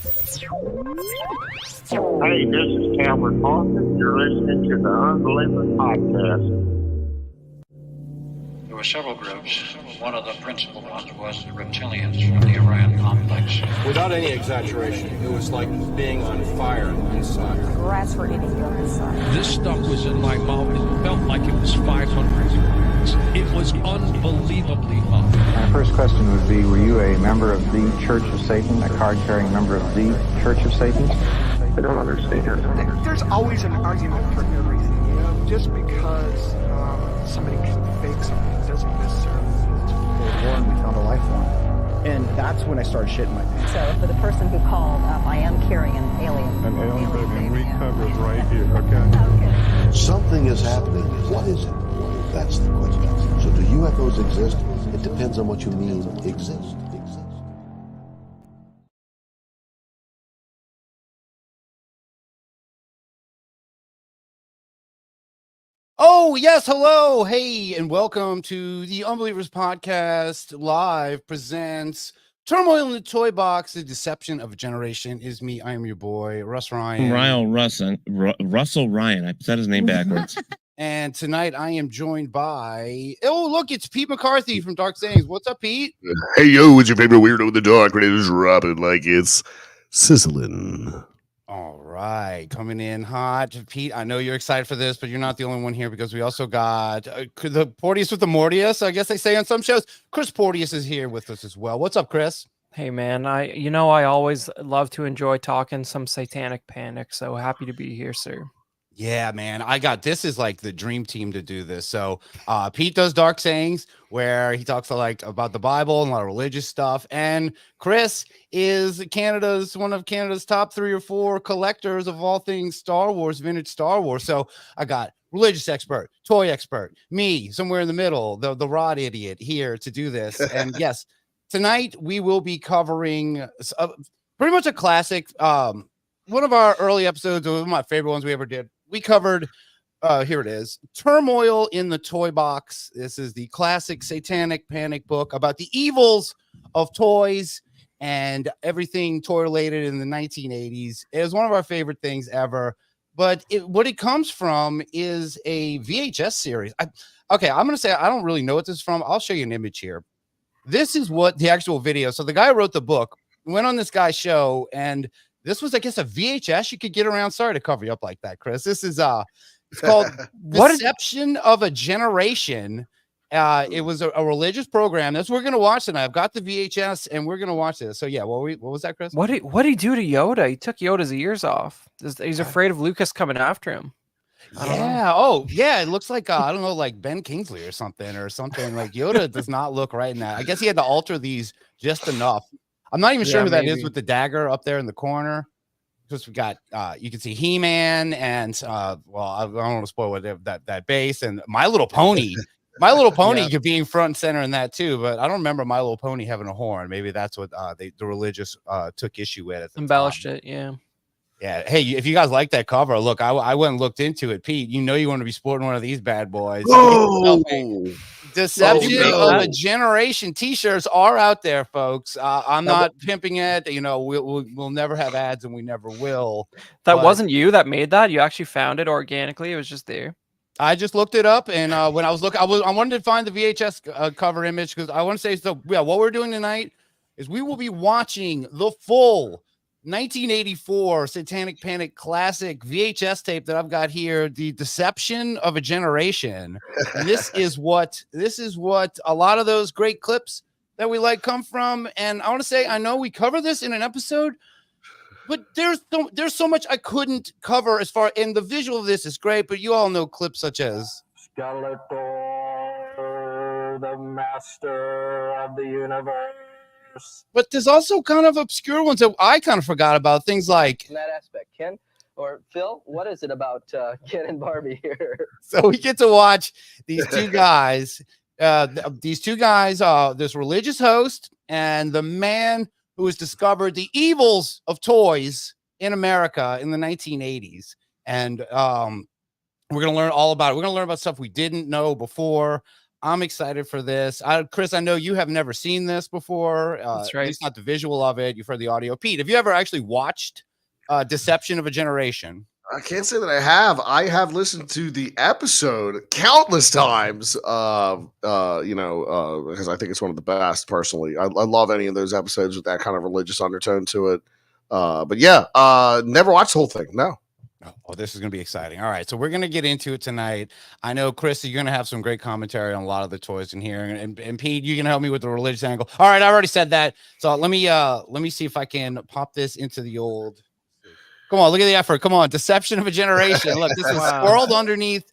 Hey, this is Cameron Hawkins. You're listening to the Unbelievers Podcast. There were several groups. One of the principal ones was the reptilians from the Orion complex. Without any exaggeration, it was like being on fire inside. Rats were eating you inside. This stuff was in my mouth. It felt like it was 500 degrees. It was unbelievably hot. My first question would be, were you a member of the Church of Satan, a card-carrying member of the Church of Satan? I don't understand. There's always an argument for everything, you know? Just because somebody can fake something doesn't necessarily mean it's war, and we found a life form. And that's when I started shitting my pants. So for the person who called, I am carrying an alien. An alien baby, we cover it right here, okay? Okay. Something is happening. What is it? That's the question. So do UFOs exist? It depends on what you mean exist. Oh, yes. Hello. Hey, and welcome to the Unbelievers Podcast live presents Turmoil in the Toy Box. The Deception of a Generation is me. I am your boy, Russ Ryan. Russell Ryan. I said his name backwards. And tonight I am joined by, oh, look, it's Pete McCarthy from Dark Sayings. What's up, Pete? Hey, yo, it's your favorite weirdo in the dark, and it is dropping like it's sizzling. All right, coming in hot. Pete, I know you're excited for this, but you're not the only one here because we also got the Porteous with the Mortius, I guess they say on some shows. Chris Porteous is here with us as well. What's up, Chris? Hey, man, I always love to enjoy talking some satanic panic, so happy to be here, sir. Yeah, man, this is like the dream team to do this. So Pete does Dark Sayings where he talks about the Bible and a lot of religious stuff. And Chris is one of Canada's top 3 or 4 collectors of all things Star Wars, vintage Star Wars. So I got religious expert, toy expert, me somewhere in the middle, the rod idiot here to do this. And yes, tonight we will be covering pretty much a classic. One of our early episodes, one of my favorite ones we ever did. We covered, here it is, Turmoil in the Toy Box. This is the classic satanic panic book about the evils of toys and everything toy related in the 1980s. It was one of our favorite things ever. But what it comes from is a VHS series. I'm going to say I don't really know what this is from. I'll show you an image here. This is what the actual video. So the guy who wrote the book went on this guy's show, and this was, I guess, a VHS you could get around. Sorry to cover you up like that, Chris. This is it's called Deception of a Generation. It was a religious program. That's what we're gonna watch tonight. I've got the VHS, and we're gonna watch this. So yeah, what was that, Chris? What did he do to Yoda? He took Yoda's ears off. He's afraid of Lucas coming after him. Yeah. Oh, yeah. It looks like I don't know, like Ben Kingsley or something. Like Yoda does not look right in that. I guess he had to alter these just enough. I'm not even sure who that is with the dagger up there in the corner. Because we got, you can see He-Man and, I don't want to spoil what that base and My Little Pony. My Little Pony being front and center in that too, but I don't remember My Little Pony having a horn. Maybe that's what the religious took issue with. Embellished it, yeah. Yeah. Hey, if you guys like that cover, look, I went and looked into it. Pete, you know you want to be sporting one of these bad boys. Deception of a Generation t-shirts are out there, folks. I'm not pimping it. You know, we'll never have ads, and we never will. That wasn't you that made that. You actually found it organically. It was just there. I just looked it up, and when I was looking, I wanted to find the VHS cover image because I want to say so. Yeah, what we're doing tonight is we will be watching the full 1984 Satanic Panic classic VHS tape that I've got here, The Deception of a Generation. And this is what a lot of those great clips that we like come from. And I want to say, I know we cover this in an episode, but there's so much I couldn't cover as far, and the visual of this is great, but you all know clips such as Skeletor, the master of the universe. But there's also kind of obscure ones that I kind of forgot about. Things like in that aspect, Ken or Phil, what is it about Ken and Barbie here? So we get to watch these two guys. This religious host and the man who has discovered the evils of toys in America in the 1980s. And we're going to learn all about it. We're going to learn about stuff we didn't know before. I'm excited for this. Chris, I know you have never seen this before. That's right. At least not the visual of it. You've heard the audio. Pete, have you ever actually watched Deception of a Generation? I can't say that I have. I have listened to the episode countless times. Because I think it's one of the best. Personally, I love any of those episodes with that kind of religious undertone to it. But yeah, never watched the whole thing. No. Oh, this is going to be exciting. All right, so we're going to get into it tonight. I know, Chris, you're going to have some great commentary on a lot of the toys in here, and Pete, you can help me with the religious angle. All right, I already said that. So let me see if I can pop this into the old. Come on, look at the effort. Come on, Deception of a Generation. Look, this is swirled underneath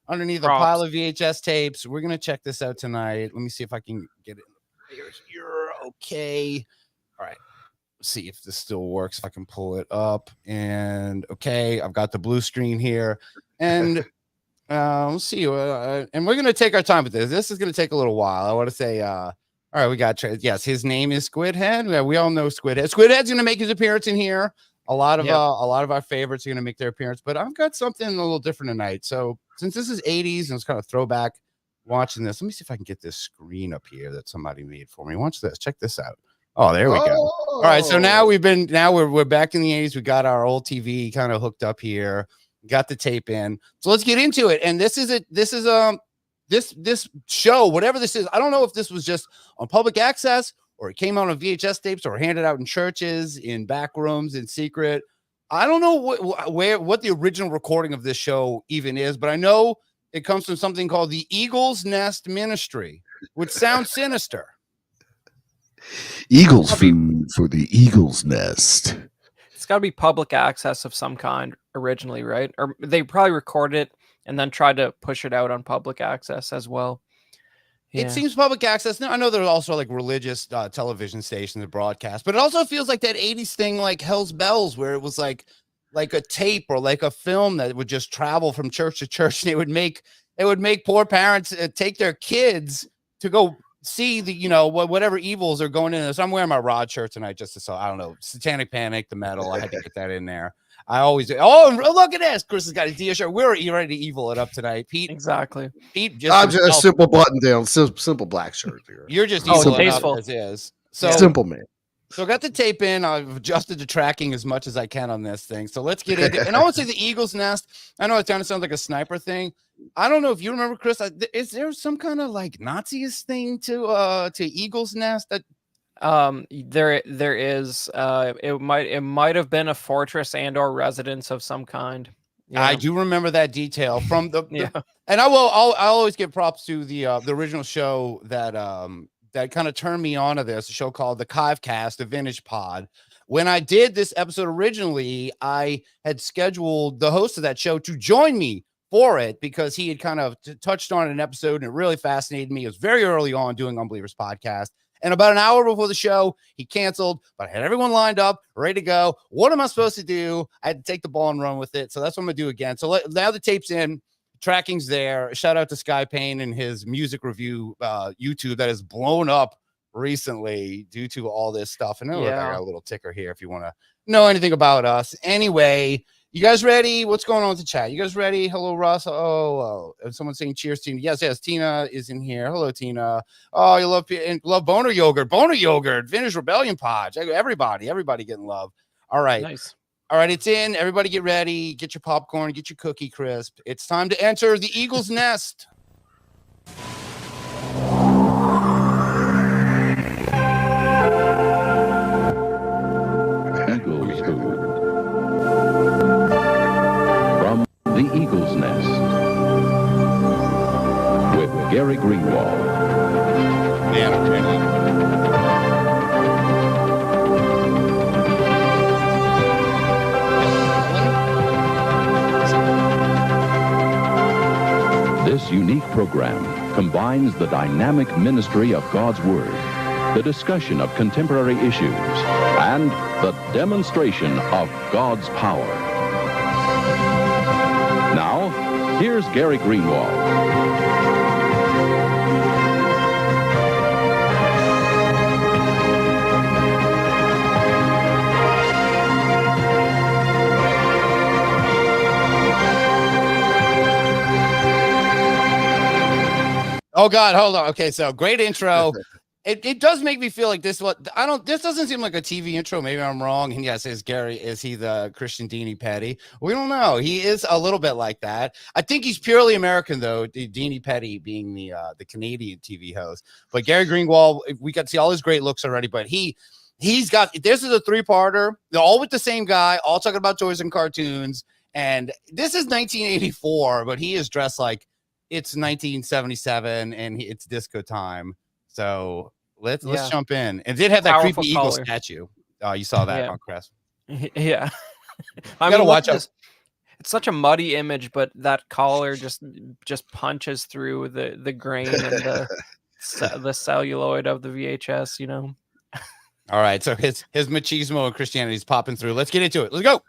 a pile of VHS tapes. We're going to check this out tonight. Let me see if I can get it. You're okay. All right. See if this still works. If I can pull it up, and okay, I've got the blue screen here, and we'll see. And we're gonna take our time with this. This is gonna take a little while. I want to say, all right, we got yes. His name is Squidhead. Yeah, we all know Squidhead. Squidhead's gonna make his appearance in here. A lot of our favorites are gonna make their appearance, but I've got something a little different tonight. So since this is 80s and it's kind of throwback, watching this, let me see if I can get this screen up here that somebody made for me. Watch this. Check this out. Oh, there we go. All right, so now we're back in the 80s. We got our old TV kind of hooked up here. Got the tape in. So let's get into it. And this show, whatever this is, I don't know if this was just on public access or it came out on VHS tapes or handed out in churches, in back rooms, in secret. I don't know what the original recording of this show even is, but I know it comes from something called the Eagle's Nest Ministry, which sounds sinister. Eagles feed for the Eagle's Nest. It's got to be public access of some kind originally, right? Or they probably recorded it and then tried to push it out on public access as well. Yeah. It seems public access. Now, I know there's also like religious television stations that broadcast, but it also feels like that 80s thing like Hell's Bells, where it was like a tape or like a film that would just travel from church to church, and it would make poor parents take their kids to go see the, whatever evils are going in this. I'm wearing my Rod shirt tonight just to so I don't know, Satanic Panic, the metal. I had to get that in there. I always look at this. Chris has got his Dia shirt. We're ready to evil it up tonight, Pete. Exactly. Pete, I'm just a simple button down, simple black shirt here. You're just evil tasteful as is. So simple, man. So I got the tape in. I've adjusted the tracking as much as I can on this thing. So let's get into it. And I want to say the Eagle's Nest. I know it kind of sounds like a sniper thing. I don't know if you remember, Chris. Is there some kind of like Naziist thing to Eagle's Nest? That there is. It might have been a fortress and or residence of some kind. Yeah. I do remember that detail from and I'll always give props to the original show that kind of turned me on to this, a show called The Kivecast, a vintage pod. When I did this episode originally, I had scheduled the host of that show to join me for it because he had kind of touched on an episode and it really fascinated me. It was very early on doing Unbelievers Podcast. And about an hour before the show, he canceled, but I had everyone lined up, ready to go. What am I supposed to do? I had to take the ball and run with it. So that's what I'm going to do again. So now the tape's in. Tracking's there. Shout out to Sky Payne and his music review YouTube that has blown up recently due to all this stuff. And I got a little ticker here if you want to know anything about us. Anyway, you guys ready? What's going on with the chat? You guys ready? Hello, Russ. Oh, someone's saying cheers, Tina. Yes. Tina is in here. Hello, Tina. Oh, you love Boner Yogurt. Boner Yogurt. Vintage Rebellion Pod. Everybody getting love. All right. Nice. All right, it's in. Everybody get ready. Get your popcorn. Get your cookie crisp. It's time to enter the Eagle's Nest. Eagle's Food. From the Eagle's Nest. With Gary Greenwald. This unique program combines the dynamic ministry of God's Word, the discussion of contemporary issues, and the demonstration of God's power. Now, here's Gary Greenwald. Oh God, hold on. Okay, so great intro. It does make me feel like this doesn't seem like a TV intro. Maybe I'm wrong. And yes, is he the Christian Deanie Petty? We don't know. He is a little bit like that. I think he's purely American though. Deanie Petty being the Canadian TV host. But Gary Greenwald, we got to see all his great looks already. But he's got, this is a 3-parter. They're all with the same guy, all talking about toys and cartoons. And this is 1984, but he is dressed like it's 1977 and it's disco time. So let's jump in. And it did have that Powerful creepy collar. eagle statue. You saw that on Chris. Yeah. I gotta mean, watch it's such a muddy image, but that collar just punches through the grain and the celluloid of the VHS, you know. All right, so his machismo and Christianity is popping through. Let's get into it. Let's go.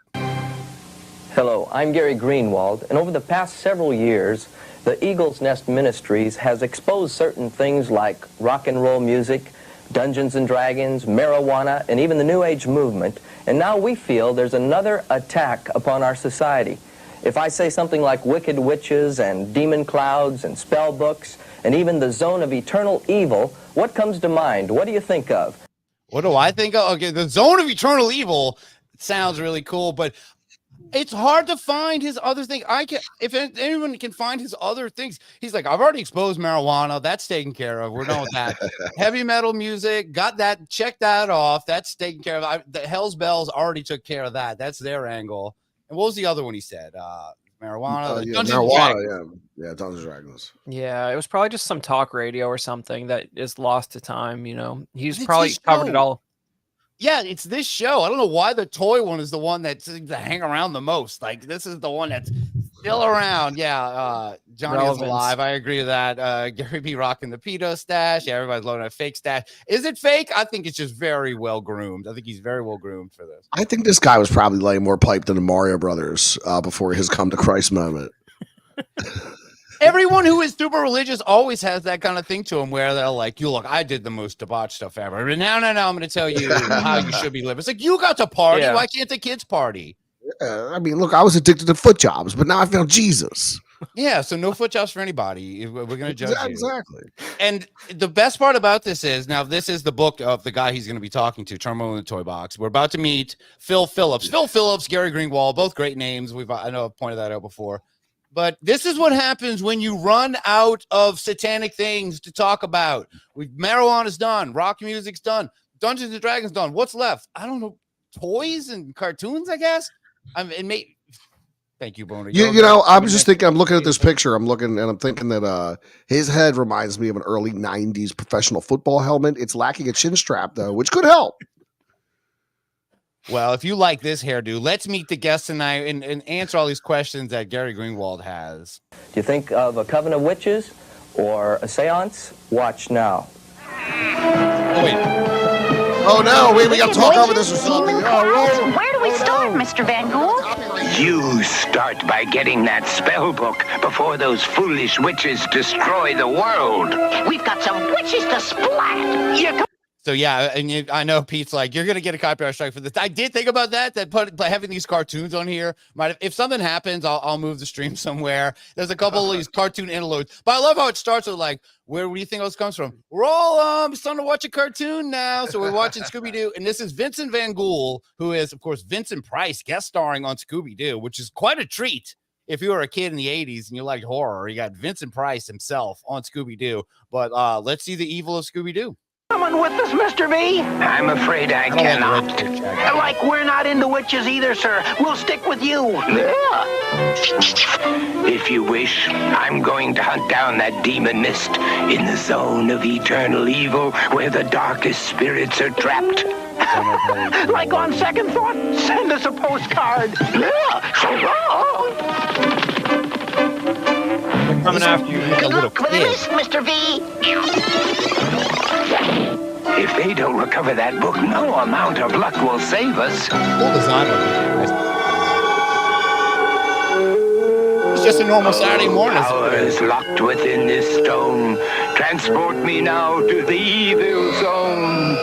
Hello, I'm Gary Greenwald, and over the past several years, the Eagle's Nest Ministries has exposed certain things like rock and roll music, Dungeons and Dragons, marijuana, and even the New Age movement, and now we feel there's another attack upon our society. If I say something like wicked witches and demon clouds and spell books and even the zone of eternal evil, what comes to mind? What do you think of? What do I think of? Okay, the zone of eternal evil sounds really cool, but it's hard to find his other thing. If anyone can find his other things, he's like, I've already exposed marijuana. That's taken care of. We're done with that. Heavy metal music, got that. Check that off. That's taken care of. The Hell's Bells already took care of that. That's their angle. And what was the other one he said? Marijuana. Dungeons and Dragons. Yeah, it was probably just some talk radio or something that is lost to time. You know, he's probably covered it all. Yeah, it's this show. I don't know why the toy one is the one that seems to hang around the most. Like, this is the one that's still around. Yeah, Johnny is alive. I agree with that. Gary B rocking the pedo stash. Yeah, everybody's loading a fake stash. Is it fake? I think it's just very well groomed. I think he's very well groomed for this. I think this guy was probably laying more pipe than the Mario Brothers before his come to Christ moment. Everyone who is super religious always has that kind of thing to them where they're like, you look, I did the most debauched stuff ever. But no, I'm going to tell you how you should be living. It's like, you got to party. Yeah. Why can't the kids party? I mean, look, I was addicted to foot jobs, but now I found Jesus. Yeah, so no foot jobs for anybody. We're going to judge you. Exactly. And the best part about this is, now this is the book of the guy he's going to be talking to, Turmoil in the Toy Box. We're about to meet Phil Phillips. Phil Phillips, Gary Greenwald, both great names. I know I've pointed that out before. But this is what happens when you run out of satanic things to talk about. Marijuana's done. Rock music's done. Dungeons and Dragons done. What's left? I don't know. Toys and cartoons, I guess. Thank you, Boner. You know, I was just thinking, I'm looking at this picture. I'm looking and I'm thinking that his head reminds me of an early 90s professional football helmet. It's lacking a chin strap, though, which could help. Well, if you like this hairdo, let's meet the guests tonight and answer all these questions that Gary Greenwald has. Do you think of a coven of witches or a seance? Watch now. Oh, wait. Oh, no. Wait, we got to talk over this or something. Where do we start, Mr. Van Gool? You start by getting that spell book before those foolish witches destroy the world. We've got some witches to splat. So yeah, and I know Pete's like, you're gonna get a copyright strike for this. I did think about that having these cartoons on here might, if something happens, I'll move the stream somewhere. There's a couple of these cartoon interludes, but I love how it starts with like, where do you think this comes from? We're all starting to watch a cartoon now, so we're watching Scooby-Doo, and this is Vincent Van Gool, who is of course Vincent Price guest starring on Scooby-Doo, which is quite a treat. If you were a kid in the 80s and you liked horror, you got Vincent Price himself on Scooby-Doo. But let's see the evil of Scooby-Doo. Coming with us, Mr. V? I'm afraid I cannot. Like we're not into witches either, sir. We'll stick with you. If you wish, I'm going to hunt down that demon mist in the zone of eternal evil where the darkest spirits are trapped. Like on second thought, send us a postcard. Coming after you. Good luck with this, Mr. V. If they don't recover that book, no amount of luck will save us. Cool design. It's just a normal Saturday morning. Powers locked within this stone. Transport me now to the evil zone.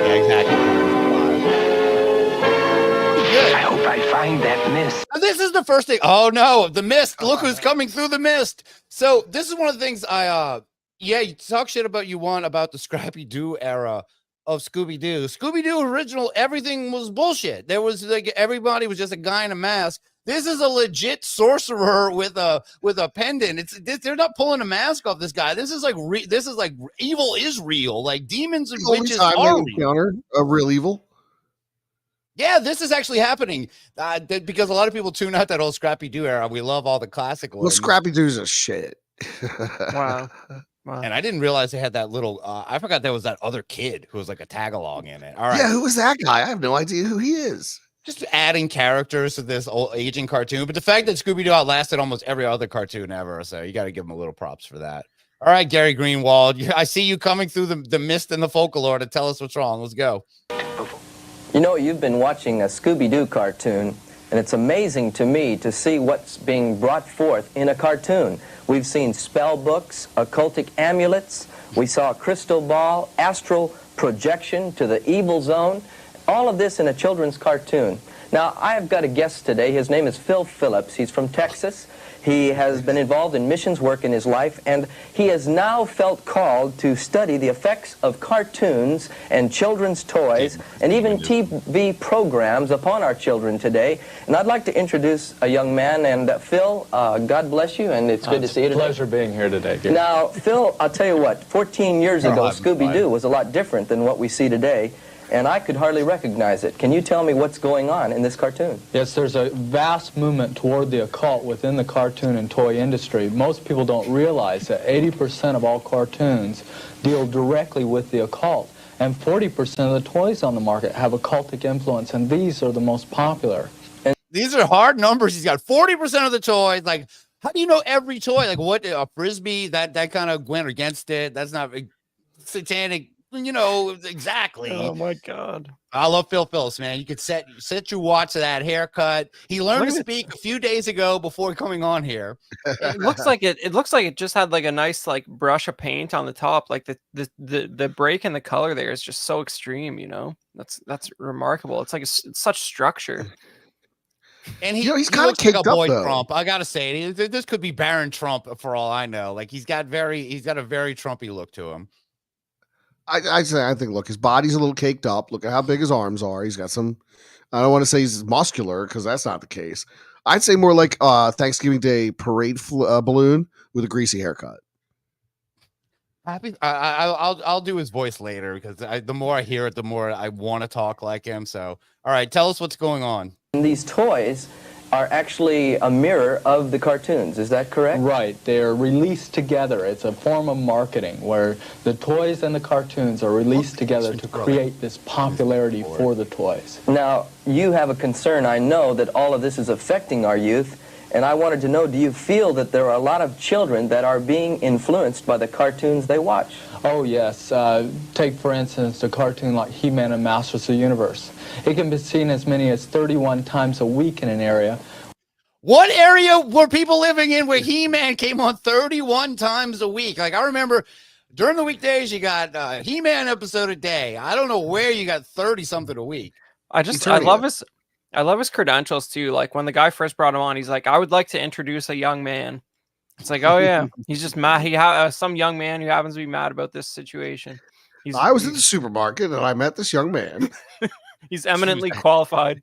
Yeah, exactly. I hope I find that mist. I this is the first thing. Oh no, the mist. Look who's coming through the mist. So this is one of the things you talk shit about about the Scrappy-Doo era of Scooby-Doo. Scooby-Doo original, everything was bullshit. There was like everybody was just a guy in a mask. This is a legit sorcerer with a pendant. They're not pulling a mask off this guy. This is like evil is real. Like demons and witches are encounter a real evil. Yeah, this is actually happening because a lot of people tune out that old Scrappy-Doo era. We love all the classic ones. Well, Scrappy-Doo's a shit. Wow. And I didn't realize they had that little. I forgot there was that other kid who was like a tag-along in it. All right. Yeah, who was that guy? I have no idea who he is. Just adding characters to this old aging cartoon. But the fact that Scooby-Doo outlasted almost every other cartoon ever, so you got to give him a little props for that. All right, Gary Greenwald, I see you coming through the mist and the folklore to tell us what's wrong. Let's go. You know, you've been watching a Scooby-Doo cartoon, and it's amazing to me to see what's being brought forth in a cartoon. We've seen spell books, occultic amulets, we saw a crystal ball, astral projection to the evil zone, all of this in a children's cartoon. Now, I've got a guest today. His name is Phillips. He's from Texas. He has been involved in missions work in his life, and he has now felt called to study the effects of cartoons and children's toys and even TV programs upon our children today. And I'd like to introduce a young man. And Phil, God bless you, and it's good to see you today. It's a pleasure being here today. Gary. Now, Phil, I'll tell you what, 14 years ago, Scooby-Doo was a lot different than what we see today. And I could hardly recognize it. Can you tell me what's going on in this cartoon? Yes, there's a vast movement toward the occult within the cartoon and toy industry. Most people don't realize that 80% of all cartoons deal directly with the occult, and 40% of the toys on the market have occultic influence, and these are the most popular. And these are hard numbers. He's got 40% of the toys. Like, how do you know every toy? Like, what, a Frisbee, that kind of went against it. That's not satanic. You know exactly. Oh my God! I love Phillips, man. You could set your watch to that haircut. He learned to speak a few days ago before coming on here. It looks like it. It looks like it just had like a nice like brush of paint on the top. Like the break in the color there is just so extreme. You know, that's remarkable. It's like it's such structure. And he's kind of like a boy up, Trump. I gotta say, this could be Baron Trump for all I know. Like he's got a very Trumpy look to him. I think, look, his body's a little caked up. Look at how big his arms are. He's got some, I don't want to say he's muscular because that's not the case. I'd say more like Thanksgiving Day parade balloon with a greasy haircut. I'll do his voice later because the more I hear it, the more I want to talk like him. So, all right, tell us what's going on. These toys are actually a mirror of the cartoons. Is that correct? Right. They're released together. It's a form of marketing where the toys and the cartoons are released together to create this popularity for the toys. Now, you have a concern, I know, that all of this is affecting our youth, and I wanted to know, do you feel that there are a lot of children that are being influenced by the cartoons they watch? Oh, yes. Take, for instance, a cartoon like He-Man and Masters of the Universe. It can be seen as many as 31 times a week in an area. What area were people living in where He-Man came on 31 times a week? Like, I remember during the weekdays, you got He-Man episode a day. I don't know where you got 30-something a week. I love his credentials, too. Like, when the guy first brought him on, he's like, I would like to introduce a young man. It's like, oh, yeah. He's just mad. Some young man who happens to be mad about this situation. I was in the supermarket, and I met this young man. He's eminently qualified.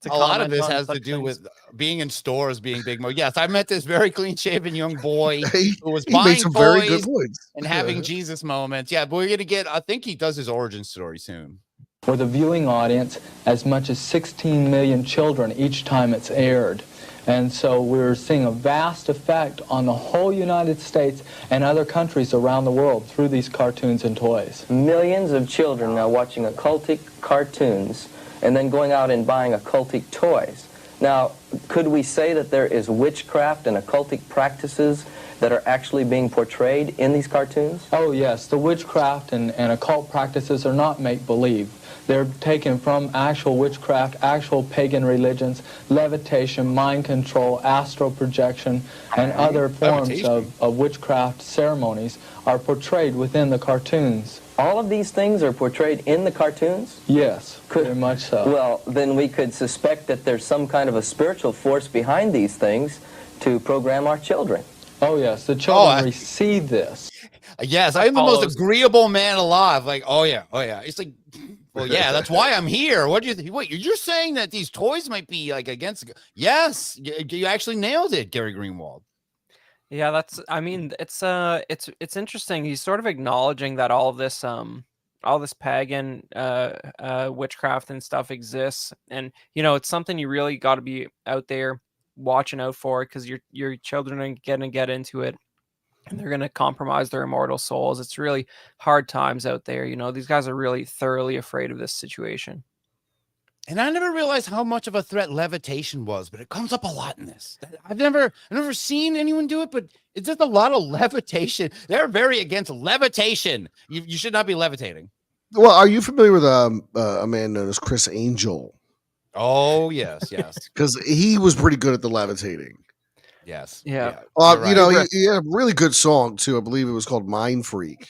A lot of this has to do with being in stores, being big. Yes, I met this very clean-shaven young boy who was buying some toys very good points and having Jesus moments. Yeah, but we're gonna get. I think he does his origin story soon. With a viewing audience as much as 16 million children each time it's aired. And so we're seeing a vast effect on the whole United States and other countries around the world through these cartoons and toys. Millions of children now watching occultic cartoons and then going out and buying occultic toys. Now, could we say that there is witchcraft and occultic practices that are actually being portrayed in these cartoons? Oh, yes. The witchcraft and occult practices are not make-believe. They're taken from actual witchcraft, actual pagan religions, levitation, mind control, astral projection, and other forms of witchcraft ceremonies are portrayed within the cartoons. All of these things are portrayed in the cartoons? Yes, very much so. Well, then we could suspect that there's some kind of a spiritual force behind these things to program our children. Oh, yes, the children receive this. Yes, I'm the most agreeable man alive. Like, oh yeah. It's like, well, yeah, that's why I'm here. What do you think? Wait, you're saying that these toys might be like against? Yes, you actually nailed it, Gary Greenwald. Yeah, that's. I mean, it's interesting. He's sort of acknowledging that all this pagan witchcraft and stuff exists, and it's something you really got to be out there watching out for, because your children are going to get into it, and they're going to compromise their immortal souls. It's really hard times out there. These guys are really thoroughly afraid of this situation. And I never realized how much of a threat levitation was, but it comes up a lot in this. I've never seen anyone do it, but it's just a lot of levitation. They're very against levitation. You should not be levitating. Well, are you familiar with a man known as Chris Angel? Oh, yes. Because he was pretty good at the levitating. Yes. Yeah. Right. He had a really good song too. I believe it was called Mind Freak.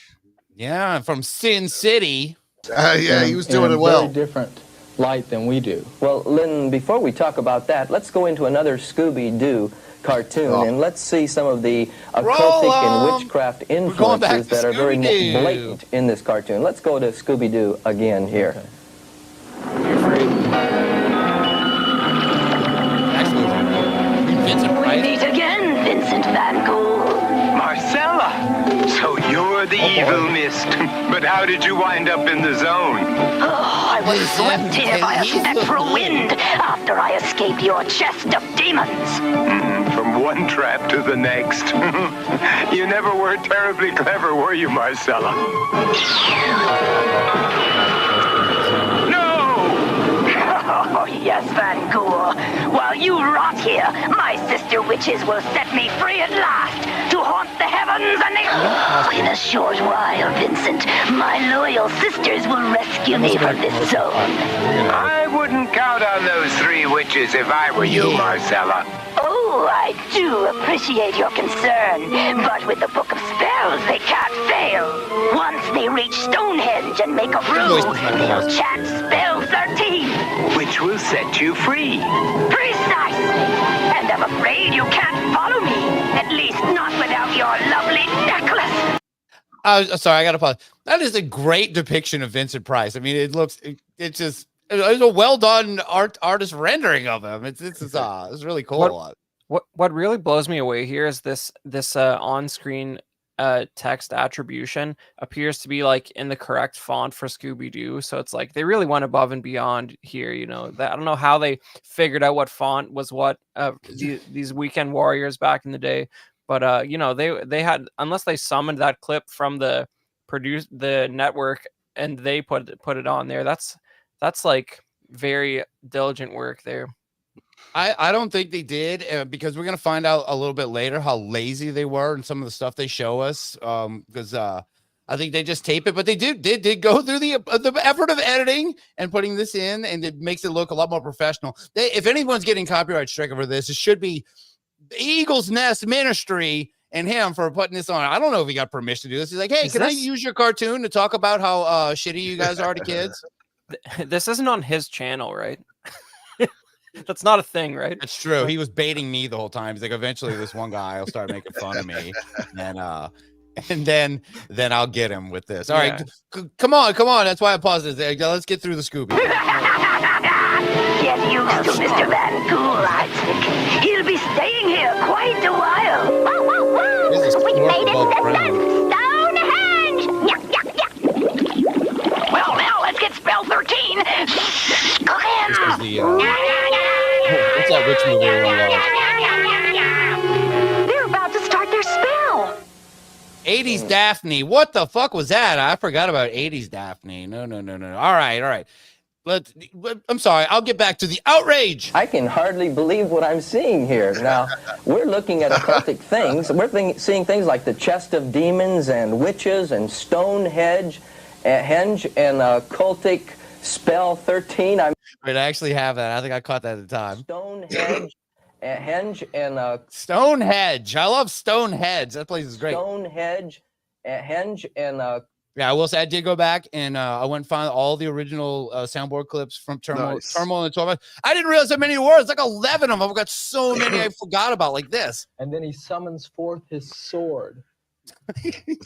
Yeah, from Sin City. Yeah, he was doing it well. Very different light than we do. Well, Lynn, before we talk about that, let's go into another Scooby-Doo cartoon, and let's see some of the occultic and witchcraft influences that are very blatant in this cartoon. Let's go to Scooby-Doo again here. We meet again, Vincent Van Gogh. Marcella! So you're the evil mist. But how did you wind up in the zone? Oh, I was swept here by a spectral wind after I escaped your chest of demons. From one trap to the next. You never were terribly clever, were you, Marcella? Oh, yes, Van Gogh. While you rot here, my sister witches will set me free at last to haunt the heavens and the... In a short while, Vincent, my loyal sisters will rescue me from this zone. I wouldn't count on those three witches if I were you, Marcella. Oh, I do appreciate your concern, but with the Book of Spells, they can't fail. Once they reach Stonehenge and make a brew, they'll chant Spell 13. Which will set you free. Precisely. And I'm afraid you can't follow me, at least not without your lovely necklace. Sorry, I got to pause. That is a great depiction of Vincent Price. I mean, it's a well done artist rendering of him. It's really cool. What really blows me away here is this on screen text attribution appears to be like in the correct font for Scooby-Doo. So it's like they really went above and beyond here. That I don't know how they figured out what font was what. These Weekend Warriors back in the day, but they had, unless they summoned that clip from the network and they put it on there. That's like very diligent work there. I don't think they did, because we're going to find out a little bit later how lazy they were and some of the stuff they show us, because I think they just tape it, but they did go through the effort of editing and putting this in, and it makes it look a lot more professional. If anyone's getting copyright strike over this, it should be Eagle's Nest Ministry and him for putting this on. I don't know if he got permission to do this. He's like, hey, can I use your cartoon to talk about how shitty you guys are to kids? This isn't on his channel, right? That's not a thing, right? It's true. He was baiting me the whole time. He's like, eventually this one guy will start making fun of me, and then I'll get him with this. All right, come on. That's why I paused it. Let's get through the Scooby. Get used to Mr. Van Gogh, I think. He'll be staying here quite a while. Woo, woo, woo. We made it, Stonehenge. Well, now let's get spell 13. What's that witch movie everyone loves? They're about to start their spell. 80s Daphne. What the fuck was that? I forgot about 80s Daphne. No. All right. I'm sorry. I'll get back to the outrage. I can hardly believe what I'm seeing here. Now, we're looking at occultic things. We're seeing things like the chest of demons and witches and Stonehenge and occultic spell 13. Wait, I actually have that. I think I caught that at the time. Stonehenge and Stonehenge. I love Stonehenge. That place is great. Stonehenge and yeah, I will say I did go back and I went and found all the original soundboard clips from Turmoil and Turmoil. I didn't realize how many words, like 11 of them. I've got so many I forgot about, like this. And then he summons forth his sword.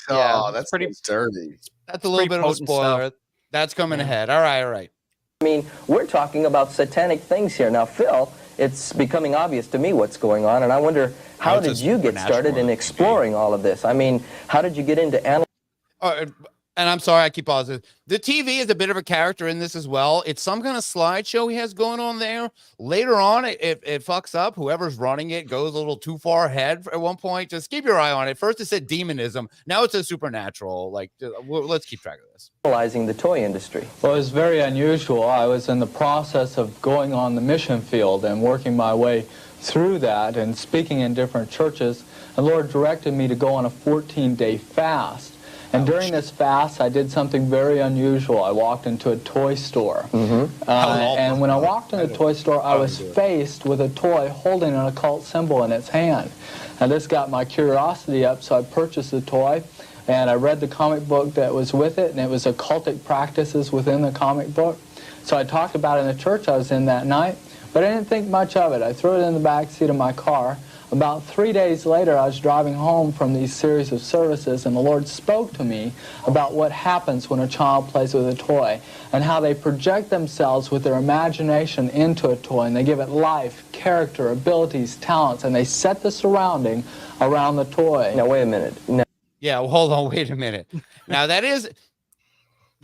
Oh, that's pretty dirty. That's a little bit of a spoiler. Stuff. That's coming ahead. All right. I mean, we're talking about satanic things here. Now, Phil, it's becoming obvious to me what's going on, and I wonder, how did you get started in exploring all of this? I mean, how did you get into analyzing? And I'm sorry, I keep pausing. The TV is a bit of a character in this as well. It's some kind of slideshow he has going on there. Later on, it fucks up. Whoever's running it goes a little too far ahead at one point. Just keep your eye on it. First, it said demonism. Now it's a supernatural. Like, let's keep track of this. Analyzing the toy industry. Well, it was very unusual. I was in the process of going on the mission field and working my way through that and speaking in different churches. The Lord directed me to go on a 14-day fast. And during this fast, I did something very unusual. I walked into a toy store. And when I walked into the toy store, I was faced with a toy holding an occult symbol in its hand. Now, this got my curiosity up, so I purchased the toy. And I read the comic book that was with it, and it was occultic practices within the comic book. So I talked about it in the church I was in that night, but I didn't think much of it. I threw it in the back seat of my car. About 3 days later, I was driving home from these series of services, and the Lord spoke to me about what happens when a child plays with a toy and how they project themselves with their imagination into a toy, and they give it life, character, abilities, talents, and they set the surrounding around the toy. Now, wait a minute. Now, yeah, well, hold on, wait a minute. Now, that is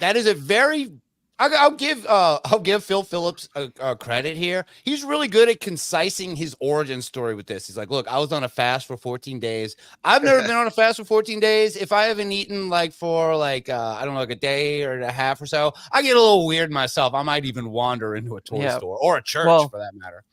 a very... I'll give Phil Phillips a credit here. He's really good at concising his origin story with this. He's like, look, I was on a fast for 14 days. I've never been on a fast for 14 days. If I haven't eaten for I don't know, like a day or a half or so, I get a little weird myself. I might even wander into a toy store or a church for that matter.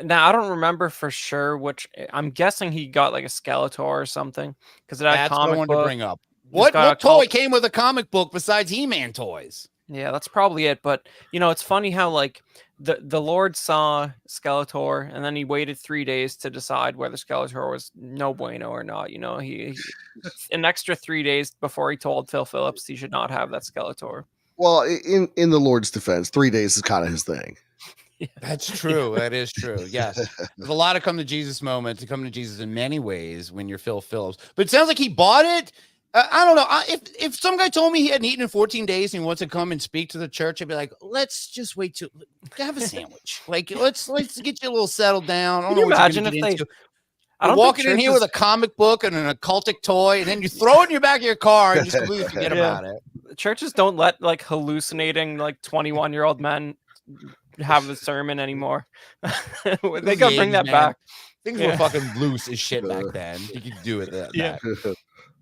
Now, I don't remember for sure which. I'm guessing he got like a Skeletor or something because that's what I wanted to bring up. What toy came with a comic book besides He-Man toys? Yeah, that's probably it. But, it's funny how, like, the Lord saw Skeletor, and then he waited 3 days to decide whether Skeletor was no bueno or not. He an extra 3 days before he told Phil Phillips he should not have that Skeletor. Well, in the Lord's defense, 3 days is kind of his thing. Yeah. That's true. That is true. Yes. There's a lot of come to Jesus moments to come to Jesus in many ways when you're Phil Phillips. But it sounds like he bought it. I don't know. If some guy told me he hadn't eaten in 14 days and he wants to come and speak to the church, I'd be like, let's just wait to have a sandwich. Like, let's get you a little settled down. I don't know what you're into. You're walking in here with a comic book and an occultic toy, and then you throw it in your back of your car and just completely forget about it. Churches don't let like hallucinating 21-year-old men have the sermon anymore. They gotta bring that back. Things were fucking loose as shit back then. You could do it.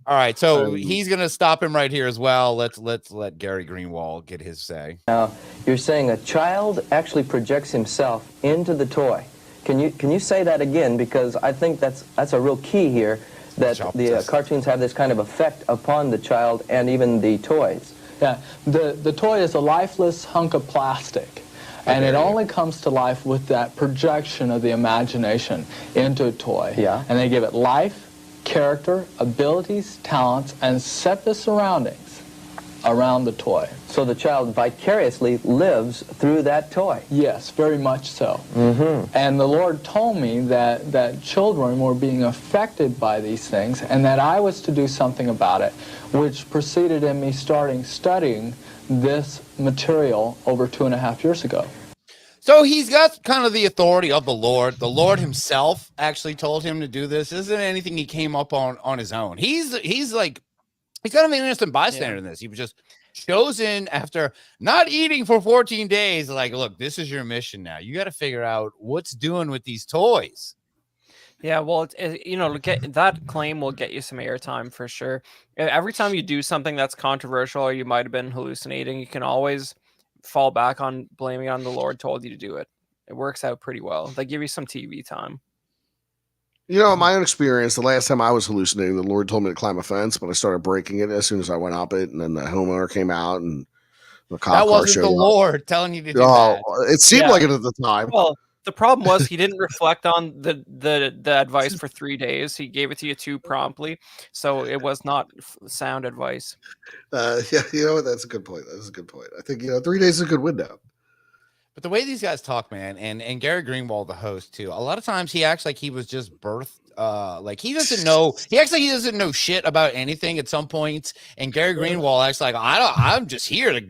All right, so he's gonna stop him right here as well. Let's let Gary Greenwald get his say. Now, you're saying a child actually projects himself into the toy. Can you say that again? Because I think that's a real key here, that the cartoons have this kind of effect upon the child and even the toys. Yeah, the toy is a lifeless hunk of plastic. And it only comes to life with that projection of the imagination into a toy. Yeah. And they give it life, character, abilities, talents, and set the surroundings around the toy. So the child vicariously lives through that toy. Yes, very much so. Mm-hmm. And the Lord told me that children were being affected by these things and that I was to do something about it, which proceeded in me studying this material over 2.5 years ago. So he's got kind of the authority of the Lord. The Lord himself actually told him to do this. This isn't anything he came up on his own. He's kind of an innocent bystander in this. He was just chosen after not eating for 14 days. Like, look, this is your mission now. You got to figure out what's doing with these toys. Yeah, well, that claim will get you some airtime for sure. Every time you do something that's controversial or you might have been hallucinating, you can always fall back on blaming on the Lord told you to do it. It works out pretty well. They give you some TV time. You know, in my own experience, the last time I was hallucinating, the Lord told me to climb a fence, but I started breaking it as soon as I went up it, and then the homeowner came out, and the cop That car wasn't showed the up. Lord telling you to do that. It seemed like it at the time. Well, the problem was he didn't reflect on the advice for 3 days. He gave it to you too promptly, so it was not sound advice. Yeah, you know what? That's a good point. That's a good point. I think 3 days is a good window. But the way these guys talk, man, and Gary Greenwald, the host, too, a lot of times he acts like he was just birthed. Like he doesn't know. He acts like he doesn't know shit about anything at some points. And Gary Greenwald acts like I'm just here.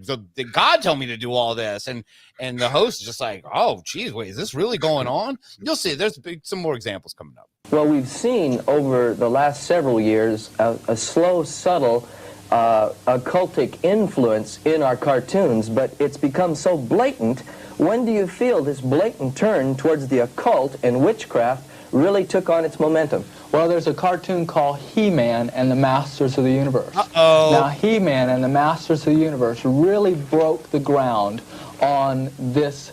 God told me to do all this. And the host is just like, oh, geez, wait, is this really going on? You'll see. There's some more examples coming up. Well, we've seen over the last several years a slow, subtle occultic influence in our cartoons, but it's become so blatant. When do you feel this blatant turn towards the occult and witchcraft really took on its momentum? Well, there's a cartoon called He-Man and the Masters of the Universe. Uh-oh. Now, He-Man and the Masters of the Universe really broke the ground on this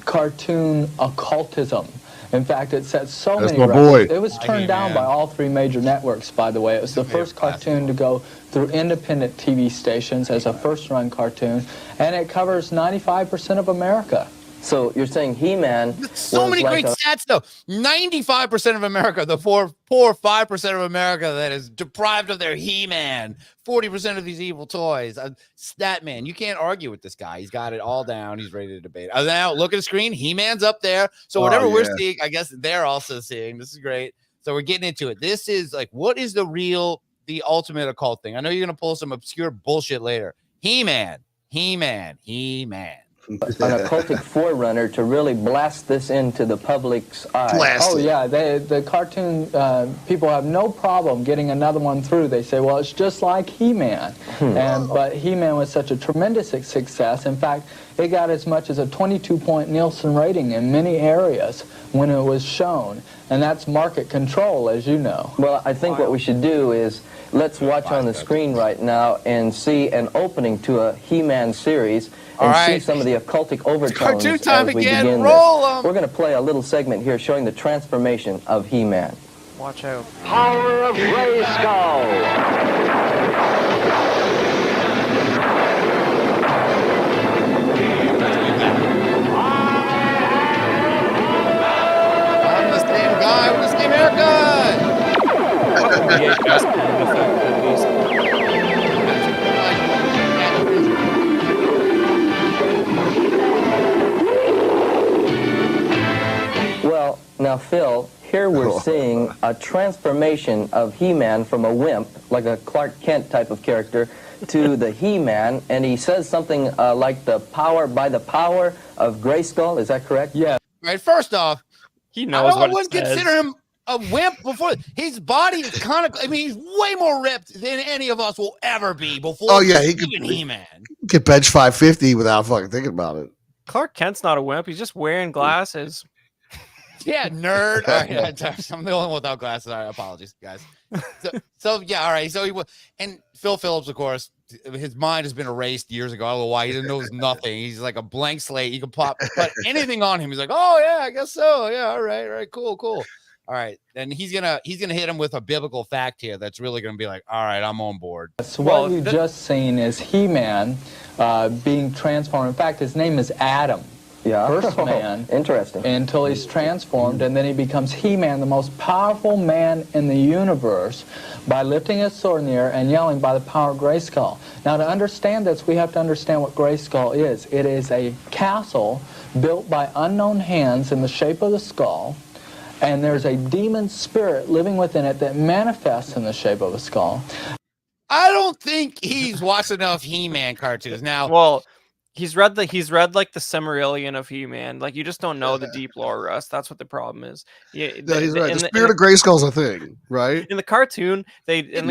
cartoon occultism. In fact, it set so many records. It was turned down by all 3 major networks, by the way. It was the first cartoon to go through independent TV stations as a first-run cartoon, and it covers 95% of America. So you're saying He-Man So many great stats, though. 95% of America, the poor 5% of America that is deprived of their He-Man. 40% of these evil toys. Stat man, you can't argue with this guy. He's got it all down. He's ready to debate. Now look at the screen. He-Man's up there. So whatever we're seeing, I guess they're also seeing. This is great. So we're getting into it. This is like, what is the ultimate occult thing? I know you're going to pull some obscure bullshit later. He-Man. An occultic forerunner to really blast this into the public's eye. Oh yeah, the cartoon people have no problem getting another one through. They say, well, it's just like He-Man, but He-Man was such a tremendous success. In fact, it got as much as a 22-point Nielsen rating in many areas when it was shown, and that's market control, as you know. Well, I think what we should do is let's watch on the screen right now and see an opening to a He-Man series. And see some of the occultic overtones Cartoon time as we again. begin Roll this. 'em. We're going to play a little segment here showing the transformation of He-Man. Watch out. Power of Grayskull. I'm the same guy with the same haircut. Well, now, Phil, here we're seeing a transformation of He-Man from a wimp, like a Clark Kent type of character, to the He-Man, and he says something like the power of Grayskull. Is that correct? Yeah. Right. First off, he knows I wouldn't consider him a wimp before. His body is kind of, he's way more ripped than any of us will ever be before. Oh, yeah. He could He-Man. bench 550 without fucking thinking about it. Clark Kent's not a wimp. He's just wearing glasses. Yeah, nerd. All right, I'm the only one without glasses. All right, apologies, guys. So yeah, all right. So and Phil Phillips, of course, his mind has been erased years ago. I don't know why. He knows nothing. He's like a blank slate. You can put anything on him. He's like, oh yeah, I guess so. Yeah, all right, cool. All right, and he's gonna hit him with a biblical fact here. That's really gonna be like, all right, I'm on board. So what you've just seen is He-Man being transformed. In fact, his name is Adam. Yeah. First man. Interesting. Until he's transformed, and then he becomes He-Man, the most powerful man in the universe, by lifting his sword in the air and yelling by the power of Grayskull. Now, to understand this, we have to understand what Grayskull is. It is a castle built by unknown hands in the shape of the skull, and there's a demon spirit living within it that manifests in the shape of a skull. I don't think he's watched enough He-Man cartoons. Now, well, he's read like the Silmarillion of He-Man. Like, you just don't know the deep lore, Russ. That's what the problem is. Yeah, he's right. The spirit of Grayskull's a thing, right? In the cartoon, they That's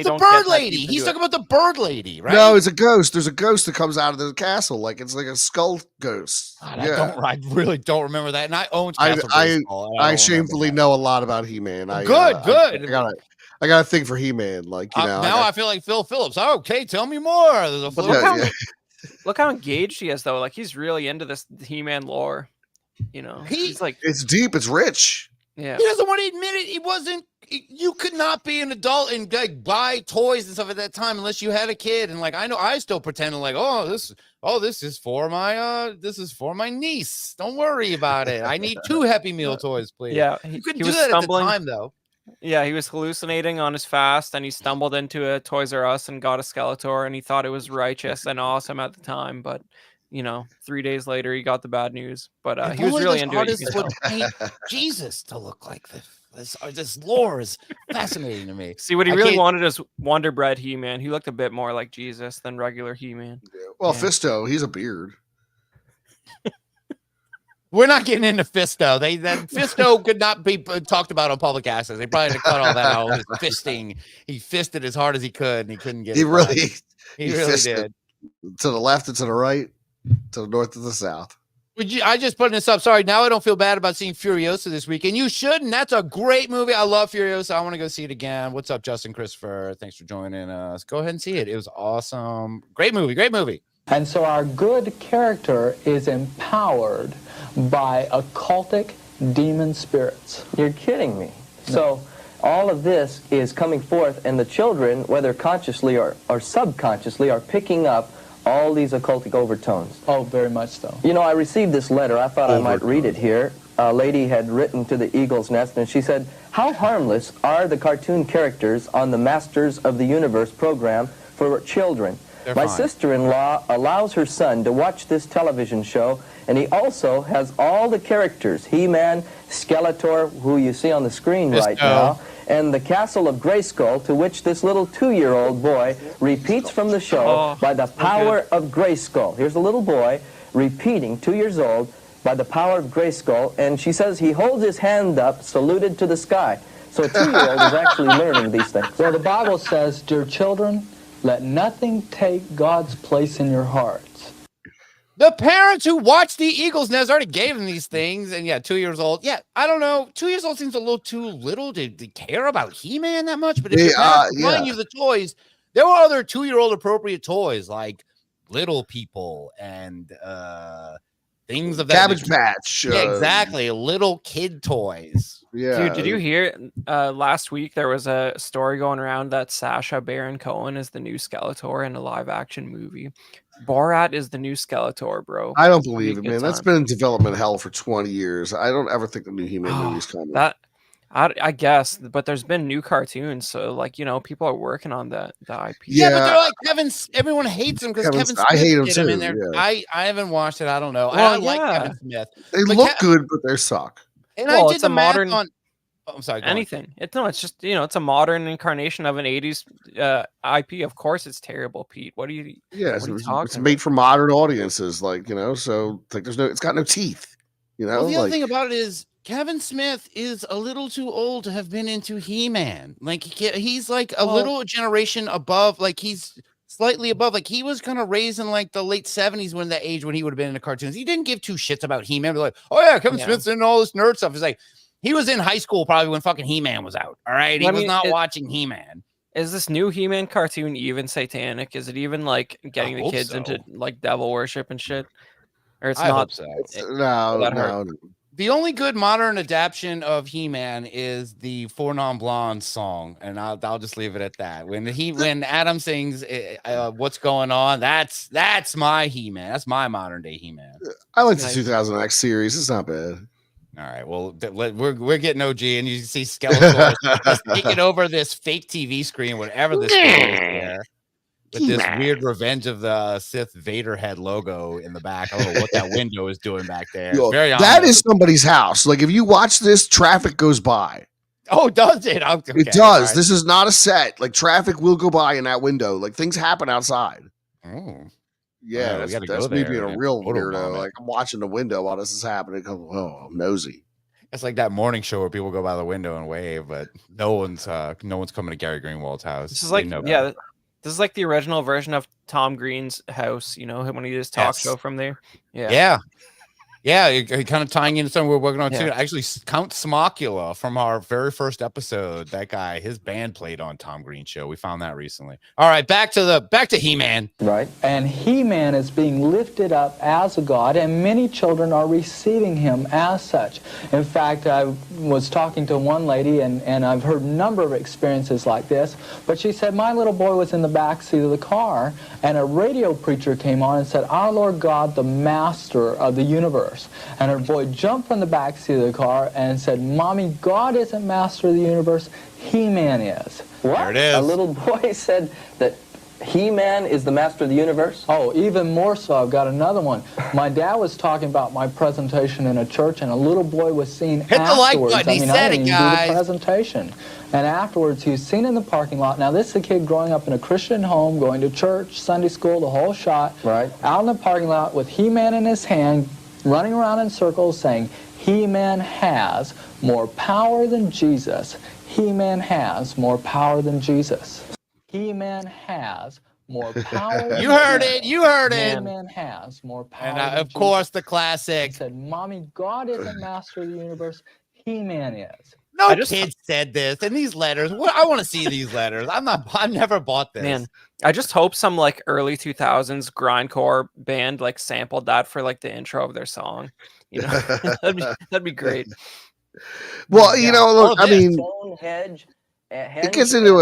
don't. The bird lady. He's talking about the bird lady, right? No, it's a ghost. There's a ghost that comes out of the castle, like it's like a skull ghost. God, I really don't remember that. And I own Castle Grayskull. I shamefully know a lot about He-Man. Good. I got a thing for He-Man. Like, now I feel like Phil Phillips. Okay, tell me more. There's a Look how engaged he is, though. Like, he's really into this He-Man lore. You know, he's like, it's deep, it's rich. Yeah, he doesn't want to admit it. He wasn't. You could not be an adult and like buy toys and stuff at that time unless you had a kid. And like, I know I still pretend like, this is for my niece. Don't worry about it. I need 2 Happy Meal toys, please. Yeah, you couldn't do that at the time though. Yeah, he was hallucinating on his fast, and he stumbled into a Toys R Us and got a Skeletor, and he thought it was righteous and awesome at the time, but. 3 days later, he got the bad news. But he was really into it. Would paint Jesus to look like this. This lore is fascinating to me. See, what he really wanted is Wonder Bread He-Man. He looked a bit more like Jesus than regular He-Man. Well, Fisto, he's a beard. We're not getting into Fisto. Fisto could not be talked about on public access. They probably had to cut all that out. His fisting. He fisted as hard as he could, and he couldn't get it. He really did. To the left and to the right. To the north and the south. I just put this up. Sorry, now I don't feel bad about seeing Furiosa this weekend. You shouldn't. That's a great movie. I love Furiosa. I want to go see it again. What's up, Justin Christopher? Thanks for joining us. Go ahead and see it. It was awesome. Great movie. Great movie. And so our good character is empowered by occultic demon spirits. You're kidding me. No. So all of this is coming forth, and the children, whether consciously or subconsciously, are picking up all these occultic overtones. Oh, very much so. I received this letter. I thought I might read it here. A lady had written to the Eagle's Nest, and she said, "How harmless are the cartoon characters on the Masters of the Universe program for children? My sister-in-law allows her son to watch this television show, and he also has all the characters, He-Man, Skeletor, who you see on the screen right now, and the Castle of Grayskull, to which this little 2-year-old boy repeats from the show by the power of Grayskull." Here's a little boy repeating, 2 years old, by the power of Grayskull, and she says he holds his hand up, saluted to the sky. So a 2-year-old is actually learning these things. Well, the Bible says, "Dear children, let nothing take God's place in your hearts." The parents who watched the Eagles Nest already gave them these things. And 2 years old. Yeah, I don't know. 2 years old seems a little too little to care about He-Man that much. But if you're buying you the toys, there were other 2-year-old appropriate toys like Little People and things of that. Cabbage Patch. Yeah, exactly. Little kid toys. Yeah. Dude, did you hear last week there was a story going around that Sacha Baron Cohen is the new Skeletor in a live action movie? Borat is the new Skeletor, bro. I don't believe it, man. That's been in development hell for 20 years. I don't ever think the new He-Man movie's coming. I guess, but there's been new cartoons, so people are working on the IP. Yeah, but they're like everyone hates him because Kevin Smith. I hate him too. In there. Yeah. I haven't watched it. I don't know. Well, I like Kevin Smith. They look good, but they suck. And I did the modern. I'm sorry. Anything. It's just it's a modern incarnation of an 80s IP. Of course, it's terrible, Pete. What do you? Yeah, it's made for modern audiences, so it's got no teeth. Well, the other thing about it is Kevin Smith is a little too old to have been into He-Man. Like he's like a little generation above. Like he's slightly above. Like he was kind of raised in like the late 70s when that age when he would have been into cartoons. He didn't give 2 shits about He-Man. Like, oh yeah, Kevin Smith's into all this nerd stuff. It's like. He was in high school probably when fucking He-Man was out. All right. He was not watching He-Man. Is this new He-Man cartoon even satanic? Is it even like getting the kids into like devil worship and shit? Or it's not? Hope so. No. The only good modern adaptation of He-Man is the Four Non-Blondes song. And I'll just leave it at that. When Adam sings What's Going On, that's my He-Man. That's my modern day He-Man. I like the 2000X series. It's not bad. All right, well, we're getting OG, and you can see Skeletor just taking over this fake TV screen, whatever this is there, with this weird Revenge of the Sith Vader head logo in the back. I don't know what that window is doing back there. That is somebody's house. Like if you watch this, traffic goes by. Oh, does it? Okay, it does. Right. This is not a set. Like traffic will go by in that window. Like things happen outside. Oh. Yeah, that's me being a real weirdo. Like I'm watching the window while this is happening. I'm nosy. It's like that morning show where people go by the window and wave, but no one's coming to Gary Greenwald's house. This is like this is like the original version of Tom Green's house. When he does talk show from there. Yeah. Yeah, kind of tying into something we're working on too. Yeah. Actually, Count Smocula from our very first episode. That guy, his band played on Tom Green show. We found that recently. All right, back to He-Man. Right. And He-Man is being lifted up as a god, and many children are receiving him as such. In fact, I was talking to one lady, and I've heard a number of experiences like this, but she said, my little boy was in the back seat of the car, and a radio preacher came on and said, our Lord God, the master of the universe. And her boy jumped from the back seat of the car and said, Mommy, God isn't master of the universe, He-Man is. What? There it is. A little boy said that He-Man is the master of the universe? Oh, even more so. I've got another one. My dad was talking about my presentation in a church, and a little boy was seen Hit afterwards. the like button. He said I it, didn't even guys. do the presentation. And afterwards, he was seen in the parking lot. Now, this is a kid growing up in a Christian home, going to church, Sunday school, the whole shot. Right. Out in the parking lot with He-Man in his hand, running around in circles saying, He-Man has more power than Jesus. He-Man has more power than Jesus. He-Man has more power than You heard Jesus. it. You heard it. He-Man has more power And than of Jesus. course, the classic. He said, Mommy, God isn't master of the universe. He-Man is. No kid said this in these letters. I want to see these letters. I've never bought this. Man, I just hope some like early 2000s grindcore band like sampled that for like the intro of their song. You know, that'd be great. Well, you know, look, I mean, Stonehenge. it gets into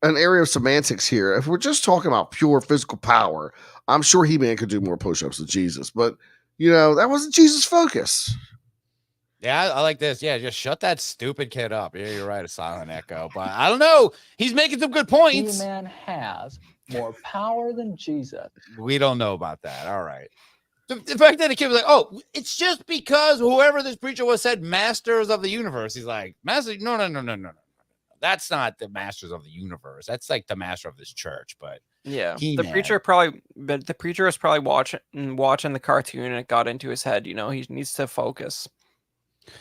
an area of semantics here. If we're just talking about pure physical power, I'm sure He-Man could do more push-ups than Jesus, but you know, that wasn't Jesus' focus. Yeah, I like this. Yeah, just shut that stupid kid up. Yeah, you're right, a silent echo. But I don't know. He's making some good points. He-Man has more power than Jesus. We don't know about that. All right. The fact that the kid was like, oh, it's just because whoever this preacher was said masters of the universe. He's like, master, no. That's not the masters of the universe. That's like the master of this church. But yeah, He-Man. the preacher was probably watching the cartoon and it got into his head. You know, he needs to focus.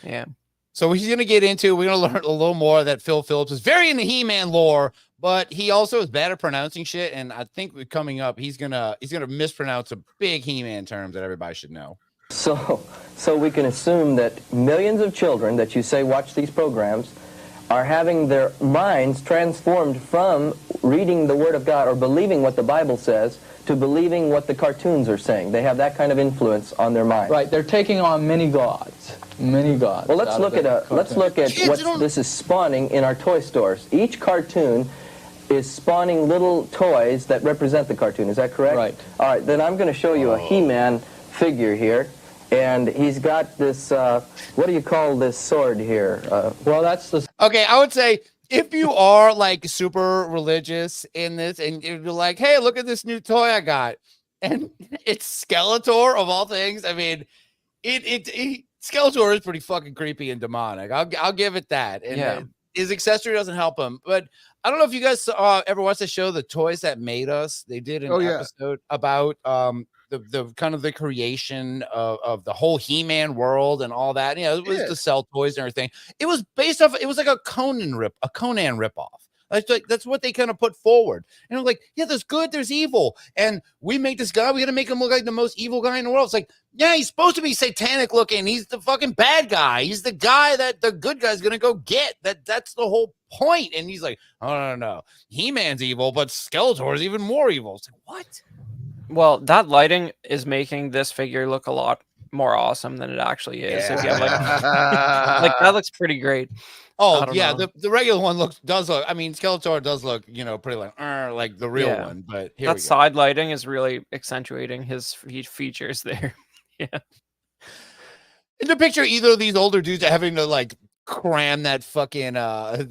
Yeah. So he's gonna get into. We're gonna learn a little more that Phil Phillips is very into He-Man lore, but he also is bad at pronouncing shit. And I think coming up, he's gonna mispronounce some big He-Man terms that everybody should know. So we can assume that millions of children that you say watch these programs are having their minds transformed from reading the Word of God or believing what the Bible says to believing what the cartoons are saying. They have that kind of influence on their mind. Right, they're taking on many gods. Many gods. Well, let's look at what this is spawning in our toy stores. Each cartoon is spawning little toys that represent the cartoon. Is that correct? Right. All right, then I'm going to show you a He-Man figure here. And he's got this, what do you call this sword here? Well, that's the... Okay, I would say if you are like super religious in this and you're like, hey, look at this new toy I got. And it's Skeletor of all things. I mean, Skeletor is pretty fucking creepy and demonic. I'll give it that. And yeah. His accessory doesn't help him. But I don't know if you guys ever watched the show The Toys That Made Us. They did an episode about the kind of the creation of the whole He-Man world and all that. You know, it was to sell toys and everything. It was based off. It was like a Conan ripoff. That's what they kind of put forward. And I'm like, yeah, there's good, there's evil, and we make this guy. We got to make him look like the most evil guy in the world. It's like, yeah, he's supposed to be satanic looking. He's the fucking bad guy. He's the guy that the good guy's gonna go get. That's the whole point. And he's like, oh no, He-Man's evil, but Skeletor is even more evil. It's like, what? Well, that lighting is making this figure look a lot more awesome than it actually is. Yeah. If you have like that looks pretty great. Oh yeah, the regular one does look. I mean, Skeletor does look, pretty like the real one. But here that side lighting is really accentuating his features there. Yeah. In the picture, either of these older dudes are having to like cram that fucking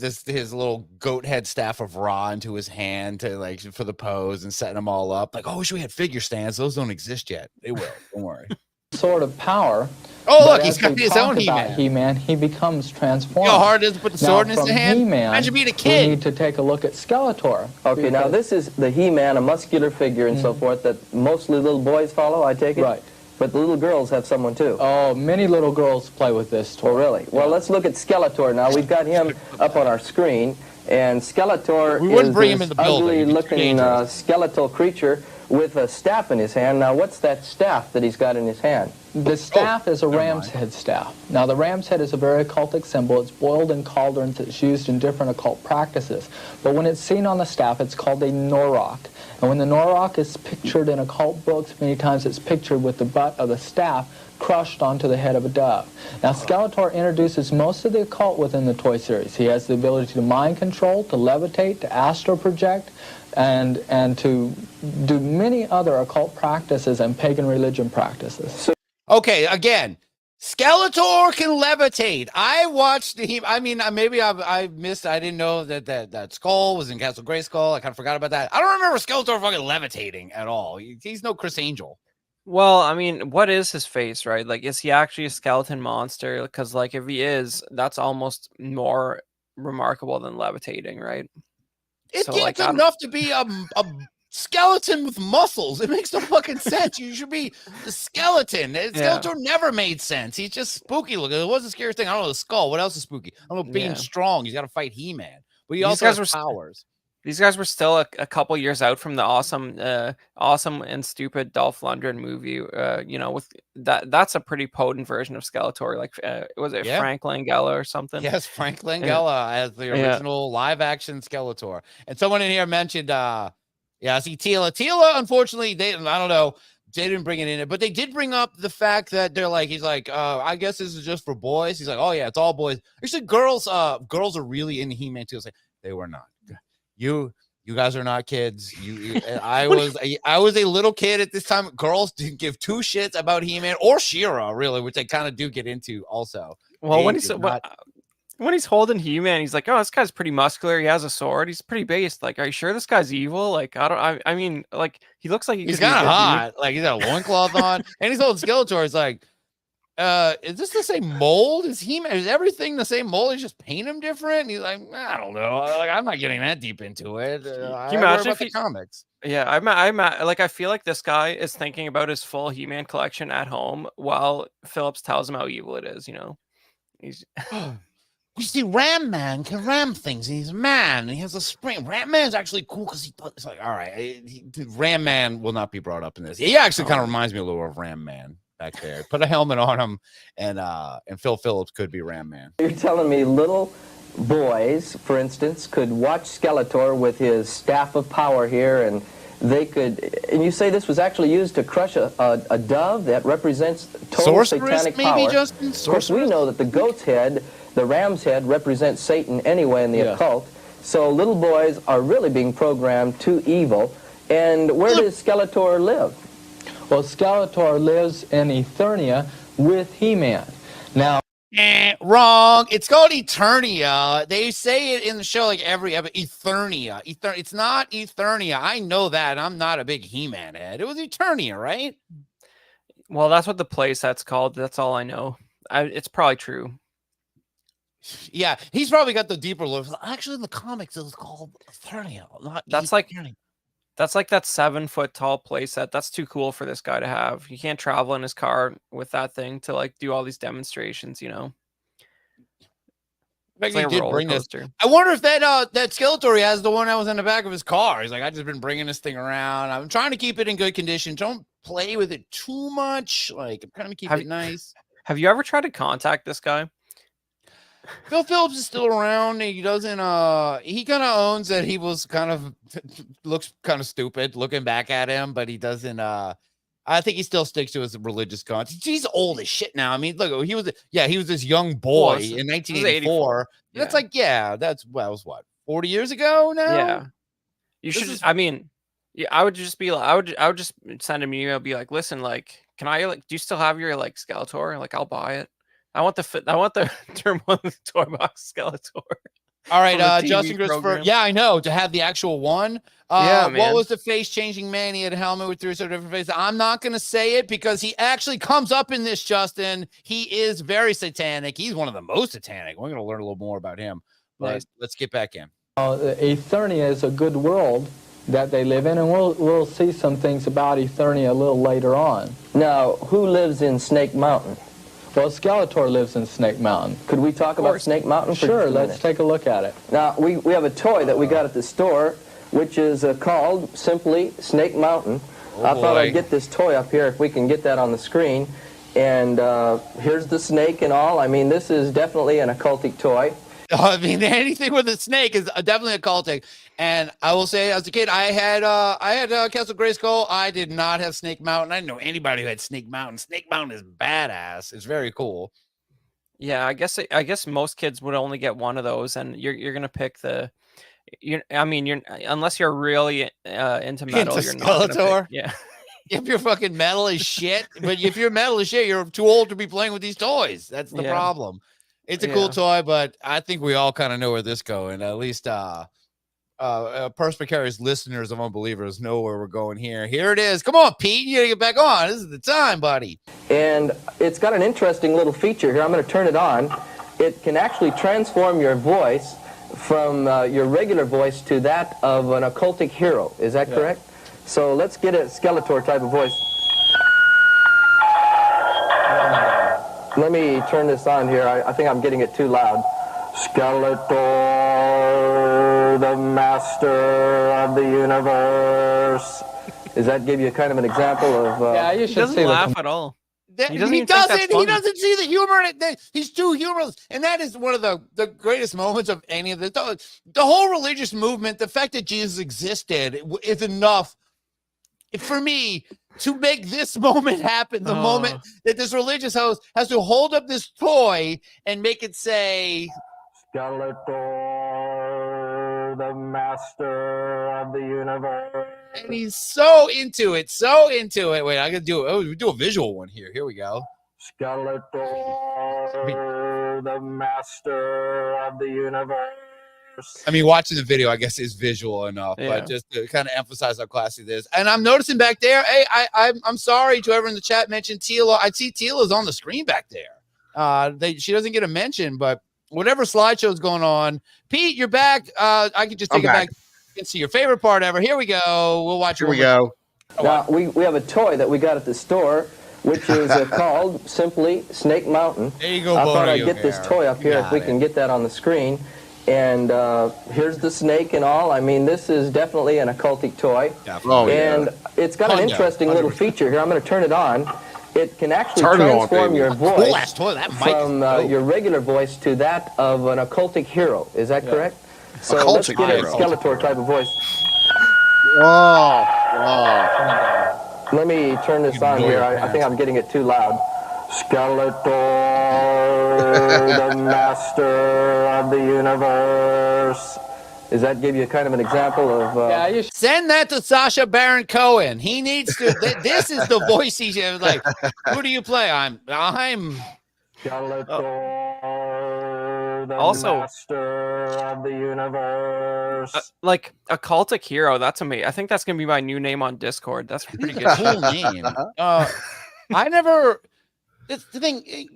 his little goat head staff of Ra into his hand to like for the pose and setting them all up. Like, oh, I wish we had figure stands. Those don't exist yet. They will. Don't worry. Sort of power. Oh, look, he's got his own He-Man. He-Man, he becomes transformed. You know how hard it is to put the sword in his hand? He-Man, imagine being a kid. We need to take a look at Skeletor. Okay, now this is the He-Man, a muscular figure and so forth that mostly little boys follow, I take it? Right. But the little girls have someone too. Oh, many little girls play with this toy. Oh, really? Well, let's look at Skeletor now. We've got him up on our screen. And Skeletor is this ugly-looking skeletal creature with a staff in his hand. Now, what's that staff that he's got in his hand? The staff is a ram's head staff. Now, the ram's head is a very occultic symbol. It's boiled in cauldrons. It's used in different occult practices. But when it's seen on the staff, it's called a norok. And when the norok is pictured in occult books, many times it's pictured with the butt of the staff crushed onto the head of a dove. Now, Skeletor introduces most of the occult within the toy series. He has the ability to mind control, to levitate, to astral project, and to do many other occult practices and pagan religion practices. Okay, again, Skeletor can levitate. I watched him. I mean, maybe I missed. I didn't know that skull was in Castle Grayskull. I kind of forgot about that. I don't remember Skeletor fucking levitating at all. He's no Chris Angel. Well, I mean, what is his face, right? Like, is he actually a skeleton monster? Because, like, if he is, that's almost more remarkable than levitating, right? It's enough to be a skeleton with muscles. It makes no fucking sense. You should be the skeleton. Skeletor never made sense. He's just spooky looking. It was the scariest thing. I don't know, the skull. What else is spooky? I don't know, being strong. He's got to fight He-Man. But he also has powers. These guys were still a couple years out from the awesome and stupid Dolph Lundgren movie. With that's a pretty potent version of Skeletor. Like, was it Frank Langella or something? Yes, Frank Langella as the original live action Skeletor. And someone in here mentioned, Tila. Tila, unfortunately, I don't know. They didn't bring it in, but they did bring up the fact that he's like, I guess this is just for boys. He's like, oh yeah, it's all boys. Actually, girls are really into He-Man too. It's like, they were not. You guys are not kids. I was a little kid at this time. Girls didn't give two shits about He-Man or Shira, really, which they kind of do get into also. Well, when he's holding He-Man, he's like, oh, this guy's pretty muscular. He has a sword. He's pretty based. Like, are you sure this guy's evil? Like, I mean, like, he looks like he's kind of hot. Like, he's got a loincloth on, and he's holding Skeletor. He's like, is this the same mold? Is everything the same mold? He's just paint him different? And he's like, I don't know. Like, I'm not getting that deep into it. Can you imagine the comics? Yeah, I feel like this guy is thinking about his full He-Man collection at home while Phillips tells him how evil it is. He's. You see, Ram Man can ram things. He's a man. And he has a spring. Ram Man's actually cool because it's like, all right, Ram Man will not be brought up in this. He actually kind of reminds me a little of Ram Man. Back there, put a helmet on him, and Phil Phillips could be Ram Man. You're telling me little boys, for instance, could watch Skeletor with his staff of power here, and they could. And you say this was actually used to crush a dove that represents total satanic power. Maybe, Justin? Of course, we know that the goat's head, the ram's head, represents Satan anyway in the occult. So little boys are really being programmed to evil. And where does Skeletor live? Well, Skeletor lives in Eternia with He-Man. Now, wrong. It's called Eternia. They say it in the show like every episode. Eternia. It's not Eternia. I know that. I'm not a big He-Man head. It was Eternia, right? Well, that's what the playset's called. That's all I know. It's probably true. Yeah, he's probably got the deeper look. Actually, in the comics, it was called Eternia. That's like that 7-foot tall playset. That's too cool for this guy to have. He can't travel in his car with that thing to like do all these demonstrations, Like he did bring this. I wonder if that Skeletor he has the one that was in the back of his car. He's like, I just been bringing this thing around. I'm trying to keep it in good condition. Don't play with it too much. Like, I'm trying to keep it nice. Have you ever tried to contact this guy? Phil Phillips is still around. He doesn't he kind of owns that he was kind of looks kind of stupid looking back at him, but he doesn't I think he still sticks to his religious content. He's old as shit now. I mean, look, he was this young boy in 1984. That's like, that was what, 40 years ago now? Yeah. I would just be like, I would just send him an email, be like, listen, like, can I do you still have your like Skeletor? Like, I'll buy it. I want the Turmoil toy box Skeletor. All right, Justin Christopher. Program. Yeah, I know, to have the actual one. Man. What was the face-changing man? He had a helmet with 3 sort of different faces. I'm not going to say it because he actually comes up in this, Justin. He is very satanic. He's one of the most satanic. We're going to learn a little more about him. But let's get back in. Eternia is a good world that they live in, and we'll see some things about Eternia a little later on. Now, who lives in Snake Mountain? Well, Skeletor lives in Snake Mountain. Could we talk about Snake Mountain for Sure, just a let's minute? take a look at it. Now, we have a toy that we got at the store, which is called simply Snake Mountain. I thought I'd get this toy up here if we can get that on the screen. And here's the snake and all. I mean, this is definitely an occultic toy. I mean, anything with a snake is definitely occultic. And I will say, as a kid, I had Castle Grayskull. I did not have Snake Mountain. I didn't know anybody who had Snake Mountain. Snake Mountain is badass. It's very cool. Yeah, I guess most kids would only get one of those, and you're gonna pick the. You're unless you're really into metal, you're not gonna pick, yeah. If you're fucking metal as shit, but if you're metal as shit, you're too old to be playing with these toys. That's the problem. It's a cool toy, but I think we all kind of know where this going. At least perspicarious listeners of Unbelievers know where we're going here. Here it is. Come on, Pete. You gotta get back on. This is the time, buddy. And it's got an interesting little feature here. I'm going to turn it on. It can actually transform your voice from your regular voice to that of an occultic hero. Is that correct? So let's get a Skeletor type of voice. Let me turn this on here. I think I'm getting it too loud. Skeletor, the master of the universe. Does that give you kind of an example of... yeah, you should he doesn't laugh at all. He doesn't see the humor in it. He's too humorless. And that is one of the greatest moments of any of this. The whole religious movement, the fact that Jesus existed is enough for me to make this moment happen. The moment that this religious host has to hold up this toy and make it say, Skeletor, the master of the universe. And he's so into it. Wait, I gotta do it. Oh, we do a visual one here. Here we go. Skeletor, the master of the universe. I mean, watching the video, I guess, is visual enough, but just to kind of emphasize how classy this. And I'm noticing back there, hey, I'm sorry to everyone in the chat mentioned Tila. I see Tila's on the screen back there. She doesn't get a mention, but whatever slideshow's going on, Pete, you're back. I can just take it back. You can see your favorite part ever. Here we go. We'll watch. Here we go. Now, we have a toy that we got at the store, which is called simply Snake Mountain. There you go. I thought I'd get this toy up here if we can get that on the screen. And here's the snake and all. I mean, this is definitely an occultic toy. And it's got an interesting little feature here. I'm going to turn it on. It can actually transform your voice from your regular voice to that of an occultic hero. Is that correct? So let's get a Skeletor type of voice. Whoa. Let me turn this on here. I think I'm getting it too loud. Skeletor, the master of the universe. Does that give you kind of an example of... you send that to Sacha Baron Cohen. He needs to... this is the voice he should... Like, who do you play? I'm Skeletor, the also, master of the universe. Like, occultic hero, that's amazing. I think that's going to be my new name on Discord. That's a pretty good. Cool name. I never... It's the thing, it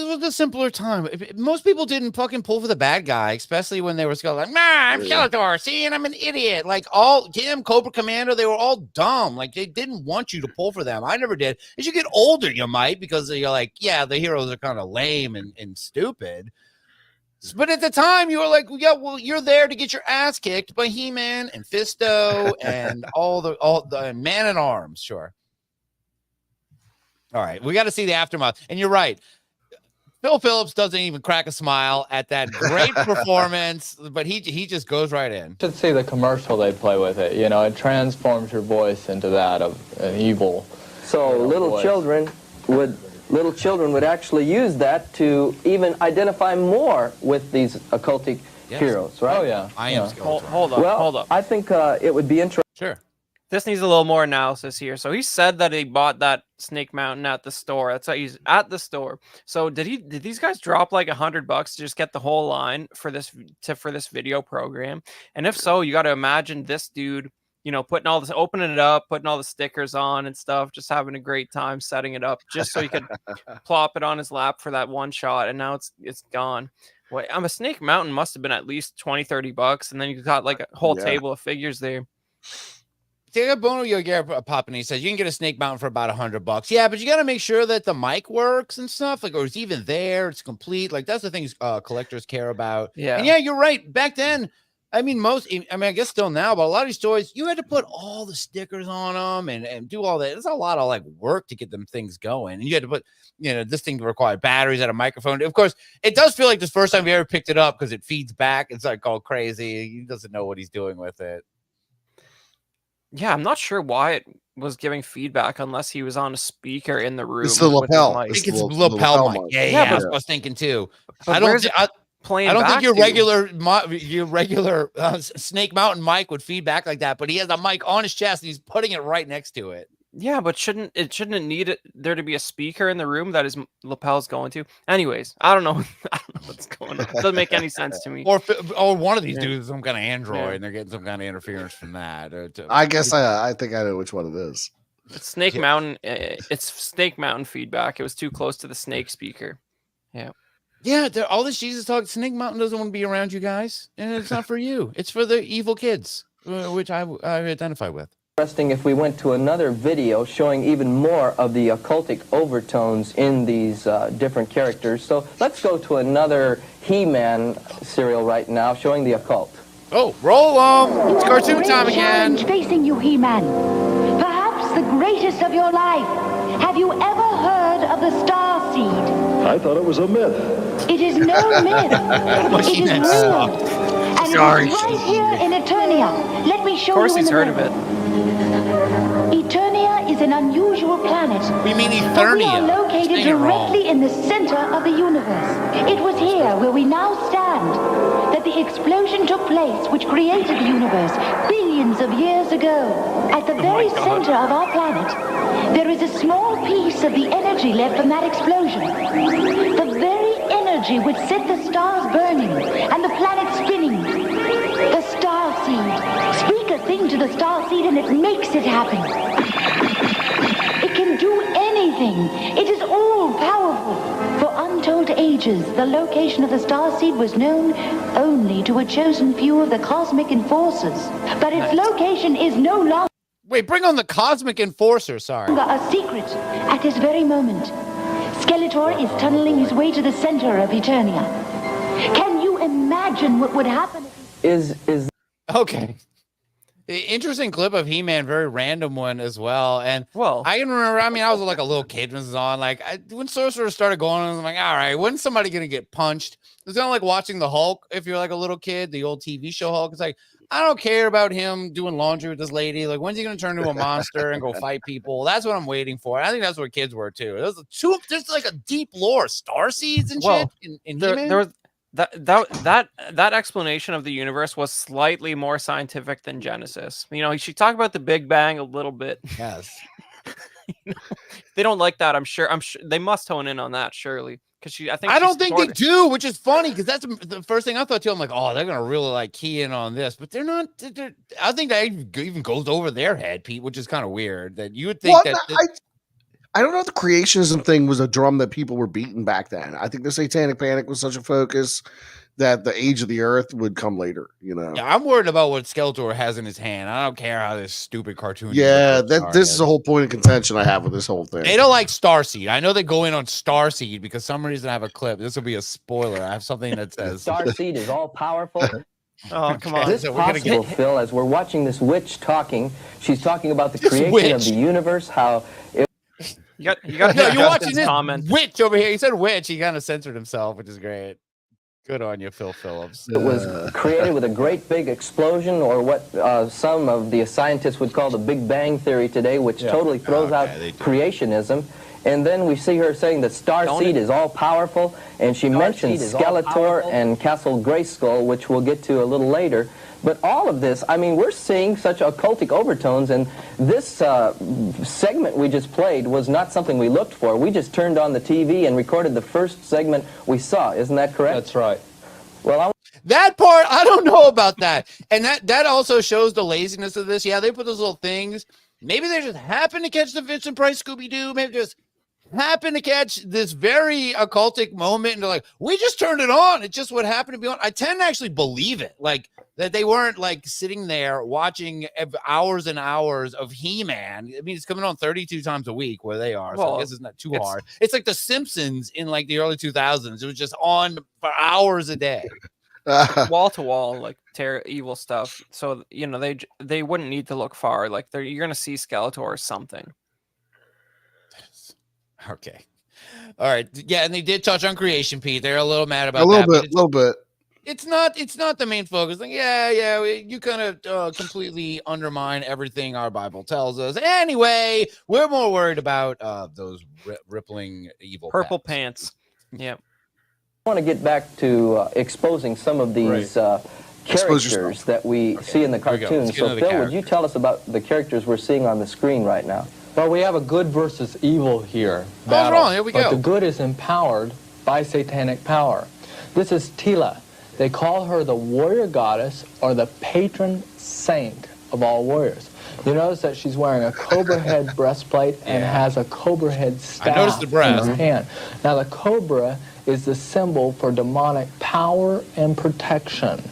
was a simpler time. Most people didn't fucking pull for the bad guy, especially when they were like, nah, I'm Skeletor, see, and I'm an idiot. Like, all Cobra Commando, they were all dumb. Like, they didn't want you to pull for them. I never did. As you get older, you might, because you're like, yeah, the heroes are kind of lame and stupid. But at the time, you were like, yeah, well, you're there to get your ass kicked by He-Man and Fisto and all the Man-at-Arms, sure. All right, we got to see the aftermath. And you're right. Phil Phillips doesn't even crack a smile at that great performance, but he just goes right in. You should see the commercial they play with it. You know, it transforms your voice into that of an evil. So little children would actually use that to even identify more with these occultic heroes, right? Oh, yeah. I am Skeletor. Hold up. I think it would be interesting. Sure. This needs a little more analysis here. So he said that he bought that Snake Mountain at the store. That's how he's at the store. So did these guys drop like $100 to just get the whole line for this video program? And if so, you got to imagine this dude, putting all this, opening it up, putting all the stickers on and stuff, just having a great time setting it up, just so he could plop it on his lap for that one shot. And now it's gone. Wait, a Snake Mountain must have been at least $20-$30, and then you got like a whole table of figures there. They got Bono Yogi popping. He says you can get a snake mountain for about $100. Yeah, but you got to make sure that the mic works and stuff. Like, or it's even there. It's complete. Like that's the things collectors care about. Yeah. And yeah, you're right. Back then, I mean, I guess still now, but a lot of these toys, you had to put all the stickers on them and do all that. It's a lot of like work to get them things going. And you had to put, this thing required batteries, had a microphone. Of course, it does feel like this first time you ever picked it up because it feeds back. It's like all crazy. He doesn't know what he's doing with it. Yeah, I'm not sure why it was giving feedback unless he was on a speaker in the room. It's the lapel. I think it's a lapel mic. Yeah, that's what I was thinking too. I don't think your regular Snake Mountain mic would feed back like that, but he has a mic on his chest and he's putting it right next to it. Yeah, but shouldn't it need there to be a speaker in the room that his lapel's going to? Anyways, I don't know. I don't know what's going on. It doesn't make any sense to me. Or one of these dudes is some kind of Android and they're getting some kind of interference from that. I guess I think I know which one it is. It's Snake Mountain. It's Snake Mountain feedback. It was too close to the snake speaker. Yeah. Yeah, all this Jesus talk. Snake Mountain doesn't want to be around you guys, and it's not for you. It's for the evil kids, which I identify with. Interesting if we went to another video showing even more of the occultic overtones in these different characters. So let's go to another He-Man serial right now showing the occult. Oh, roll on! It's cartoon time again. Facing you, He-Man. Perhaps the greatest of your life. Have you ever heard of the Star Seed? I thought it was a myth. It is no myth. It is real. And it is right here in Eternia. Let me show you. Of course, he's heard of it. Eternia is an unusual planet. We mean Eternia. But we are located directly in the center of the universe. It was here where we now stand that the explosion took place which created the universe billions of years ago. At the very center of our planet, there is a small piece of the energy left from that explosion. The very energy which set the stars burning and the planet spinning. The Star Seed. Speak a thing to the Star Seed and it makes it happen. It can do anything. It is all powerful. For untold ages, the location of the Star Seed was known only to a chosen few of the cosmic enforcers. But its location is no longer... Wait, bring on the cosmic enforcer, sorry. ...a secret at this very moment. Skeletor is tunneling his way to the center of Eternia. Can you imagine what would happen? Okay. Interesting clip of He-Man, very random one as well. And I can remember, I was like a little kid when this was on. Like when Sorcerer started going on, I'm like, all right, when's somebody gonna get punched? It's kind of like watching the Hulk if you're like a little kid, the old TV show Hulk. It's like, I don't care about him doing laundry with this lady. Like, when's he gonna turn into a monster and go fight people? That's what I'm waiting for. And I think that's what kids were too. There's like a deep lore, star seeds and shit in He-Man. There was that explanation of the universe was slightly more scientific than Genesis. She talked about the Big Bang a little bit. Yes. They don't like that. I'm sure they must hone in on that surely. Because I don't think they do, which is funny because that's the first thing I thought too. I'm like, oh, they're gonna really like key in on this, but they're not. I think that even goes over their head, Pete, which is kind of weird. That you would think I don't know if the creationism thing was a drum that people were beating back then. I think the satanic panic was such a focus that the age of the earth would come later, Yeah, I'm worried about what Skeletor has in his hand. I don't care how this stupid cartoon. Yeah, this is the whole point of contention I have with this whole thing. They don't like Starseed. I know they go in on Starseed because some reason I have a clip. This will be a spoiler. I have something that says Starseed is all powerful. Oh, come on. Is this possible, Phil, as we're watching this witch talking, she's talking about the creation of the universe, how it You got no, you're watching this comment. Witch over here. He said witch. He kind of censored himself, which is great. Good on you, Phil Phillips. It was created with a great big explosion, or what some of the scientists would call the Big Bang Theory today, which totally throws out creationism. And then we see her saying that Starseed is all-powerful, and she mentions Skeletor and Castle Grayskull, which we'll get to a little later. But all of this, we're seeing such occultic overtones, and this segment we just played was not something we looked for. We just turned on the TV and recorded the first segment we saw. Isn't that correct? That's right. Well, that part, I don't know about that. And that also shows the laziness of this. Yeah, they put those little things. Maybe they just happened to catch the Vincent Price Scooby-Doo. Maybe just happened to catch this very occultic moment, and they're like, we just turned it on. It's just what happened to be on. I tend to actually believe it, like that they weren't like sitting there watching hours and hours of He-Man. I mean, it's coming on 32 times a week where they are, so I guess it's not too hard. It's like The Simpsons in like the early 2000s. It was just on for hours a day. Wall to wall, like evil stuff. So they wouldn't need to look far. Like you're gonna see Skeletor or something. Okay. All right. Yeah, and they did touch on creation, Pete. They're a little mad about a little that. A little bit. It's not the main focus. Like, you kind of completely undermine everything our Bible tells us. Anyway, we're more worried about those rippling evil purple pants. Yeah. I want to get back to exposing some of these characters that we see in the cartoons. So, Phil, would you tell us about the characters we're seeing on the screen right now? Well, we have a good versus evil here. What's wrong? Here we go. But the good is empowered by satanic power. This is Tila. They call her the warrior goddess or the patron saint of all warriors. You notice that she's wearing a cobra head breastplate and has a cobra head staff in her hand. Now, the cobra is the symbol for demonic power and protection.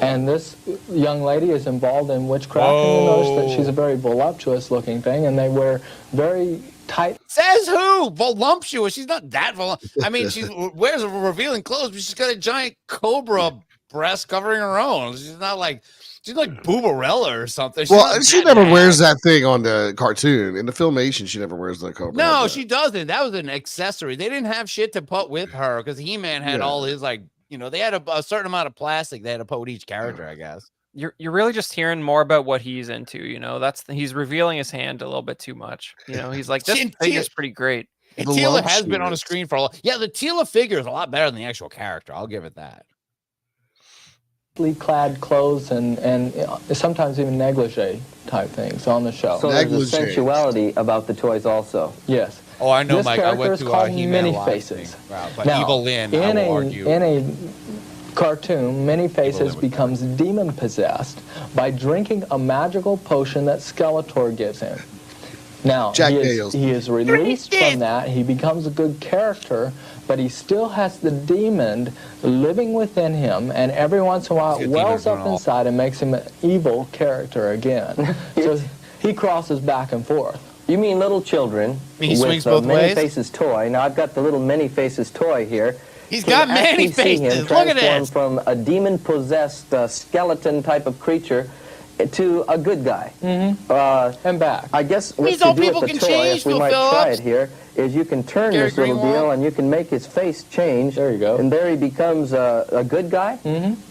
And this young lady is involved in witchcraft, and you notice that she's a very voluptuous-looking thing, and they wear very tight... Says who? Voluptuous? She's not that voluptuous. I mean, she wears revealing clothes, but she's got a giant cobra breast covering her own. She's like Boobarella or something. She never wears that thing on the cartoon. In the filmation, she never wears the cobra. No, she doesn't. That was an accessory. They didn't have shit to put with her because He-Man had all his they had a certain amount of plastic they had to put with each character, I guess. You're really just hearing more about what he's into, he's revealing his hand a little bit too much. He's like, this figure's pretty great. Tila has been on the screen for a lot. Yeah, the Tila figure is a lot better than the actual character. I'll give it that. Clad clothes and sometimes even negligee type things on the show. So there's a sensuality about the toys also. Yes. Oh, I know, this Mike. I went to He-Man Many Faces. Wow, but now, Evil Lynn, I will argue. In a cartoon, Many Faces becomes demon-possessed by drinking a magical potion that Skeletor gives him. Now, he is released from that. He becomes a good character, but he still has the demon living within him, and every once in a while it wells up inside and makes him an evil character again. So he crosses back and forth. You mean little children with the Many Faces toy. Now, I've got the little Many Faces toy here. He's got many faces. Look at this. From a demon-possessed skeleton type of creature to a good guy. And back. I guess what you do with the toy, if we might try it here, is you can turn this little deal and you can make his face change. There you go. And there he becomes a good guy.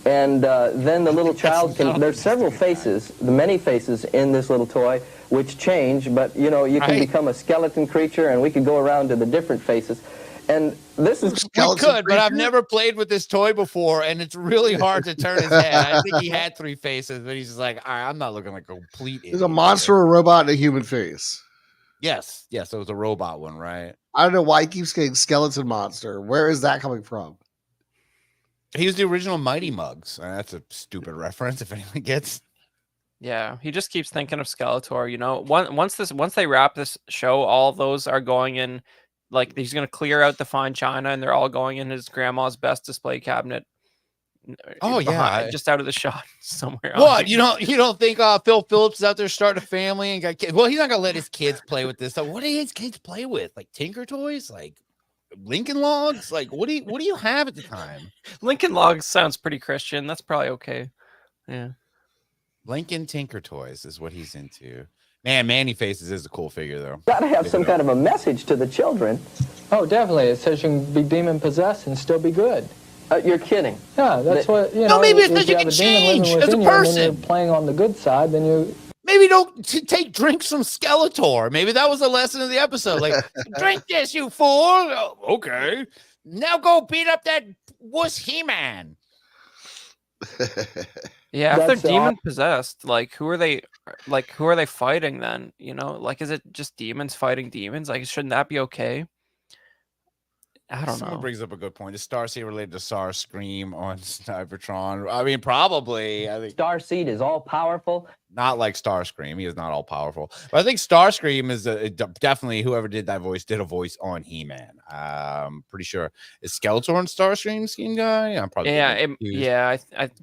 And then the little child can... There's several faces, the Many Faces in this little toy, which change, but you can become a skeleton creature, and we could go around to the different faces. And this is we could, but I've never played with this toy before, and it's really hard to turn his head. I think he had 3 faces, but he's just like, all right, I'm not looking like a complete idiot. There's a monster, a robot, and a human face. Yes, so it was a robot one, right? I don't know why he keeps getting skeleton monster. Where is that coming from? He was the original Mighty Mugs. That's a stupid reference if anyone gets. Yeah, he just keeps thinking of Skeletor. Once they wrap this show, all of those are going in. Like, he's going to clear out the fine china, and they're all going in his grandma's best display cabinet. Oh, yeah. Just out of the shot somewhere. What? You don't think Phil Phillips is out there starting a family and got kids? Well, he's not going to let his kids play with this. So what do his kids play with? Like Tinker Toys? Like Lincoln Logs? Like, what do you have at the time? Lincoln Logs sounds pretty Christian. That's probably okay. Yeah. Lincoln Tinker Toys is what he's into. Man, Many Faces is a cool figure, though. Got to have some kind of a message to the children. Oh, definitely. It says you can be demon-possessed and still be good. You're kidding. Yeah, that's what, No, maybe it's because you can change as a person. And you're playing on the good side, then you... Maybe don't drink some Skeletor. Maybe that was the lesson of the episode. Like, drink this, you fool. Oh, okay. Now go beat up that wuss He-Man. Yeah, if they're demon possessed, who are they fighting then? Is it just demons fighting demons? Like, shouldn't that be okay? I don't Someone know. brings up a good point. Is Starseed related to Starscream on Cybertron? I mean, probably. I think Starseed is all powerful. not like Starscream. He is not all powerful. But I think Starscream is definitely whoever did that voice did a voice on He-Man. Pretty sure. Is Skeletor and Starscream skin guy? I'm probably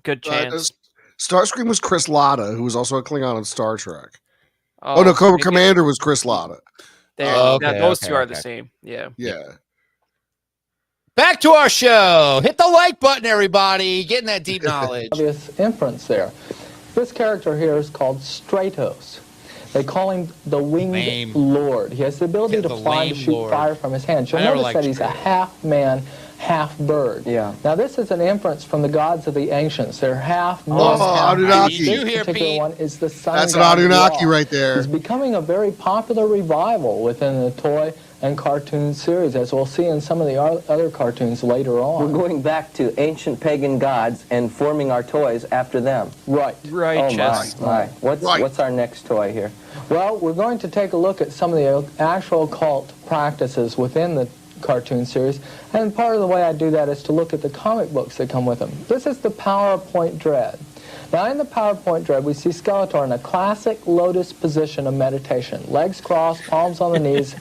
good chance. Starscream was Chris Latta, who was also a Klingon on Star Trek. Oh, no, Cobra maybe- Commander was Chris Latta. Those two are the same. Yeah. Back to our show. Hit the like button, everybody. Getting that deep knowledge. Obvious inference there. This character here is called Stros. They call him the Winged Lord. He has the ability to fly and shoot fire from his hands. You'll notice that he's a half man, half bird. Yeah. Now this is an inference from the gods of the ancients. They're half man, half Anunnaki. bird. This particular one is the sun That's an god Anunnaki Ra. right there. It's becoming a very popular revival within the toy and cartoon series, as we'll see in some of the other cartoons later on. We're going back to ancient pagan gods and forming our toys after them. Right. Oh my. What's our next toy here? Well, we're going to take a look at some of the actual occult practices within the cartoon series, and part of the way I do that is to look at the comic books that come with them. This is the PowerPoint Dread. Now in the PowerPoint Dread, we see Skeletor in a classic lotus position of meditation. Legs crossed, palms on the knees,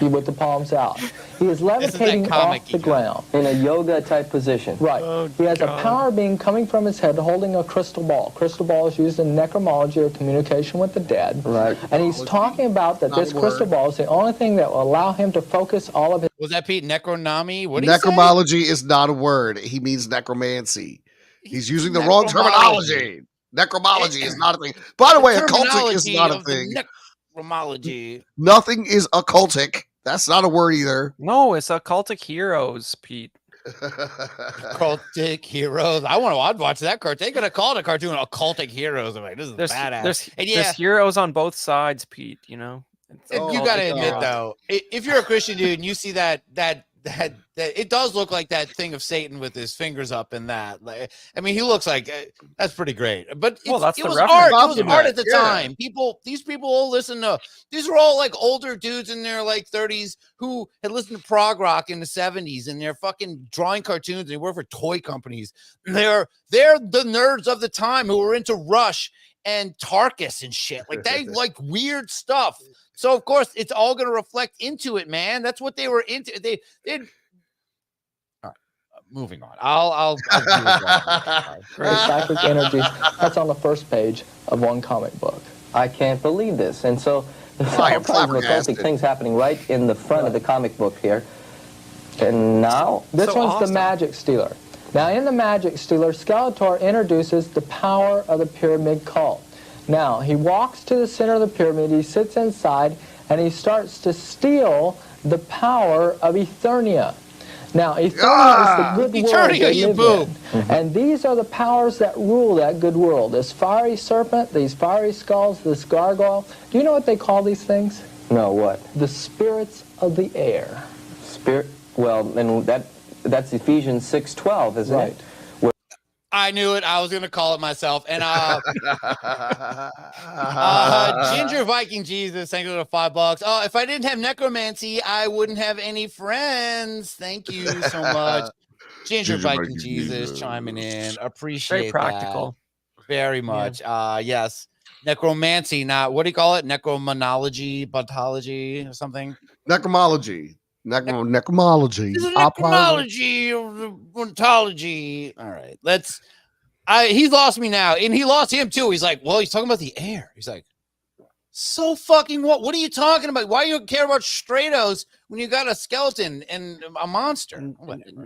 with the palms out. He is levitating off the ground. In a yoga type position. Right. He has a power beam coming from his head holding a crystal ball. Crystal ball is used in necromancy or communication with the dead. Right. And he's talking about that this crystal ball is the only thing that will allow him to focus all of his... Was that Pete? Necronami? What did he say? Necromology is not a word. He means necromancy. He's using the wrong terminology. Necromology is not a thing. By the way, occultic is not a thing. Necromology. Nothing is occultic. That's not a word either. No, it's occultic heroes, Pete. Occultic heroes. I'd watch that cartoon. They could have called a cartoon Occultic Heroes. I'm like, this is badass. There's heroes on both sides, Pete. You know. You gotta admit though, if you're a Christian dude and you see that it does look like that thing of Satan with his fingers up in that. Like, I mean, he looks like that's pretty great. But it was art. It was art at the time. These people all listen to. These were all like older dudes in their like 30s who had listened to prog rock in the 70s, and they're fucking drawing cartoons. And they work for toy companies. They're the nerds of the time who were into Rush and Tarkus and shit. Like they like weird stuff. So of course it's all going to reflect into it, man. That's what they were into. They all right, moving on. I'll do it. Psychic energies. That's on the first page of one comic book. I can't believe this. And so there's all kinds of occultic things happening right in the front of the comic book here. And now this one's the Magic Stealer. Now in the Magic Stealer, Skeletor introduces the power of the pyramid cult. Now, he walks to the center of the pyramid, he sits inside, and he starts to steal the power of Eternia. Now, Eternia is the good world they live in. And these are the powers that rule that good world. This fiery serpent, these fiery skulls, this gargoyle. Do you know what they call these things? No, what? The spirits of the air. Well, and that's Ephesians 6:12, isn't it? I knew it. I was going to call it myself. And Ginger Viking Jesus, thank you for $5. Oh, if I didn't have necromancy, I wouldn't have any friends. Thank you so much. Ginger Viking Jesus chiming in. Appreciate Very practical. That very much. Yes. Necromancy, not what do you call it? Necromonology, botology, or something? Necromology. Necromology. This is necromology or ontology. All right, he's lost me now, and he lost him too. He's like, well, he's talking about the air. He's like, so fucking what? What are you talking about? Why do you care about Stratos when you got a skeleton and a monster?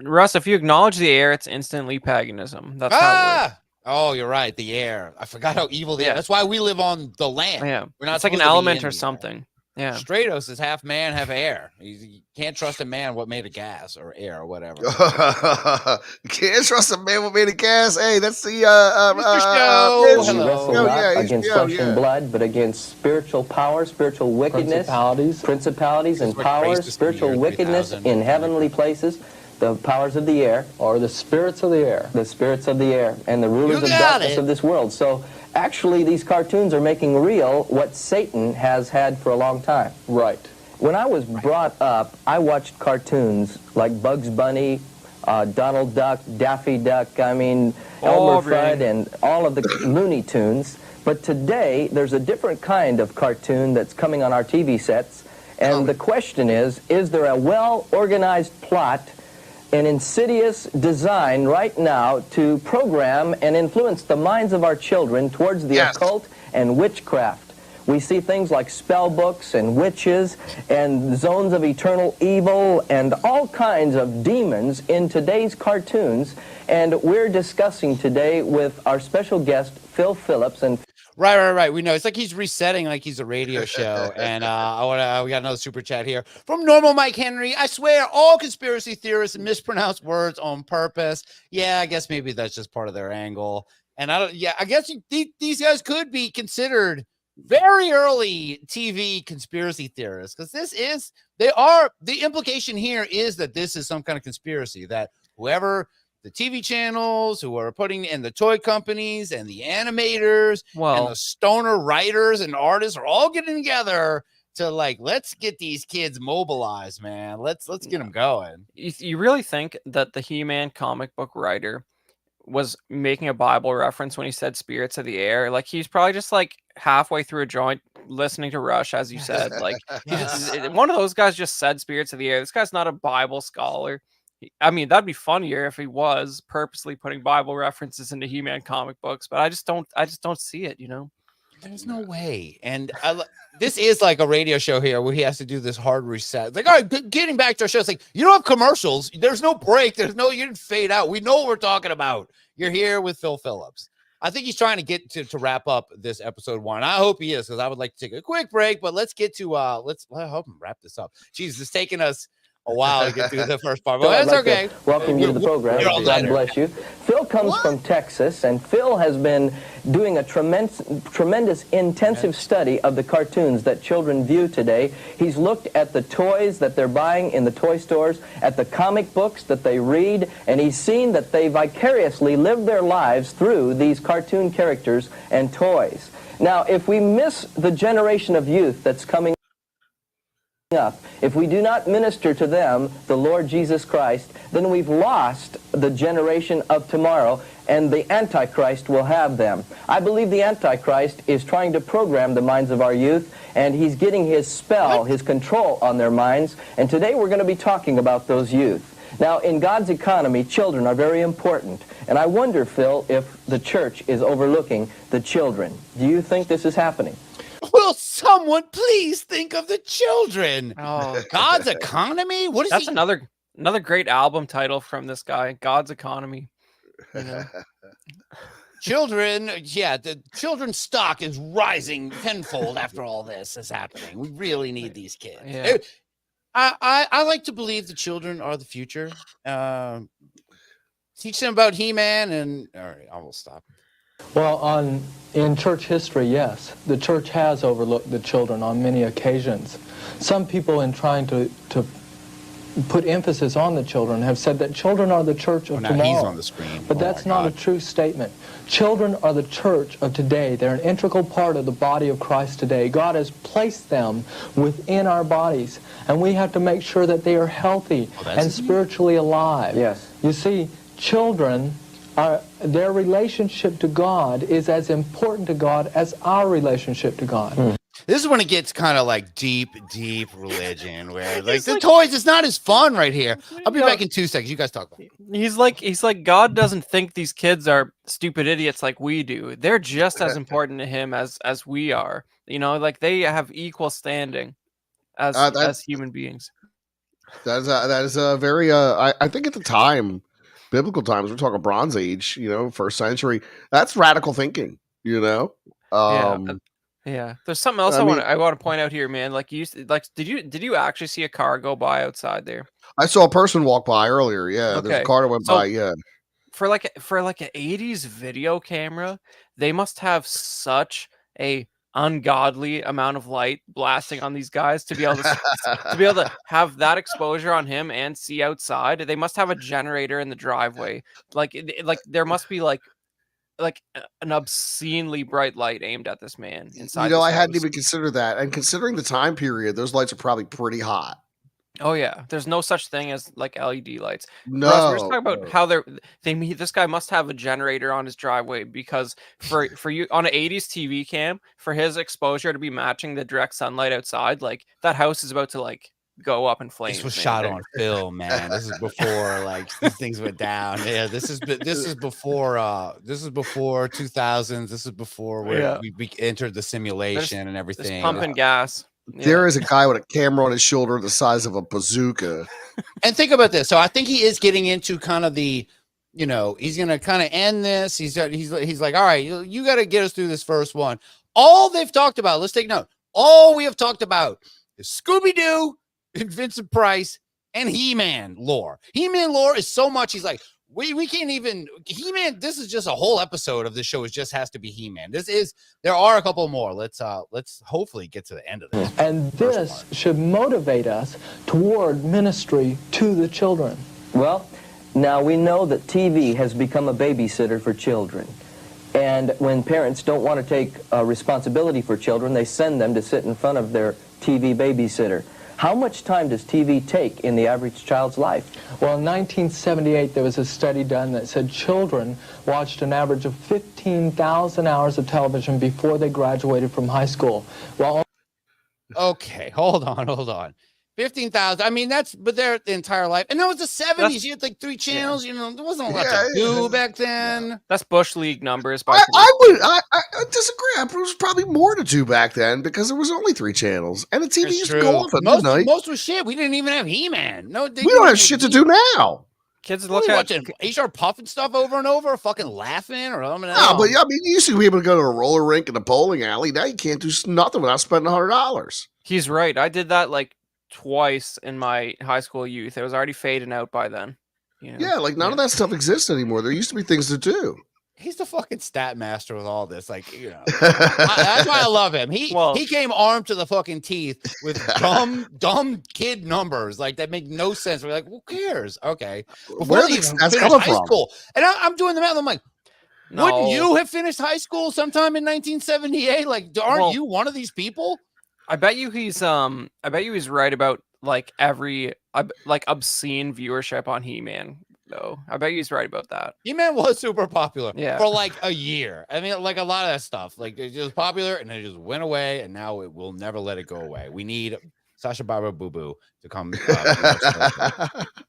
Russ, if you acknowledge the air, it's instantly paganism. That's how it works. Oh, you're right. The air. I forgot how evil the air. That's why we live on the land. Yeah, we're not. It's like an element or something. Yeah, Stratos is half man, half air. You can't trust a man what made of gas or air or whatever. Can't trust a man what made of gas. Hey, that's the We wrestle not against flesh and blood, but against spiritual power, spiritual wickedness, principalities and powers, spiritual wickedness in heavenly places. The powers of the air, or the spirits of the air, and the rulers of darkness of this world. So actually, these cartoons are making real what Satan has had for a long time. Right. When I was brought up, I watched cartoons like Bugs Bunny, Donald Duck, Daffy Duck, Elmer Fudd, and all of the Looney Tunes. But today, there's a different kind of cartoon that's coming on our TV sets. And the question is there a well-organized plot, an insidious design right now to program and influence the minds of our children towards the occult and witchcraft? We see things like spell books and witches and zones of eternal evil and all kinds of demons in today's cartoons. And we're discussing today with our special guest, Phil Phillips. And Right. We know it's like he's resetting, like he's a radio show. And we got another super chat here from Normal Mike Henry. I swear, all conspiracy theorists mispronounce words on purpose. Yeah, I guess maybe that's just part of their angle. And I guess these guys could be considered very early TV conspiracy theorists, because the implication here is that this is some kind of conspiracy, that whoever the TV channels who are putting in the toy companies and the animators and the stoner writers and artists are all getting together to let's get these kids mobilized, man. Let's get them going. You really think that the He-Man comic book writer was making a Bible reference when he said spirits of the air? Like, he's probably just halfway through a joint listening to Rush, as you said. One of those guys just said spirits of the air. This guy's not a Bible scholar. I mean, that'd be funnier if he was purposely putting Bible references into He-Man comic books, but I just don't see it, There's no way. And this is like a radio show here where he has to do this hard reset. It's like, all right, getting back to our show. It's like, you don't have commercials. There's no break. You didn't fade out. We know what we're talking about. You're here with Phil Phillips. I think he's trying to get to wrap up this episode 1. I hope he is, because I would like to take a quick break, but let's get to, I hope him wrap this up. Jesus, it's taking us a while to get through the first part, but that's okay. Welcome you to the program. God bless you. Phil comes from Texas, and Phil has been doing a tremendous intensive study of the cartoons that children view today. He's looked at the toys that they're buying in the toy stores, at the comic books that they read, and he's seen that they vicariously live their lives through these cartoon characters and toys. Now, if we miss the generation of youth that's coming up, if we do not minister to them the Lord Jesus Christ, then we've lost the generation of tomorrow, and the Antichrist will have them. I believe the Antichrist is trying to program the minds of our youth, and he's getting his spell, his control on their minds, and today we're going to be talking about those youth. Now, in God's economy, children are very important, and I wonder, Phil, if the church is overlooking the children. Do you think this is happening? Will someone please think of the children? Oh, God's economy? What is That's another great album title from this guy, God's Economy. Children, the children's stock is rising tenfold after all this is happening. We really need these kids. Yeah. I like to believe the children are the future. Teach them about He-Man, and all right, I will stop. Well, in church history, yes, the church has overlooked the children on many occasions. Some people, in trying to put emphasis on the children, have said that children are the church of tomorrow. He's on the screen. But that's not a true statement. Children are the church of today. They're an integral part of the body of Christ today. God has placed them within our bodies, and we have to make sure that they are healthy and spiritually alive. Yes. You see, children, their relationship to God is as important to God as our relationship to God. This is when it gets kind of like deep religion, where the toys is not as fun right here. I'll be back in 2 seconds. You guys talk about it. He's like God doesn't think these kids are stupid idiots like we do. They're just as important to him as we are. They have equal standing as human beings. That is a very I think at the time, biblical times, we're talking Bronze Age, first century. That's radical thinking, Yeah, there's something else I want to point out here, man. Did you actually see a car go by outside there? I saw a person walk by earlier. Yeah, okay. There's a car that went by. Yeah, for an 80s video camera, they must have such a ungodly amount of light blasting on these guys to be able to have that exposure on him and see outside. They must have a generator in the driveway. There must be an obscenely bright light aimed at this man inside. You know, this I hadn't house. even considered that. And considering the time period, those lights are probably pretty hot. Oh yeah, there's no such thing as like LED lights. No, Russ, we're just talking about how this guy must have a generator on his driveway, because for you on an 80s TV cam, for his exposure to be matching the direct sunlight outside, like that house is about to like go up in flames. This was shot on film, man. This is before like these things went down. Yeah, this is before 2000s. This is before where we entered the simulation and everything. Pumping gas. Yeah. There is a guy with a camera on his shoulder the size of a bazooka. And think about this. So I think he is getting into kind of the, you know, he's going to kind of end this. He's like, all right, you got to get us through this first one. All they've talked about, let's take note. All we have talked about is Scooby-Doo, Vincent Price, and He-Man lore. He-Man lore is so much. He's like, we can't even He-Man. This is just a whole episode of this show. It just has to be He-Man. There are a couple more. Let's hopefully get to the end of this. And this should motivate us toward ministry to the children. Well, now we know that TV has become a babysitter for children. And when parents don't want to take responsibility for children, they send them to sit in front of their TV babysitter. How much time does TV take in the average child's life? Well, in 1978, there was a study done that said children watched an average of 15,000 hours of television before they graduated from high school. Well, okay, hold on. 15,000. I mean, but their entire life. And that was the 70s. You had like 3 channels. You know, there wasn't a lot to do back then. Yeah. That's Bush League numbers. I disagree. It was probably more to do back then because there was only 3 channels. And the TV used to go off at midnight. Most was shit. We didn't even have He-Man. No, we don't have shit to do now. Kids look at watching HR puffing stuff over and over, fucking laughing or something. No, but I mean, you used to be able to go to a roller rink and a bowling alley. Now you can't do nothing without spending $100. He's right. I did that like twice in my high school youth. It was already fading out by then. You know? Yeah, like none of that stuff exists anymore. There used to be things to do. He's the fucking stat master with all this. Like, you know, that's why I love him. He came armed to the fucking teeth with dumb kid numbers like that make no sense. We're like, who cares? Okay, where are these stats coming from? School. And I'm doing the math. I'm like, wouldn't you have finished high school sometime in 1978? Like, aren't you one of these people? I bet you he's right about like every like obscene viewership on He-Man though. I bet he's right about that. He-Man was super popular for like a year. I mean, like a lot of that stuff. Like it was popular and it just went away, and now it will never let it go away. We need Sasha Barbara Boo Boo to come.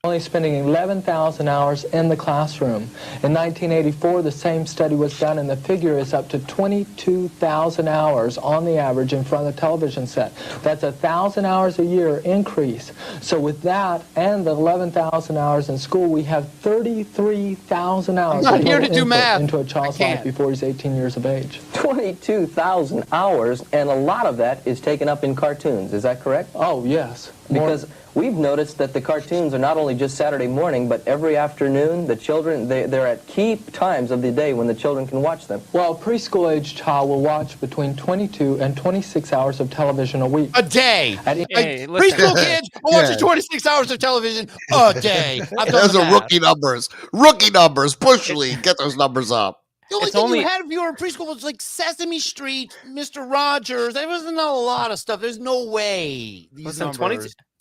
Only spending 11,000 hours in the classroom. In 1984, the same study was done, and the figure is up to 22,000 hours on the average in front of the television set. That's 1,000 hours a year increase. So with that and the 11,000 hours in school, we have 33,000 hours. I'm not here to do math. Into a child's life before he's 18 years of age. 22,000 hours, and a lot of that is taken up in cartoons. Is that correct? Oh, yes. Because we've noticed that the cartoons are not only just Saturday morning, but every afternoon. The children, they're at key times of the day when the children can watch them. Well, a preschool-age child will watch between 22 and 26 hours of television a week. A day. Hey, preschool kids are watching 26 hours of television a day. Those are rookie numbers. Rookie numbers. Bush League. Get those numbers up. The only thing you had if you were in preschool was like Sesame Street, Mr. Rogers. There wasn't a lot of stuff. There's no way. Listen,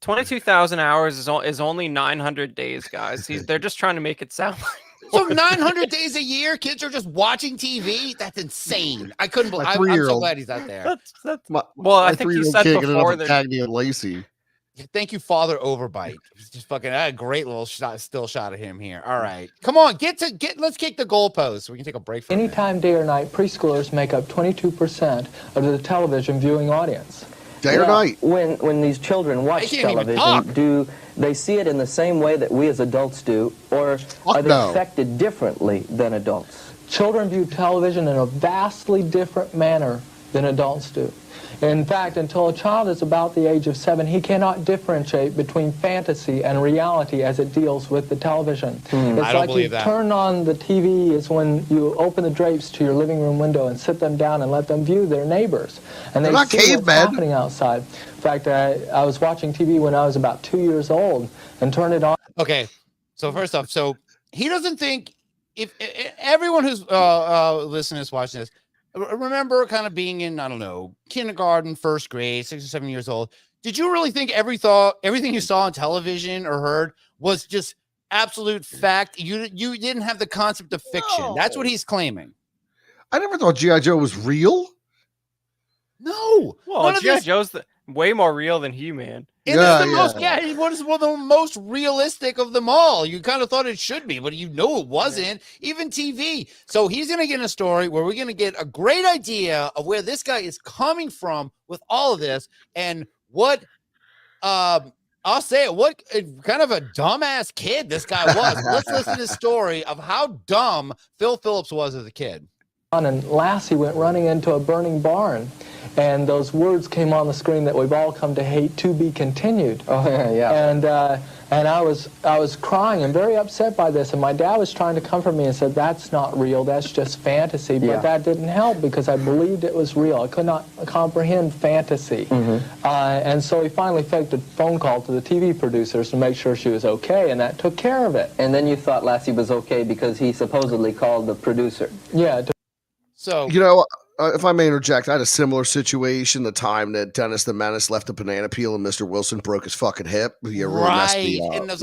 22,000 hours is only 900 days, guys. They're just trying to make it sound like so 900 days a year. Kids are just watching TV. That's insane. I couldn't believe. I'm so glad he's out there. I think you said before that Cagney and Lacey. Thank you, Father Overbite. He's just fucking a great little still shot of him here. All right, come on, let's kick the goalpost so we can take a break. Anytime, day or night, preschoolers make up 22% of the television viewing audience. Day or night. When these children watch television, do they see it in the same way that we as adults do, or are they affected differently than adults? Children view television in a vastly different manner than adults do. In fact, until a child is about the age of 7, he cannot differentiate between fantasy and reality as it deals with the television. It's like you turn on the TV is when you open the drapes to your living room window and sit them down and let them view their neighbors. And they see what's happening outside. In fact, I was watching TV when I was about 2 years old and turned it on. Okay, so first off, so he doesn't think if everyone who's listening to this, watching this, remember kind of being in, I don't know, kindergarten, first grade, 6 or 7 years old. Did you really think everything you saw on television or heard was just absolute fact? You didn't have the concept of fiction. No. That's what he's claiming. I never thought G.I. Joe was real. No. Well, G.I. Joe's way more real than He-Man. It is the most, it was one of the most realistic of them all. You kind of thought it should be, but it wasn't. Even TV. So he's going to get in a story where we're going to get a great idea of where this guy is coming from with all of this, and what, I'll say it, what kind of a dumbass kid this guy was. Let's listen to the story of how dumb Phil Phillips was as a kid. And Lassie went running into a burning barn, and those words came on the screen that we've all come to hate, "to be continued." Oh yeah. And I was crying and very upset by this, and my dad was trying to comfort me and said, "That's not real, that's just fantasy." But that didn't help because I believed it was real. I could not comprehend fantasy. And so he finally faked a phone call to the TV producers to make sure she was okay, and that took care of it. And then you thought Lassie was okay because he supposedly called the producer. Yeah. So, if I may interject, I had a similar situation the time that Dennis the Menace left a banana peel and Mr. Wilson broke his fucking hip. Yeah, really messed me up. And I was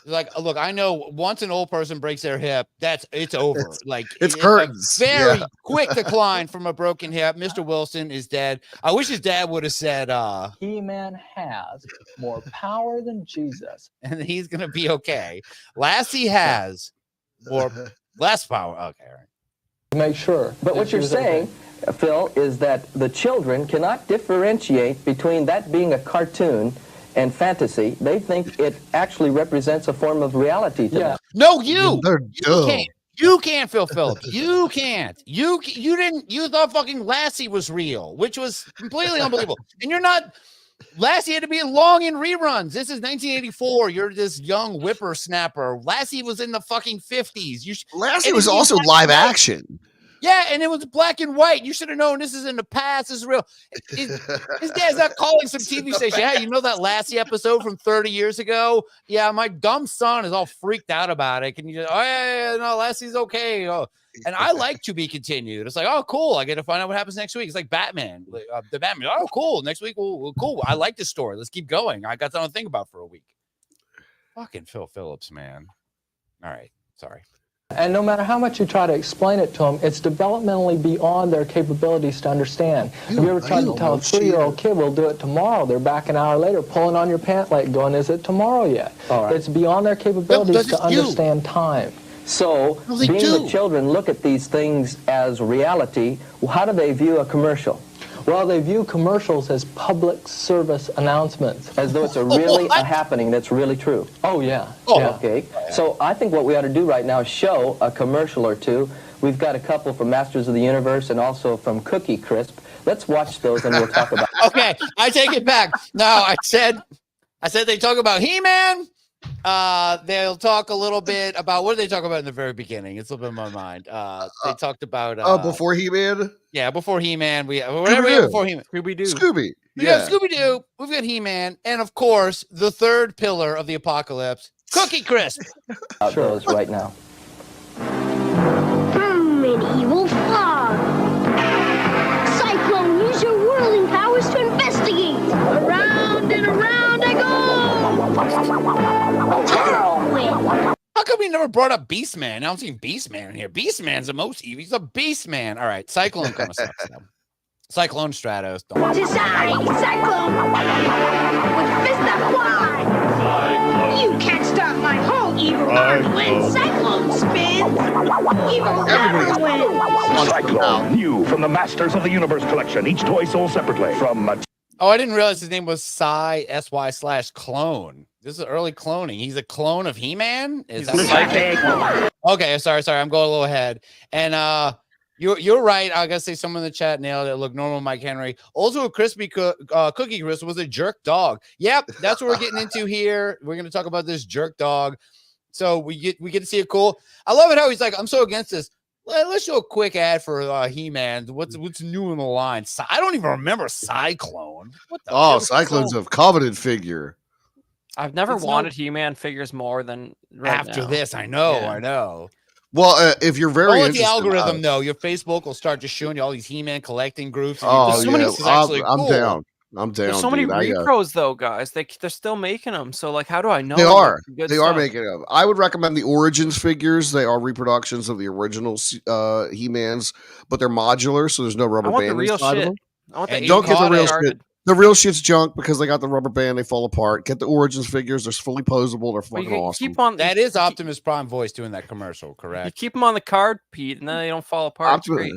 like, look, I know once an old person breaks their hip, it's over. It's curtains. Very quick decline from a broken hip. Mr. Wilson is dead. I wish his dad would have said, He-Man has more power than Jesus. And he's going to be okay. Lassie has less power. Okay, all right. To make sure. But what you're saying, Phil, is that the children cannot differentiate between that being a cartoon and fantasy. They think it actually represents a form of reality to them. No, you can't. You can't, Phil Phillips. You can't. You didn't. You thought fucking Lassie was real, which was completely unbelievable. And you're not. Lassie had to be long in reruns. This is 1984. You're this young whippersnapper. Lassie was in the fucking 50s. Lassie was also live action. Yeah, and it was black and white. You should have known this is in the past. This is real. His dad's not calling some TV station. Yeah, you know that Lassie episode from 30 years ago? Yeah, my dumb son is all freaked out about it. Can you just, no, Lassie's okay. Oh. And I like To Be Continued. It's like, oh, cool. I get to find out what happens next week. It's like Batman. The Batman. Oh, cool. Next week, cool. I like this story. Let's keep going. I got something to think about for a week. Fucking Phil Phillips, man. All right. Sorry. And no matter how much you try to explain it to them, it's developmentally beyond their capabilities to understand. Have you ever tried to tell a 3-year-old kid, we'll do it tomorrow? They're back an hour later pulling on your pant leg going, is it tomorrow yet? Right. It's beyond their capabilities to understand time. So, being the children look at these things as reality, how do they view a commercial? Well, they view commercials as public service announcements. As though it's a happening that's really true. Oh, yeah. Okay. So I think what we ought to do right now is show a commercial or two. We've got a couple from Masters of the Universe and also from Cookie Crisp. Let's watch those and we'll talk about it. Okay, I take it back. No, I said they talk about He-Man. They'll talk a little bit about, what did they talk about in the very beginning? It's a little bit in my mind. They talked about before He-Man. Yeah, before He-Man. Before He-Man. Scooby-Doo. Scooby. Yeah, Scooby-Doo. We've got He-Man, and of course, the third pillar of the apocalypse, Cookie Crisp. Those right now. Medieval fog. Cyclone, use your whirling powers to investigate. Around and around I go. How come we never brought up Beastman? I don't see Beastman in here. Beastman's a motif. He's a Beastman. All right, Cyclone kind of sucks. Cyclone Stratos. Decide, Cyclone. With fist that fly. You can't stop my whole evil arm when Cyclone spins. Evil never wins. Cyclone, new from the Masters of the Universe collection. Each toy sold separately. Oh, I didn't realize his name was SY/clone. This is early cloning. He's a clone of He-Man? Is that okay, sorry. I'm going a little ahead. And you're right. I gotta say someone in the chat nailed it. Look, normal Mike Henry. Also, a crispy Cookie Crisp was a jerk dog. Yep, that's what we're getting into here. We're gonna talk about this jerk dog. So we get to see it cool. I love it how he's like, I'm so against this. Let's show a quick ad for He-Man. What's new in the line? I don't even remember Cyclone. What the Cyclone's a Covenant figure. I've never wanted He-Man figures more than after now. this. I know. Well, if you're very the interested, algorithm, though, your Facebook will start just showing you all these He-Man collecting groups. And Oh, so many, yeah, this is actually I'm cool. down. I'm down. There's so many dude. repros though, guys. They're still making them. So like, how do I know? They are. Good They stuff? are making them. I would recommend the Origins figures. They are reproductions of the original He-Mans, but they're modular, so there's no rubber I want the band real inside shit. of them. I want the Don't get the real started. shit. The real shit's junk because they got the rubber band. They fall apart. Get the Origins figures. They're fully posable. They're fucking awesome. Keep on. That is Optimus Prime voice doing that commercial, correct? You keep them on the card, Pete, and then they don't fall apart. It's great.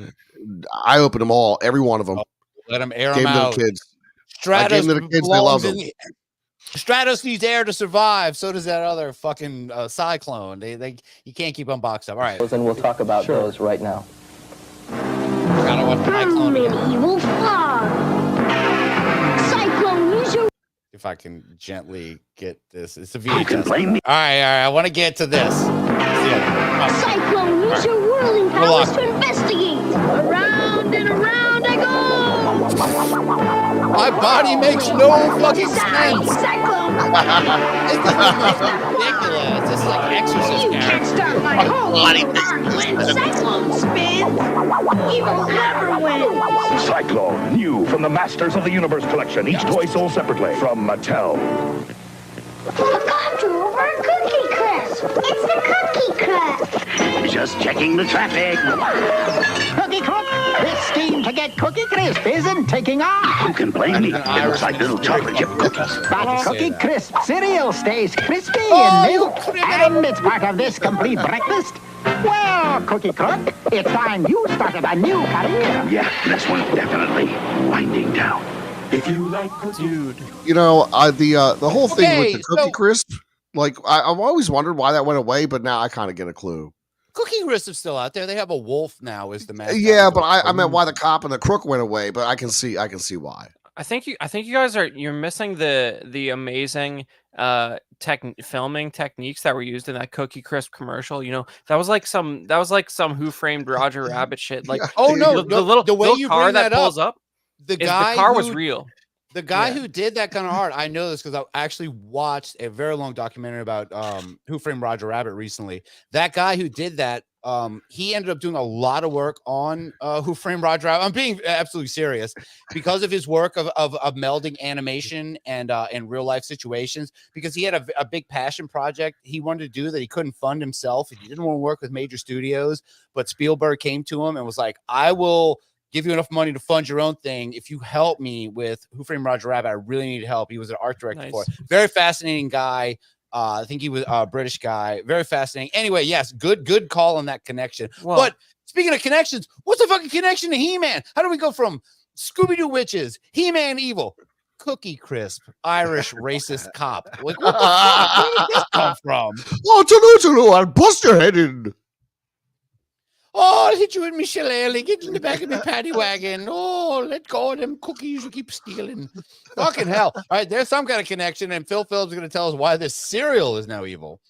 I open them all, every one of them. Let them air Gave them them out. to the kids. Stratos I gave them to the kids. They love them. Stratos needs air to survive. So does that other fucking Cyclone. They you can't keep them boxed up. All right. And we'll talk about those right now. Gotta watch Cyclone again. Evil fog. Cyclone, use your. If I can gently get this, it's a VHS. All right. I want to get to this. Cyclone, use your whirling powers to investigate. Around and around I go. My body makes no fucking sense. Cyclone. It's ridiculous. It's like Exorcist You can't stop my whole when Cyclone spins. Evil never wins. Cyclone, new from the Masters of the Universe collection. Each toy sold separately from Mattel. Forgot to over a Cookie Crisp. It's the Cookie Crisp. Just checking the traffic. Cookie Cook, this scheme to get Cookie Crisp isn't taking off. Who can blame me? It looks like little chocolate chip cookies. But Cookie Crisp cereal stays crispy in milk, and it's part of this complete breakfast. Well, Cookie Cook, it's time you started a new career. Yeah, this one's definitely winding down. If you like dude. You know, the whole thing with Okay, the Cookie Crisp, like I've always wondered why that went away, but now I kind of get a clue. Cookie Crisp is still out there. They have a wolf now as the mascot. Yeah, but I meant why the cop and the crook went away, but I can see why. I think you guys you're missing the amazing filming techniques that were used in that Cookie Crisp commercial. You know, that was like some Who Framed Roger Rabbit shit. Like, Oh no, the little way you car bring that pulls up, the the car was real. The guy who did that kind of art, I know this because I actually watched a very long documentary about Who Framed Roger Rabbit recently. That guy who did that, he ended up doing a lot of work on Who Framed Roger Rabbit. I'm being absolutely serious because of his work of melding animation and real life situations. Because he had a big passion project he wanted to do that he couldn't fund himself. He didn't want to work with major studios, but Spielberg came to him and was like, "I will give you enough money to fund your own thing if you help me with Who Framed Roger Rabbit. I really need help." He was an art director for it. Very fascinating guy. I think he was a British guy. Very fascinating. Anyway, yes, good call on that connection. Well, but speaking of connections, what's the fucking connection to He-Man? How do we go from Scooby-Doo witches, He-Man evil, Cookie Crisp, Irish racist cop? Like, what the fuck? Where did this come from? Oh, Tulu, I'll bust your head in. Oh, I'll hit you with my shillelagh. Get in the back of my paddy wagon. Oh, let go of them cookies you keep stealing. Fucking hell. All right, there's some kind of connection, and Phil Phillips is going to tell us why this cereal is now evil.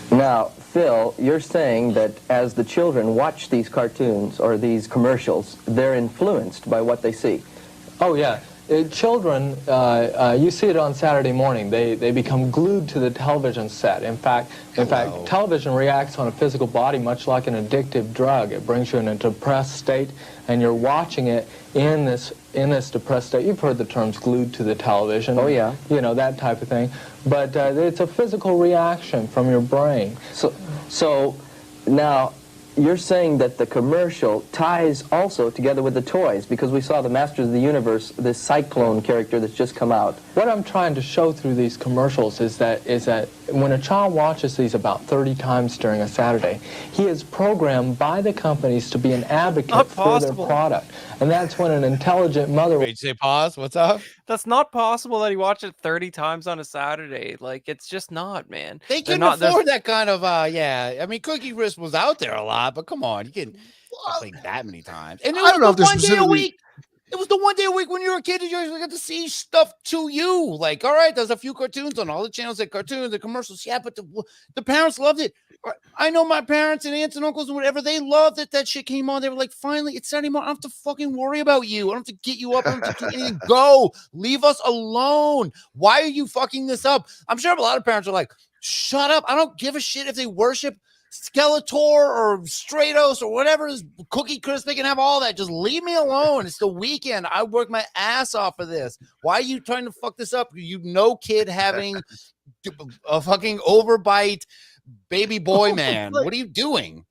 Now, Phil, you're saying that as the children watch these cartoons or these commercials, they're influenced by what they see. Oh, yeah. Children, you see it on Saturday morning. They become glued to the television set. In fact, television reacts on a physical body much like an addictive drug. It brings you in a depressed state, and you're watching it in this depressed state. You've heard the terms glued to the television. Oh, yeah. You know, that type of thing. But it's a physical reaction from your brain. So now, you're saying that the commercial ties also together with the toys, because we saw the Masters of the Universe, this Cyclone character that's just come out. What I'm trying to show through these commercials is that when a child watches these about 30 times during a Saturday, he is programmed by the companies to be an advocate for their product. And that's when an intelligent mother... Wait, say pause. What's up? That's not possible that he watched it 30 times on a Saturday. Like, it's just not, man. They couldn't afford that kind of, yeah. I mean, Cookie Crisp was out there a lot, but come on, you can't play that many times. And it was the one day a week. It was the one day a week when you were a kid, you actually got to see stuff to you. Like, all right, there's a few cartoons on all the channels, like cartoons, the commercials. Yeah, but the parents loved it. I know my parents and aunts and uncles and whatever, they loved that shit came on. They were like, finally, it's not anymore. I don't have to fucking worry about you. I don't have to get you up. I don't have to do anything. Go. Leave us alone. Why are you fucking this up? I'm sure a lot of parents are like, shut up. I don't give a shit if they worship Skeletor or Stros or whatever is Cookie Crisp. They can have all that. Just leave me alone. It's the weekend. I work my ass off of this. Why are you trying to fuck this up? You know, kid having a fucking overbite baby boy man. What are you doing?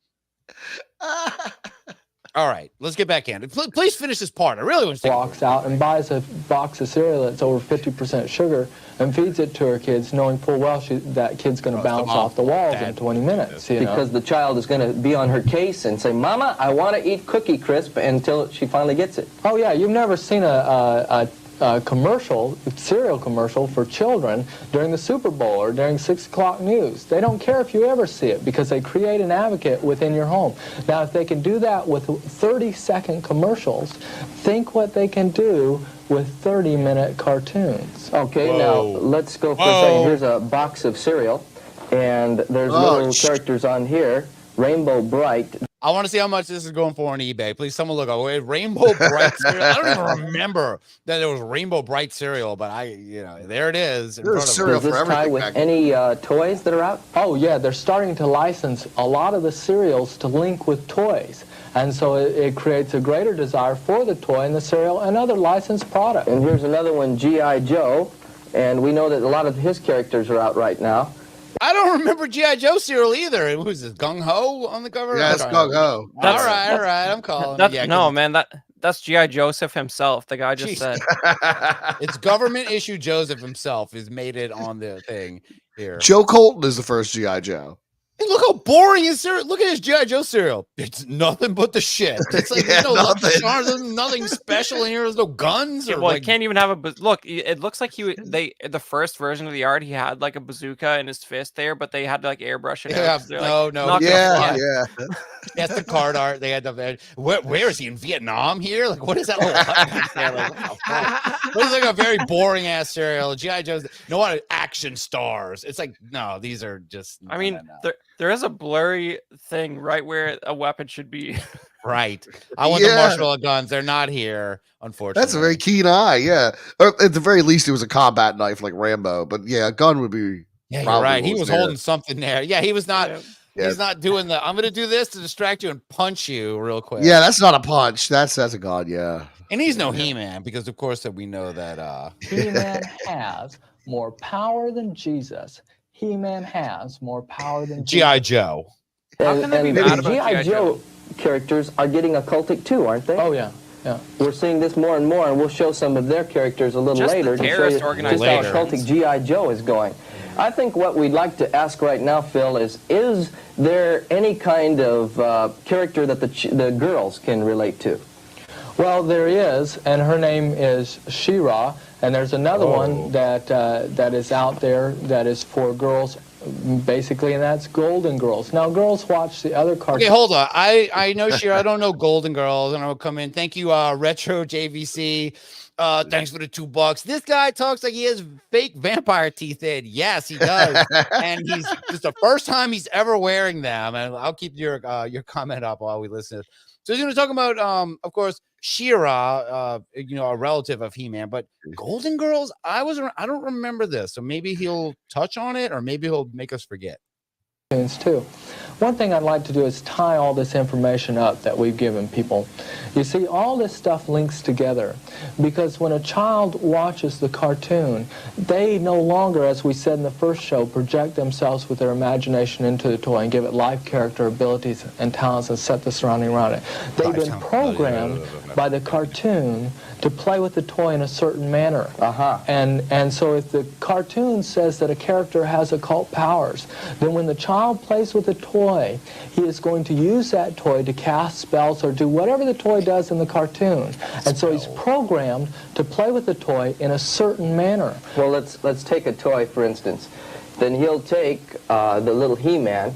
All right, let's get back in. Please finish this part. I really want to walks out and buys a box of cereal that's over 50% sugar and feeds it to her kids, knowing full well that kid's going to bounce off the walls in 20 minutes. Because the child is going to be on her case and say, Mama, I want to eat Cookie Crisp, until she finally gets it. Oh, yeah, you've never seen a commercial, cereal commercial for children during the Super Bowl or during 6 o'clock news. They don't care if you ever see it because they create an advocate within your home. Now, if they can do that with 30-second commercials, think what they can do with 30-minute cartoons. Okay, now let's go for a second. Here's a box of cereal, and there's little characters on here. Rainbow Bright. I want to see how much this is going for on eBay. Please, someone look away. Rainbow Bright cereal. I don't even remember that there was Rainbow Bright cereal, but there it is. Does this tie with any toys that are out? Oh, yeah, they're starting to license a lot of the cereals to link with toys. And so it creates a greater desire for the toy and the cereal and other licensed products. And here's another one, G.I. Joe. And we know that a lot of his characters are out right now. I don't remember G.I. Joe cereal either. Who's this, Gung Ho on the cover? Yeah, it's Gung Ho. All right. I'm calling it. No, man, that's G.I. Joseph himself. The guy just said. It's government issue Joseph himself has made it on the thing here. Joe Colton is the first G.I. Joe. Hey, look how boring his cereal. Look at his G.I. Joe cereal. It's nothing but the shit. It's like there's no Lucky Charms, there's nothing special in here. There's no guns. He can't even have a look. It looks like the first version of the art, he had like a bazooka in his fist there, but they had to like airbrush it out. That's the card art. They had to. Where is he in Vietnam here? Like, what is that? It was like a very boring ass cereal. G.I. Joe's. No what action stars. It's like no, these are just. I mean, there is a blurry thing right where a weapon should be. Right. I want the marshmallow guns. They're not here, unfortunately. That's a very keen eye. Yeah. Or at the very least, it was a combat knife like Rambo. But yeah, a gun would be. Yeah, you're right. He was holding something there. Yeah, he was not. Yeah. He's not doing the. I'm going to do this to distract you and punch you real quick. Yeah, that's not a punch. That's a gun. Yeah. And he's no He-Man because, of course, that we know that He-Man has more power than Jesus. He-Man has more power than G.I. Joe. And the G.I. Joe characters are getting occultic too, aren't they? Oh, yeah. Yeah. We're seeing this more and more, and we'll show some of their characters a little later to show you just how occultic G.I. Joe is going. I think what we'd like to ask right now, Phil, is there any kind of character that the girls can relate to? Well, there is, and her name is Shira, and there's another one that is out there that is for girls, basically, and that's Golden Girls. Now, girls watch the other cartoons. Okay, hold on. I know Shira. I don't know Golden Girls, and I'll come in. Thank you, Retro JVC. Thanks for the $2. This guy talks like he has fake vampire teeth in. Yes, he does. And it's the first time he's ever wearing them. And I'll keep your comment up while we listen. So he's going to talk about, of course, Shira, a relative of He-Man, but Golden Girls, I don't remember this. So maybe he'll touch on it, or maybe he'll make us forget. Too. One thing I'd like to do is tie all this information up that we've given people. You see, all this stuff links together because when a child watches the cartoon, they no longer, as we said in the first show, project themselves with their imagination into the toy and give it life, character, abilities, and talents and set the surrounding around it. They've been programmed by the cartoon to play with the toy in a certain manner. And so if the cartoon says that a character has occult powers, then when the child plays with the toy, he is going to use that toy to cast spells or do whatever the toy does in the cartoon. And so he's programmed to play with the toy in a certain manner. Well, let's take a toy, for instance. Then he'll take the little He-Man,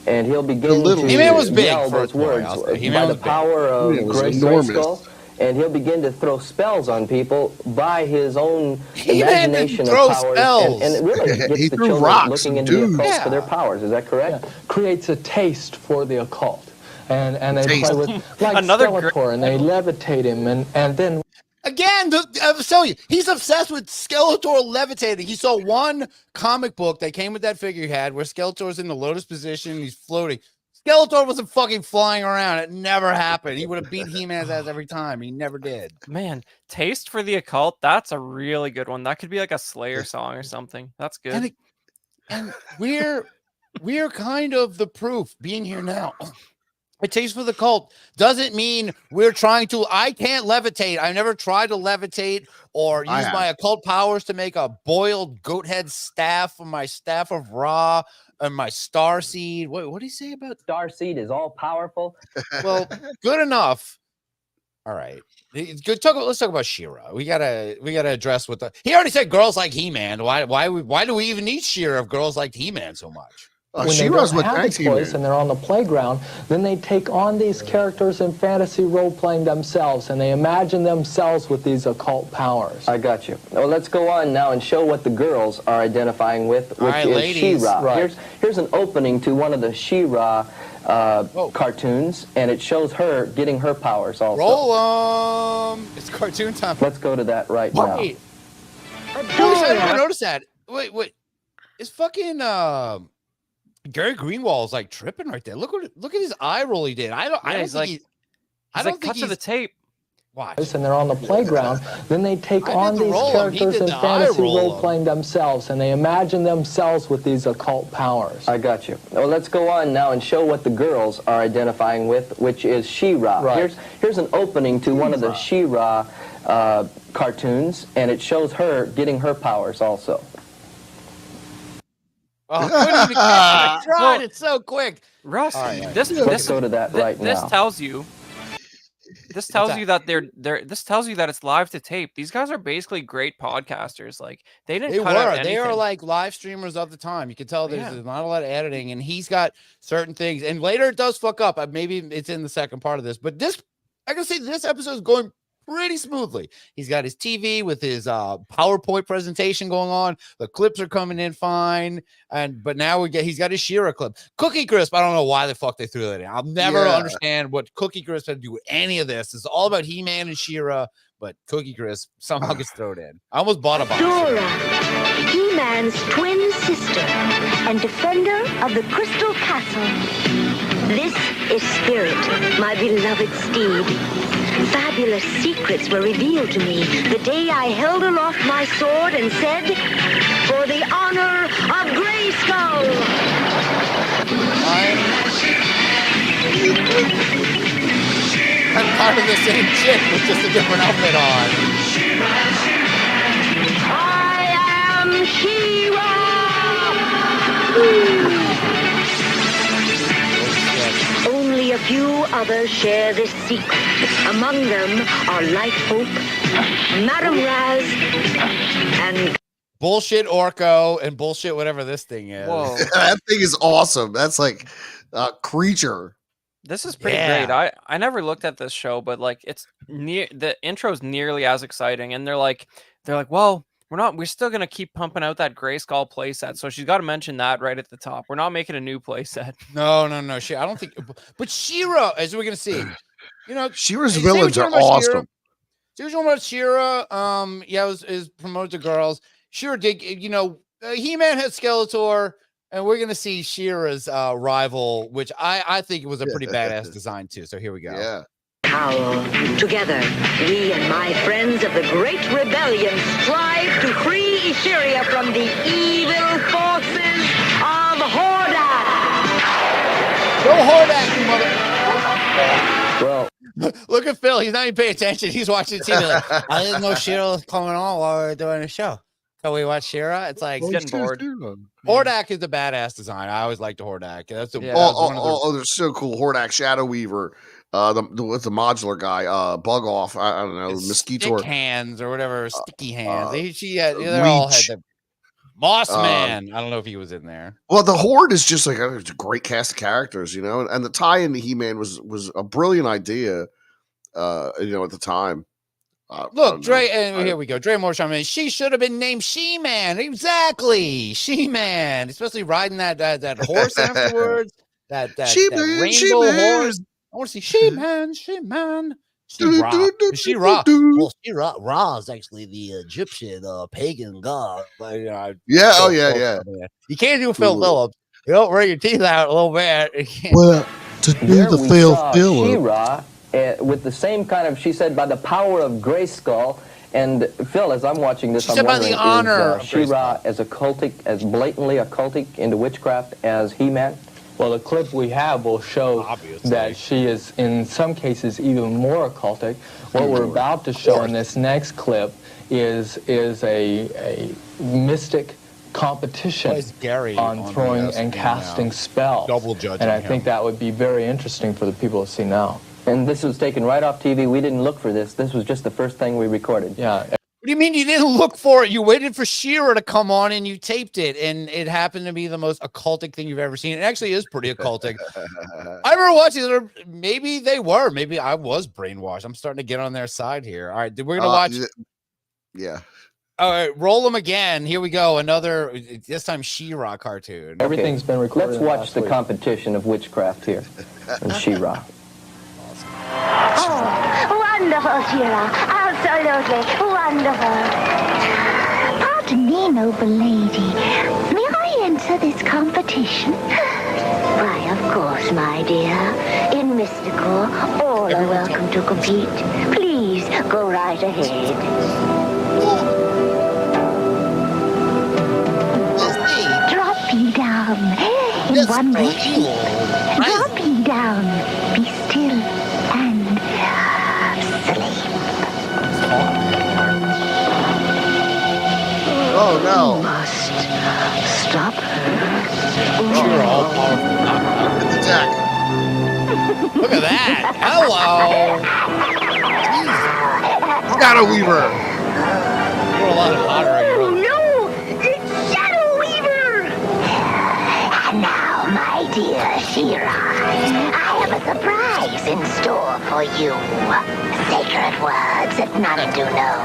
and he'll begin to He-Man was big yell for those words He-Man by the power of Grayskull. and he'll begin to throw spells on people by his own He-Man imagination of throw powers. spells. And it really gets He the threw children rocks looking and into the occult dudes. for their powers. Is that correct? Creates a taste for the occult. And they Taste. play with, like Another Skeletor, and they levitate him, and then Again, I was telling you, he's obsessed with Skeletor levitating. He saw one comic book that came with that figure he had where Skeletor's in the lotus position, he's floating. Skeletor wasn't fucking flying around. It never happened. He would have beat He-Man's ass every time. He never did. Man, taste for the occult. That's a really good one. That could be like a Slayer song or something. That's good. And we're kind of the proof being here now. A taste for the cult doesn't mean we're trying to. I can't levitate. I've never tried to levitate or use my occult powers to make a boiled goat head staff from my staff of Ra and my star seed. What do you say about Star seed is all powerful. Well, good enough. All right. It's good. Let's talk about Shira. We gotta address what he already said. Girls like He-Man. Why do we even need Shira if girls like He-Man so much? when they don't have a choice and they're on the playground, then they take on these characters in fantasy role-playing themselves, and they imagine themselves with these occult powers. I got you. Well, let's go on now and show what the girls are identifying with, which is Shira. Right. Here's an opening to one of the Shira cartoons, and it shows her getting her powers also. Roll it's cartoon time. Let's go to that right now. Wait. I didn't notice that. Wait. It's fucking Gary Greenwald's like tripping right there. Look at his eye roll he did. I don't think cut to the tape. Watch. And they're on the playground, then they take on these characters in fantasy role-playing themselves, and they imagine themselves with these occult powers. I got you. Well, let's go on now and show what the girls are identifying with, which is Shira. Right. Here's an opening to one of the Shira cartoons, and it shows her getting her powers also. Oh, couldn't even I tried it so quick. Russ, Let's go to that right now. This tells you that this tells you that it's live to tape. These guys are basically great podcasters. Like they didn't cut out anything. They are like live streamers of the time. You can tell there's not a lot of editing, and he's got certain things. And later it does fuck up. Maybe it's in the second part of this, but I can say this episode is going pretty smoothly. He's got his TV with his PowerPoint presentation going on. The clips are coming in fine, but now he's got his Shira clip. Cookie Crisp, I don't know why the fuck they threw that in. I'll never understand what Cookie Crisp had to do with any of this. It's all about He-Man and Shira, but Cookie Crisp somehow gets thrown in. I almost bought a box. Dora, He-Man's twin sister and defender of the Crystal Castle. This is Spirit, my beloved steed. Fabulous secrets were revealed to me the day I held aloft my sword and said, "For the honor of Grayskull." I'm part of the same chick with just a different outfit on. I am Shira. Only a few others share this secret. Among them are Light Hope, Madame Raz, and Bullshit Orko and bullshit whatever this thing is. Whoa. That thing is awesome. That's like a creature. This is pretty great. I never looked at this show, but like the intro's nearly as exciting, and they're like, well, we're still gonna keep pumping out that Grayskull playset. So she's got to mention that right at the top. We're not making a new playset. No. I don't think. But Shira, as we're gonna see, Shira's villains are awesome. Say what you want about Shira. It was promoted to girls. Shira did. He-Man had Skeletor, and we're gonna see Shira's rival, which I think it was a pretty badass design too. So here we go. Yeah. Howl. Together, we and my friends of the Great Rebellion strive to free Eternia from the evil forces of Hordak. Go Hordak, you mother. Well, look at Phil. He's not even paying attention. He's watching TV. Like, I didn't know Shira was coming on while we were doing the show. So we watch Shira. It's like getting bored. Hordak is the badass design. I always liked the Hordak. That's they're so cool. Hordak, Shadow Weaver. The modular guy, Bug Off. I don't know, Mosquito hands or whatever, sticky hands. They all had the Moss Man. I don't know if he was in there. Well, the Horde is just like it's a great cast of characters, and the tie into He-Man was a brilliant idea. at the time. Look, Dre, and here we go. Dre Moore chiming in. She should have been named She-Man. Exactly. She-Man. Especially riding that horse afterwards. That rainbow horse. I want to see She-Man, She-Man. Shira. Shira. Well, Ra is actually the Egyptian pagan god. Yeah. You can't do Phil Phillips. You don't bring your teeth out a little bit. Well, to do the Phil Phillips. Shira, with the same kind of, she said, by the power of Grayskull. And Phil, as I'm watching this, I'm wondering, is Shira as blatantly occultic into witchcraft as He-Man? Well, the clip we have will show that she is, in some cases, even more occultic. What we're about to show in this next clip is a mystic competition on throwing and casting spells. Double judging and I think that would be very interesting for the people to see now. And this was taken right off TV. We didn't look for this. This was just the first thing we recorded. Yeah. What do you mean you didn't look for it? You waited for Shira to come on and you taped it, and it happened to be the most occultic thing you've ever seen. It actually is pretty occultic. I remember watching it. Maybe they were. Maybe I was brainwashed. I'm starting to get on their side here. All right, we're going to watch. Yeah. All right, roll them again. Here we go. Another, this time Shira cartoon. Everything's been recorded. Let's watch the competition of witchcraft here in Shira. Oh, wonderful, Shira. Absolutely wonderful. Pardon me, noble lady. May I enter this competition? Why, of course, my dear. In mystical, all are welcome to compete. Please, go right ahead. Dropping down in one motion. Dropping down. Be still and sleep. Oh no! You must stop her. You're all powerful. Attack! Look at that! Hello! Shadow Weaver! You're a lot hotter. No! It's Shadow Weaver! And now, my dear Shira, I have a surprise in store for you. Sacred words that none do know.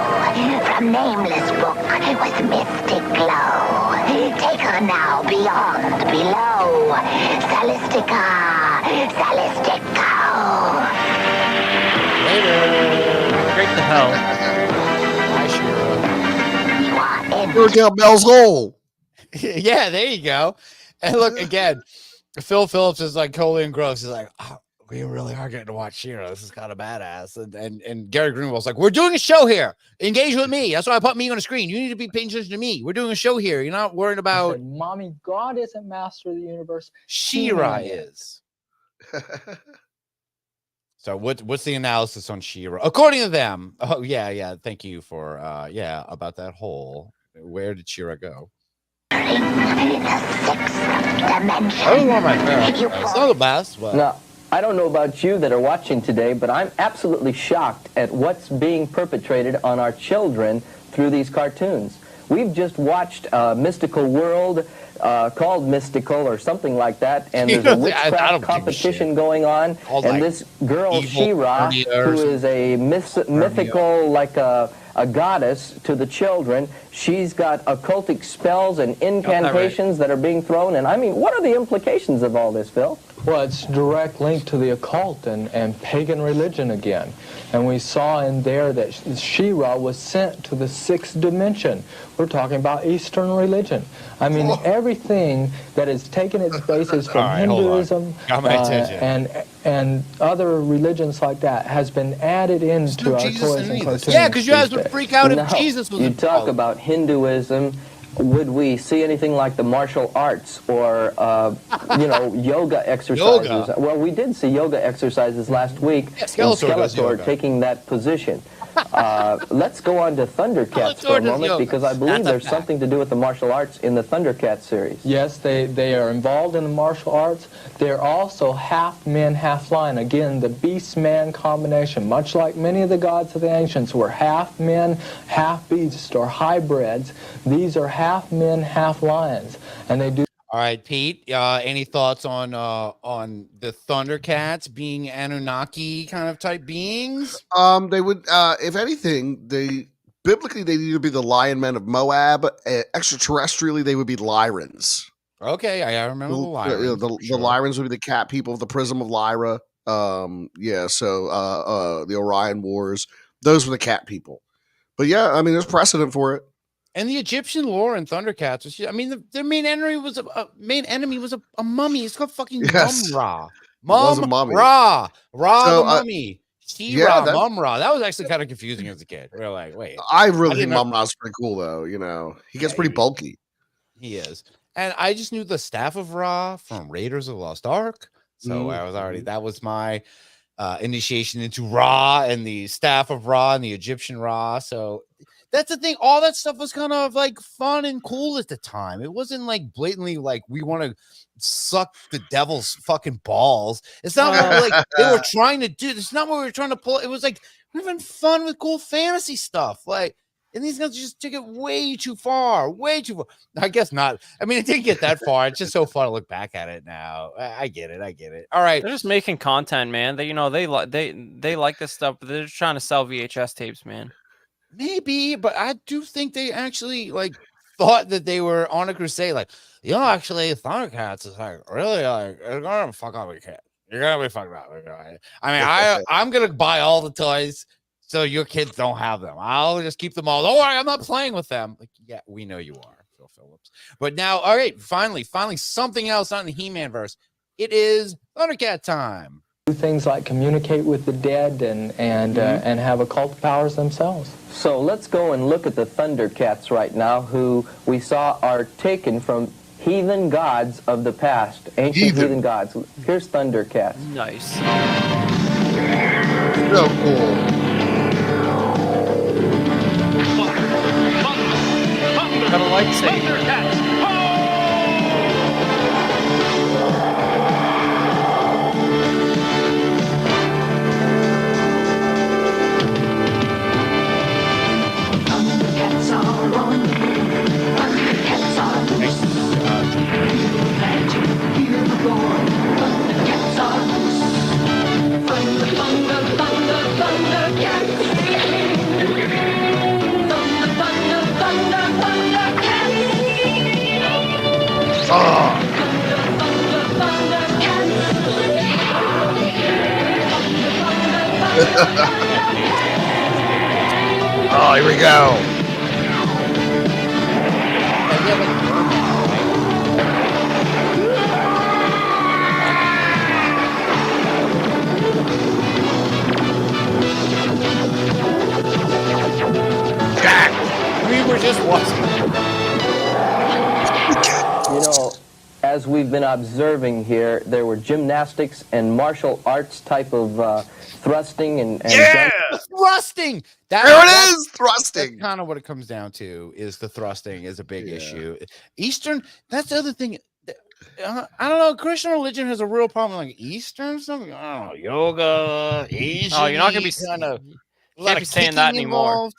From nameless book with mystic glow. Take her now beyond, below. Salistica, Salistico. Later. Great to hell. We're down Bell's Hole. Yeah, there you go. And look again, Phil Phillips is like totally engrossed. He's like, oh, we really are getting to watch Shira. This is kind of badass. And Gary Greenwald's like, we're doing a show here. Engage with me. That's why I put me on the screen. You need to be paying attention to me. We're doing a show here. You're not worried about. Said, Mommy, God isn't master of the universe. Shira is. So what's the analysis on Shira? According to them. Oh, yeah. Thank you for about that hole. Where did Shira go? Dimension. I don't want my parents. It's not the best, but. Now, I don't know about you that are watching today, but I'm absolutely shocked at what's being perpetrated on our children through these cartoons. We've just watched a mystical world called Mystical or something like that, and there's a witchcraft competition going on, and this girl Shira, who is a mythical, like a goddess to the children, she's got occultic spells and incantations that are being thrown, and I mean, what are the implications of all this, Phil? Well, it's direct link to the occult and pagan religion again. And we saw in there that Shira was sent to the 6th dimension. We're talking about Eastern religion. I mean, everything that has taken its basis from Hinduism and other religions like that has been added into our toys and cartoons. Yeah, because you guys would freak out if Jesus was You talk about Hinduism. Would we see anything like the martial arts or, yoga exercises? Well, we did see yoga exercises last week. Skeletor taking that position. Let's go on to Thundercats for a moment, because I believe there's something to do with the martial arts in the Thundercats series. Yes, they are involved in the martial arts. They're also half men, half lion. Again, the beast-man combination, much like many of the gods of the ancients were half men, half beast, or hybrids. These are half men, half lions, and they do. All right, Pete. Any thoughts on the Thundercats being Anunnaki kind of type beings? They would, if anything, biblically they need to be the lion men of Moab. Extraterrestrially, they would be Lyrans. Okay, I remember the Lyrans. The Lyrans would be the cat people of the Prism of Lyra. The Orion Wars. Those were the cat people. But yeah, I mean, there's precedent for it. And the Egyptian lore in Thundercats was, I mean, their main enemy was a mummy. It's called fucking Mum-Ra. Mum-Ra. The mummy. Shira, Mum-Ra. That was actually kind of confusing as a kid. We were like, wait. I really think Mum-Ra's pretty cool, though. You know, he gets pretty bulky. He is. And I just knew the Staff of Ra from Raiders of the Lost Ark. So I was already, that was my initiation into Ra and the Staff of Ra and the Egyptian Ra. So that's the thing. All that stuff was kind of like fun and cool at the time. It wasn't like blatantly like we want to suck the devil's fucking balls. It's not what like they were trying to do. It's not what we were trying to pull. It was like we're having fun with cool fantasy stuff. Like, and these guys just took it way too far. I guess not. I mean, it didn't get that far. It's just so fun to look back at it now. I get it. All right. They're just making content, man. They like this stuff, but they're just trying to sell VHS tapes, man. Maybe, but I do think they actually like thought that they were on a crusade. Like, actually, Thundercats is like really like you're gonna fuck up your kid. You're gonna be fucked up. I mean, I'm gonna buy all the toys so your kids don't have them. I'll just keep them all. Don't worry, I'm not playing with them. Like, yeah, we know you are, Phil Phillips. But now, all right, finally, something else on the He-Man verse. It is Thundercat time. Do things like communicate with the dead and have occult powers themselves. So let's go and look at the Thundercats right now, who we saw are taken from heathen gods of the past, ancient heathen gods. Here's Thundercats. Nice. So cool. Got a lightsaber. Oh, here we go. We were just watching. You know, as we've been observing here, there were gymnastics and martial arts type of thrusting and thrusting. Thrusting. That's kind of what it comes down to. Is the thrusting is a big issue. Eastern. That's the other thing. I don't know. Christian religion has a real problem like Eastern stuff. I don't know, yoga. Asian. Oh, you're not gonna be can't be saying that anymore. Involved.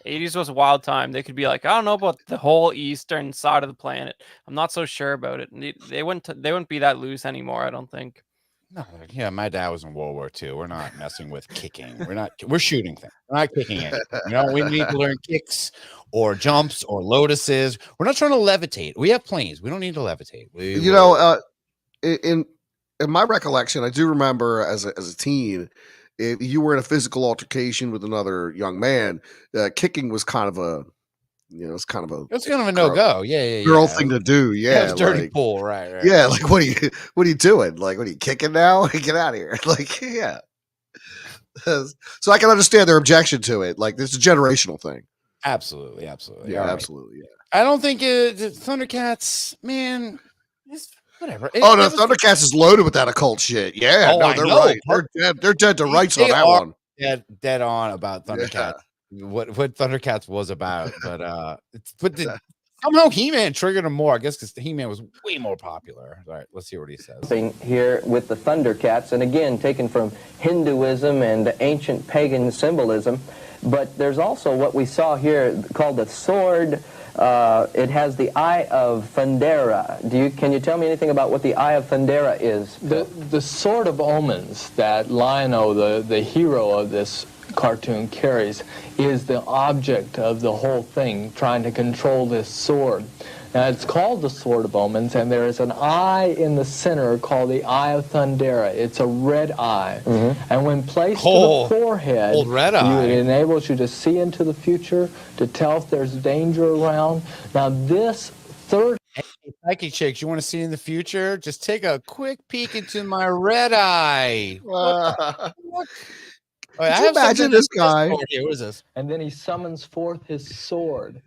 80s was a wild time. They could be like, I don't know about the whole eastern side of the planet. I'm not so sure about it. They wouldn't be that loose anymore, I don't think. No, yeah, my dad was in World War II. We're not messing with kicking. We're shooting things. We're not kicking anything. We need to learn kicks or jumps or lotuses. We're not trying to levitate. We have planes. We don't need to levitate. In my recollection, I do remember as a teen, if you were in a physical altercation with another young man, kicking was kind of a, it's kind of a no-go. Yeah. Girl thing to do. Yeah. It's dirty pool. Right. Yeah. Like, what are you doing? Like, what are you kicking now? Get out of here. Like, yeah. So I can understand their objection to it. Like, this is a generational thing. Absolutely. Yeah. Right. Absolutely. Yeah. I don't think the Thundercats, man, it's whatever. No, Thundercats is loaded with that occult shit. Yeah, they're right. They're dead to rights on that one. Dead on about Thundercats. Yeah. What Thundercats was about, but somehow He-Man triggered him more. I guess because He-Man was way more popular. All right, let's hear what he says. Here with the Thundercats, and again taken from Hinduism and ancient pagan symbolism. But there's also what we saw here called the sword It has the Eye of Thundera. Can you tell me anything about what the Eye of Thundera is? The Sword of Omens that Lion-O, the hero of this cartoon, carries is the object of the whole thing, trying to control this sword. Now, it's called the Sword of Omens, and there is an eye in the center called the Eye of Thundera. It's a red eye. And when placed to the forehead, it enables you to see into the future, to tell if there's danger around. Now, this third... Hey, Psyche Chicks, you want to see in the future? Just take a quick peek into my red eye. What the fuck? Could you imagine this guy? Here, what is this? And then he summons forth his sword.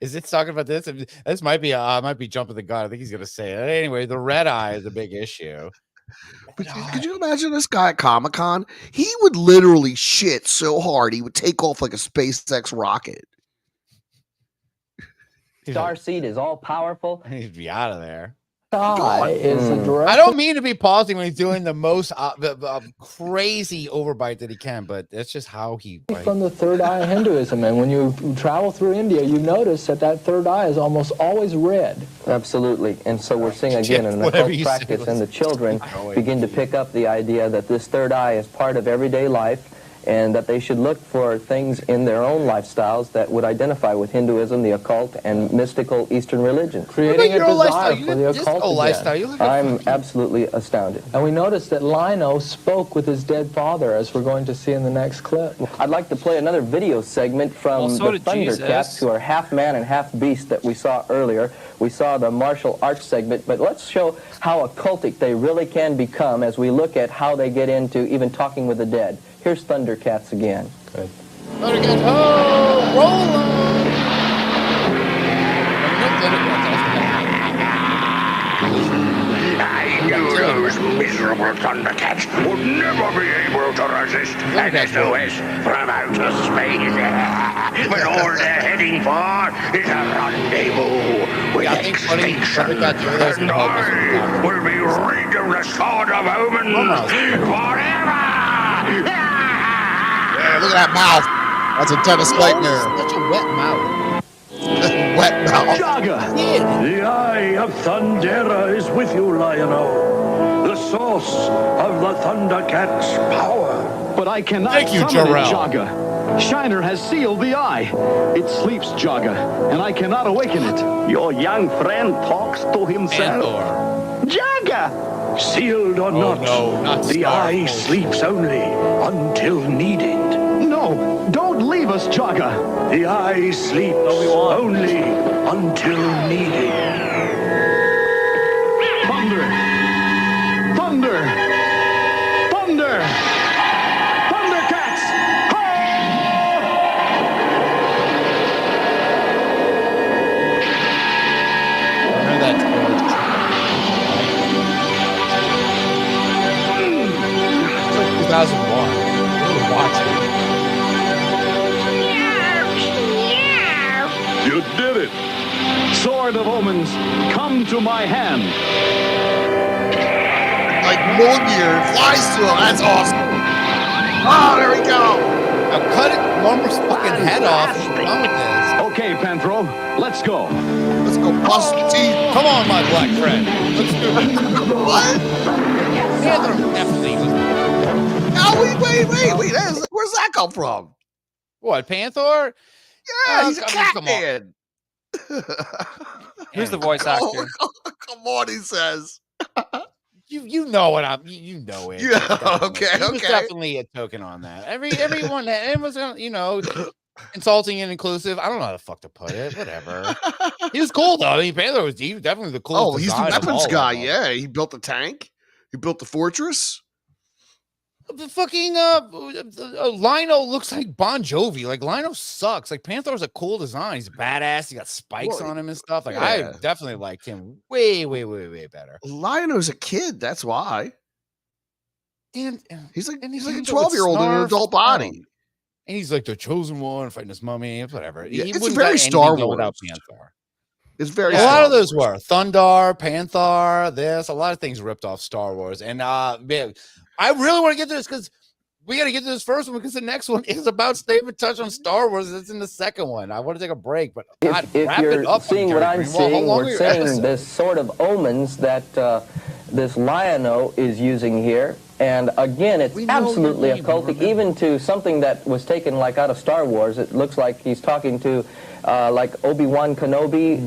Is it talking about this? This might be jumping the gun. I think he's gonna say it anyway. The red eye is a big issue. But could you imagine this guy at Comic-Con? He would literally shit so hard he would take off like a SpaceX rocket. Starseed is all powerful. He'd be out of there. I don't mean to be pausing when he's doing the most crazy overbite that he can, but that's just how he from the third eye Hinduism. And when you travel through India, you notice that third eye is almost always red. Absolutely. And so we're seeing again an occult practice, and the children begin to pick up the idea that this third eye is part of everyday life, and that they should look for things in their own lifestyles that would identify with Hinduism, the occult, and mystical Eastern religion. Creating a desire for the occult again. I'm absolutely astounded. And we noticed that Lion-O spoke with his dead father, as we're going to see in the next clip. I'd like to play another video segment from the Thundercats, who are half man and half beast that we saw earlier. We saw the martial arts segment, but let's show how occultic they really can become as we look at how they get into even talking with the dead. Here's Thundercats again. Good. Thundercats, ho! Roll on! I knew those miserable Thundercats would never be able to resist an SOS from outer space. But all they're heading for is a rendezvous with extinction. And I will be wielding the Sword of Omens forever! Look at that mouth. That's a Dennis Leitner. Such a wet mouth. Wet mouth. Jaga! The Eye of Thundera is with you, Lion-O. The source of the Thundercats' power. But I cannot Thank you, summon it, Jarrell. Jaga. Shiner has sealed the eye. It sleeps, Jaga, and I cannot awaken it. Your young friend talks to himself. Jaga! Sealed or not the eye sleeps only until needed. No, don't leave us, Jaga. The eye sleeps only until needed. Thunder! Thunder! Thunder! Thundercats! I heard that. It's like 2001. We were watching. You did it! Sword of Omens, come to my hand. Like Mjolnir flies to him. That's awesome. Oh, there we go. Now cut it, Lumber's fucking head off. What's wrong with this? Okay, Panthro, let's go. Let's go bust the teeth. Come on, my black friend. Let's do it. What? Panther definitely was. Oh, wait. Where's that come from? What, Panther? Yeah, he's a cat man. Who's the voice actor? Come on, he says. You know what I'm. You know it. Yeah. Okay. He was definitely a token on that. Everyone that it was, insulting and inclusive. I don't know how the fuck to put it. Whatever. He was cool though. I mean, Baylor was definitely the coolest. Oh, he's the weapons guy. Yeah, he built the tank. He built the fortress. The fucking Lion-O looks like Bon Jovi. Like Lion-O sucks. Like Panther's a cool design. He's badass. He got spikes on him and stuff. Like I definitely liked him way better. Lion-O's a kid. That's why. And he's like a 12-year-old in an adult body. And he's like the chosen one fighting this mummy. Whatever. Yeah, it's very Star Wars. Without Panther. It's very. A lot of those were Thundar, Panther. A lot of things ripped off Star Wars. And man, I really want to get to this because we got to get to this first one because the next one is about staying in touch on Star Wars. It's in the second one. I want to take a break, but God, if wrap you're it up. seeing what I'm seeing, we're seeing this sort of omens that this Lion-O is using here. And again, it's absolutely occultic, even to something that was taken like out of Star Wars. It looks like he's talking to like Obi-Wan Kenobi,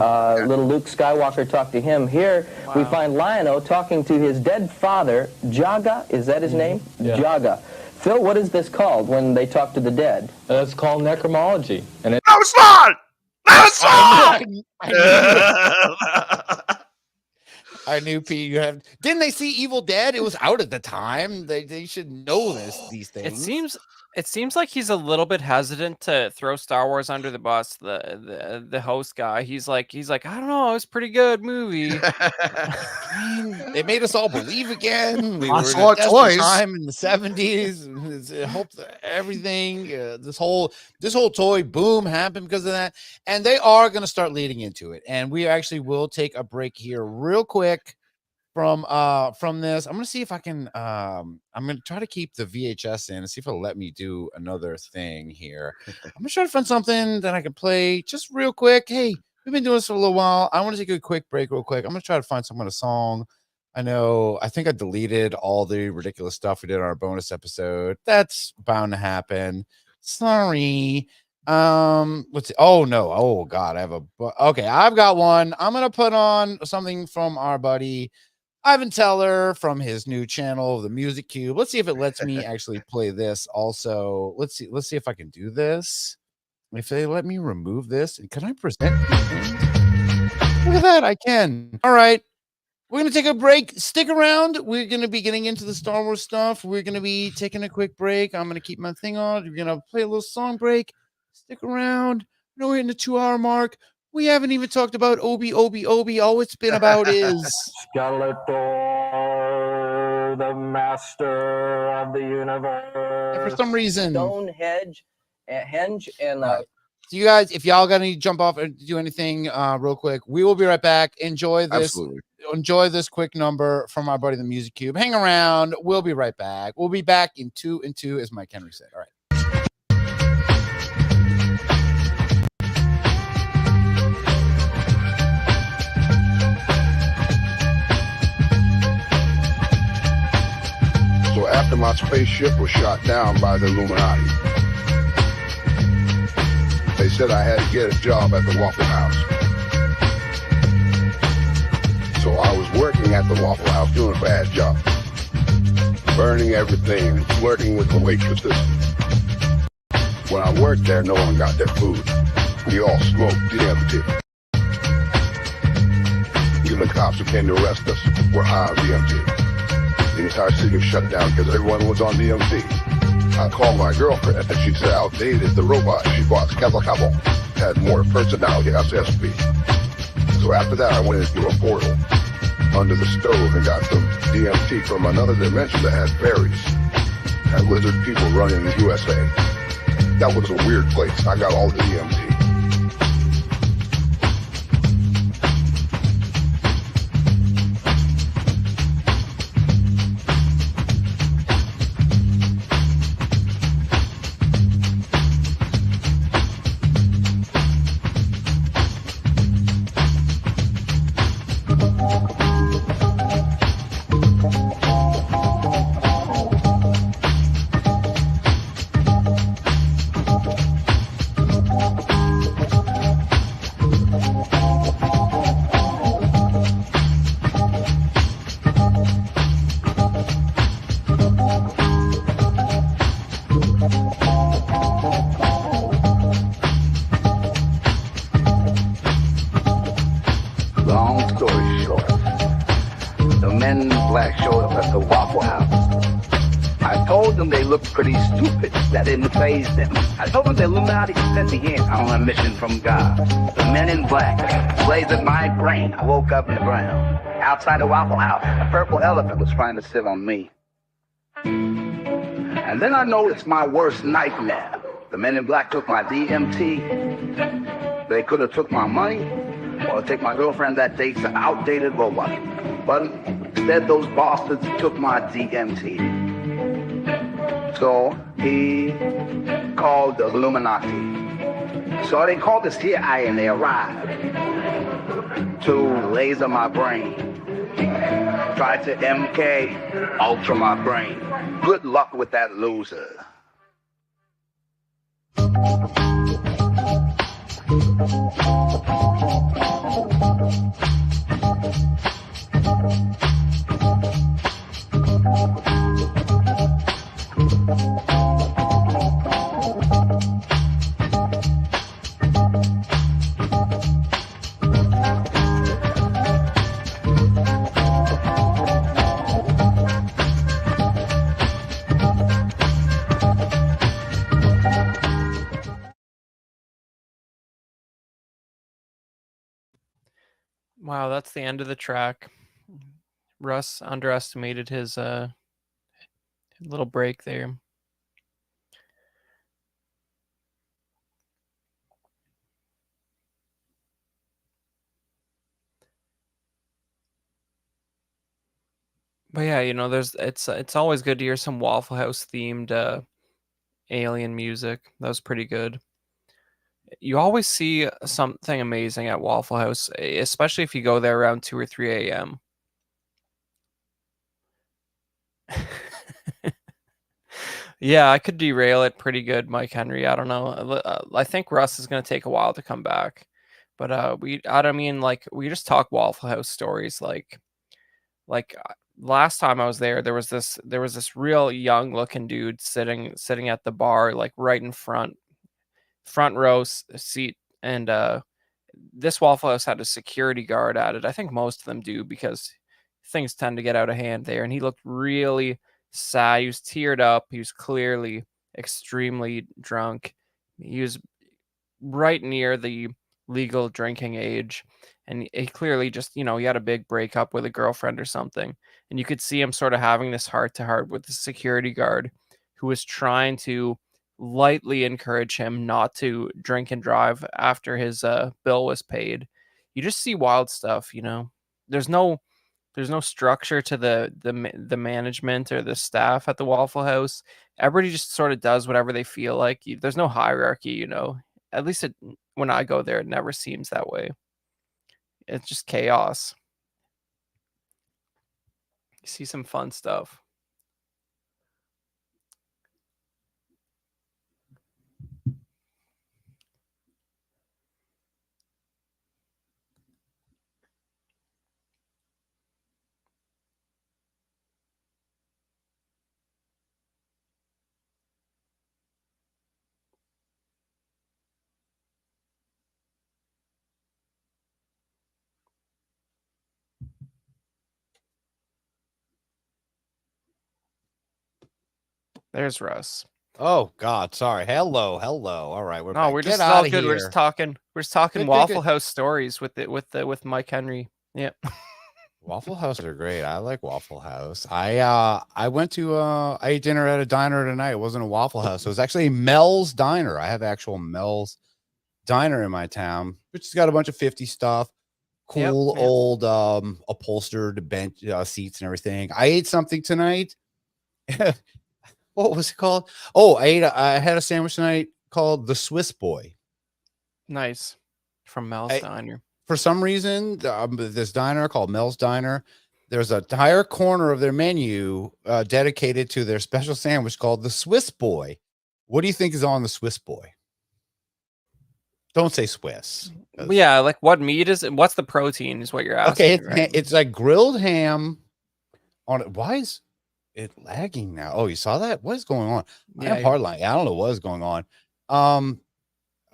little Luke Skywalker talked to him. Here we find Lion-O talking to his dead father, Jaga. Is that his name? Yeah. Jaga. Phil, what is this called when they talk to the dead? That's called necromology. And No, it's not! No, it's not! I knew, Pete. Didn't they see Evil Dead? It was out at the time. They should know these things. It seems like he's a little bit hesitant to throw Star Wars under the bus. The host guy, he's like, I don't know, it was a pretty good movie. They made us all believe again. We I were saw in it a twice. time in the 70s. It helped everything. This whole toy boom happened because of that. And they are going to start leading into it. And we actually will take a break here real quick from this. I'm going to see if I can I'm going to try to keep the VHS in and see if it'll let me do another thing here. I'm going to try to find something that I can play just real quick. Hey, we've been doing this for a little while. I want to take a quick break real quick. I'm going to try to find a song. I think I deleted all the ridiculous stuff we did on our bonus episode. That's bound to happen. Sorry. Let's see. Oh no. Oh God. Okay. I've got one. I'm going to put on something from our buddy Ivan Teller from his new channel, The Music Cube. Let's see if it lets me actually play this also. Let's see if I can do this. If they let me remove this, and can I present these things? Look at that, I can. All right. We're going to take a break. Stick around. We're going to be getting into the Star Wars stuff. We're going to be taking a quick break. I'm going to keep my thing on. We're going to play a little song break. Stick around. We're hitting the 2-hour mark. We haven't even talked about Obi. All it's been about is Skeletor, the master of the universe. And for some reason, Stonehenge, and so you guys, if y'all got to jump off and do anything real quick, we will be right back. Enjoy this. Absolutely. Enjoy this quick number from our buddy, The Music Cube. Hang around. We'll be right back. We'll be back in 2 and 2, as Mike Henry said. All right. So after my spaceship was shot down by the Illuminati, they said I had to get a job at the Waffle House. So I was working at the Waffle House doing a bad job, burning everything, flirting with the waitresses. When I worked there, no one got their food. We all smoked DMT. Even the cops who came to arrest us were high on DMT. The entire city was shut down because everyone was on DMT. I called my girlfriend and she said how dated the robot she bought, Skeletor, had more personality as SP. So after that, I went into a portal under the stove and got some DMT from another dimension that had fairies and lizard people running the USA. That was a weird place. I got all the DMT. Pretty stupid. That didn't faze them. I told them the Illuminati sent me in on a mission from God. The men in black blazed my brain. I woke up in the ground. Outside the Waffle House, a purple elephant was trying to sit on me. And then I noticed my worst nightmare. The men in black took my DMT. They could have took my money or take my girlfriend that date's an outdated robot. But instead, those bastards took my DMT. So he called the Illuminati. So they called the CIA and they arrived to laser my brain. Tried to MK ultra my brain. Good luck with that loser. Wow, that's the end of the track. Russ underestimated his little break there. But yeah, you know, it's always good to hear some Waffle House themed alien music. That was pretty good. You always see something amazing at Waffle House, especially if you go there around 2 or 3 a.m. Yeah, I could derail it pretty good, Mike Henry. I don't know. I think Russ is going to take a while to come back. But I don't mean, like, we just talk Waffle House stories. Like last time I was there was this real young looking dude sitting at the bar, like right in front row seat, and this Waffle House had a security guard at it. I think most of them do, because things tend to get out of hand there. And he looked really sad. He was teared up. He was clearly extremely drunk. He was right near the legal drinking age, and he clearly just, you know, he had a big breakup with a girlfriend or something. And you could see him sort of having this heart to heart with the security guard, who was trying to lightly encourage him not to drink and drive after his bill was paid. You just see wild stuff, you know. There's no structure to the management or the staff at the Waffle House. Everybody just sort of does whatever they feel like. There's no hierarchy, you know. At least when I go there, it never seems that way. It's just chaos. You see some fun stuff. There's Russ. Oh God, sorry. Hello. All right, we're No, back. we're Get just out all of good. here. We're just talking Good. Waffle House stories with Mike Henry. Yeah. Waffle House are great. I like Waffle House. I went to I ate dinner at a diner tonight. It wasn't a Waffle House. It was actually Mel's Diner. I have actual Mel's Diner in my town, which has got a bunch of 50 stuff. Cool old upholstered bench seats and everything. I ate something tonight. What was it called? Oh, I had a sandwich tonight called the Swiss Boy. Nice. From Mel's Diner. For some reason, this diner called Mel's Diner, there's an entire corner of their menu dedicated to their special sandwich called the Swiss Boy. What do you think is on the Swiss Boy? Don't say Swiss. Yeah, like what meat is it? What's the protein is what you're asking. Okay, right? It's like grilled ham on it. Why is it lagging now? Oh, you saw that? What is going on? I have hard line. I don't know what is going on.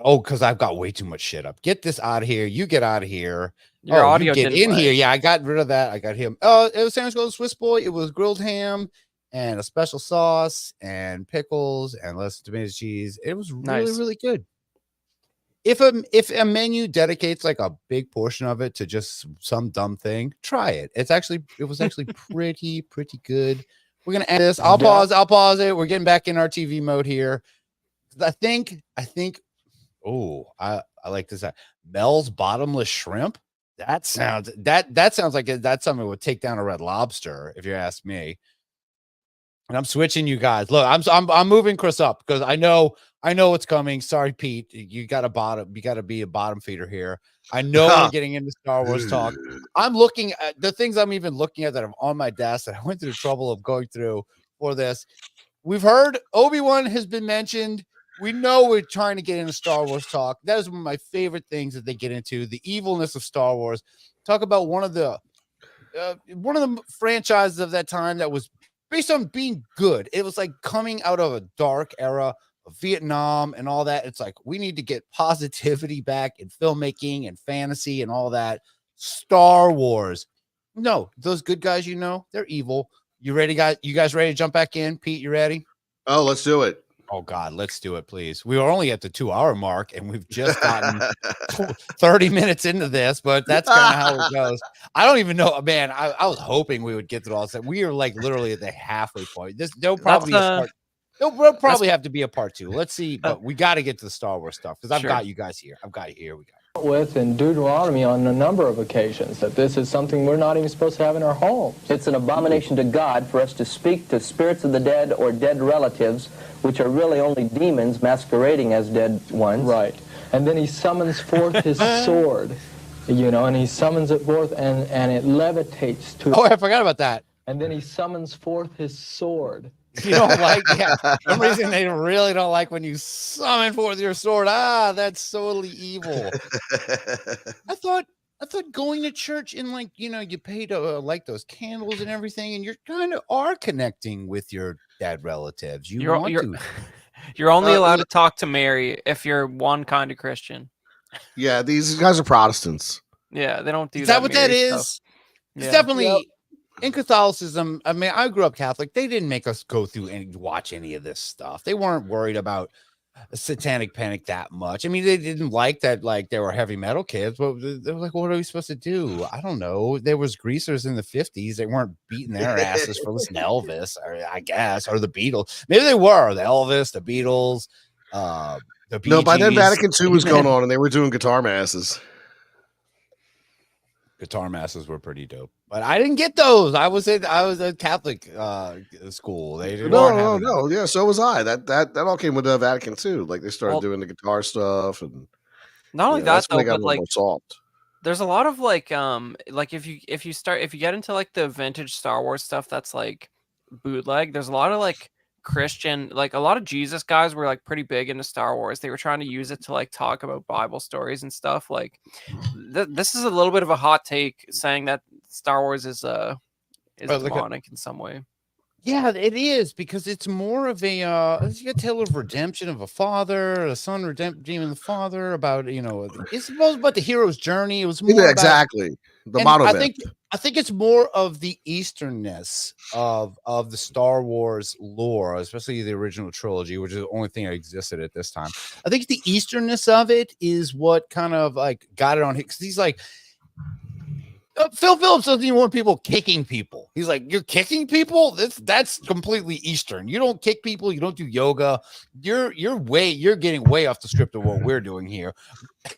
Because I've got way too much shit up. Get this out of here. You get out of here. Your audio you get didn't in lag. here. Yeah, I got rid of that. I got him. Oh, it was sandwich called Swiss Boy. It was grilled ham and a special sauce and pickles and less tomato cheese. It was really, really good. If a menu dedicates like a big portion of it to just some dumb thing, try it. It was actually pretty good. We're gonna end this. I'll pause it. We're getting back in our TV mode here. I think oh, I like this. Mel's bottomless shrimp. That sounds like that's something that would take down a Red Lobster, if you ask me. And I'm switching you guys. Look, I'm moving Chris up because I know what's coming. Sorry, Pete. You got to be a bottom feeder here. I know we're getting into Star Wars talk. I'm looking at the things I'm even looking at that are on my desk that I went through the trouble of going through for this. We've heard Obi-Wan has been mentioned. We know we're trying to get into Star Wars talk. That is one of my favorite things that they get into, the evilness of Star Wars. Talk about one of the franchises of that time that was based on being good. It was like coming out of a dark era of Vietnam and all that. It's like, we need to get positivity back in filmmaking and fantasy and all that. Star Wars. No, those good guys, they're evil. You ready, guys? You guys ready to jump back in? Pete, you ready? Oh, let's do it. Oh God, let's do it, please. We are only at the 2-hour mark and we've just gotten 30 minutes into this, but that's kind of how it goes. I don't even know, man. I was hoping we would get through all this. We are like literally at the halfway point. There'll probably have to be a part 2. Let's see, but we got to get to the Star Wars stuff because I've got you guys here. I've got you here. We got with in Deuteronomy on a number of occasions that this is something we're not even supposed to have in our homes. It's an abomination to God for us to speak to spirits of the dead or dead relatives, which are really only demons masquerading as dead ones. Right. And then he summons forth his sword, and he summons it forth and it levitates to... Oh, I forgot about that. And then he summons forth his sword. You don't like, for some reason they really don't like when you summon forth your sword. That's totally evil. I thought going to church and you pay to light those candles and everything, and you're kind of are connecting with your dead relatives. You're only allowed to talk to Mary if you're one kind of Christian. Yeah, these guys are Protestants. Yeah, they don't do that. Is that what that is? Stuff. It's definitely in Catholicism. I mean, I grew up Catholic. They didn't make us go through and watch any of this stuff. They weren't worried about satanic panic that much. I mean, they didn't like that, like they were heavy metal kids, but they were like, what are we supposed to do? I don't know. There was greasers in the 50s. They weren't beating their asses for listening to Elvis, I guess, or the Beatles. Maybe they were the Elvis, the Beatles, the Bee No, by then Gees. Vatican II was going on and they were doing guitar masses. Guitar masses were pretty dope, but I didn't get those. I was at Catholic school. They didn't. No. Yeah, so was I. That all came with Vatican II. Like they started doing the guitar stuff, and not only that though, but like soft. There's a lot of like if you get into like the vintage Star Wars stuff that's like bootleg. There's a lot of like Christian, like a lot of Jesus guys were like pretty big into Star Wars. They were trying to use it to like talk about Bible stories and stuff. Like this is a little bit of a hot take saying that Star Wars is demonic in some way. Yeah, it is, because it's more of a a tale of redemption of a father, a son redeeming the father, about it's supposed about the hero's journey. It was more exactly the motto. I think it's more of the Easternness of the Star Wars lore, especially the original trilogy, which is the only thing that existed at this time. I think the Easternness of it is what kind of like got it on him, because he's like, Phil Phillips doesn't even want people kicking people. He's like, you're kicking people? That's completely Eastern. You don't kick people. You don't do yoga. You're getting way off the script of what we're doing here.